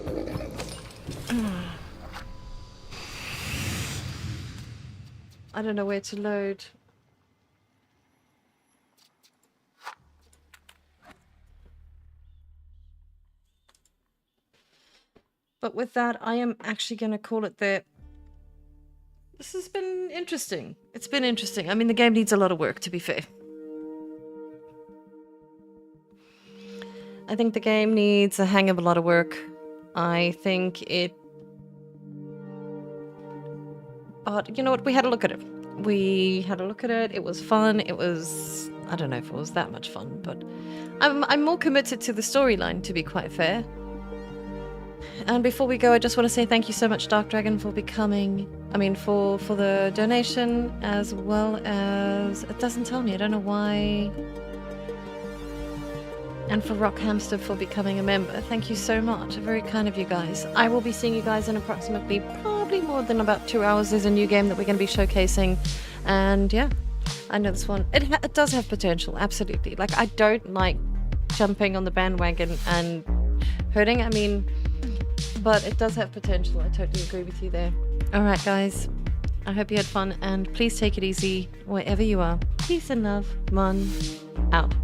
I don't know where to load. But with that, I am actually going to call it there. This has been interesting. It's been interesting. I mean, the game needs a lot of work, to be fair. I think the game needs a hang of a lot of work. I think it... But, you know what? We had a look at it. We had a look at it. It was fun. It was... I don't know if it was that much fun, but... I'm more committed to the storyline, to be quite fair. And before we go, I just want to say thank you so much, Dark Dragon, for becoming... for the donation, as well as... It doesn't tell me, I don't know why... And for Rock Hamster for becoming a member. Thank you so much. Very kind of you guys. I will be seeing you guys in approximately, probably more than about 2 hours. There's a new game that we're going to be showcasing. And yeah, I know this one. It does have potential, absolutely. Like, I don't like jumping on the bandwagon and hurting. I mean, but it does have potential. I totally agree with you there. All right, guys. I hope you had fun. And please take it easy wherever you are. Peace and love. Mon out.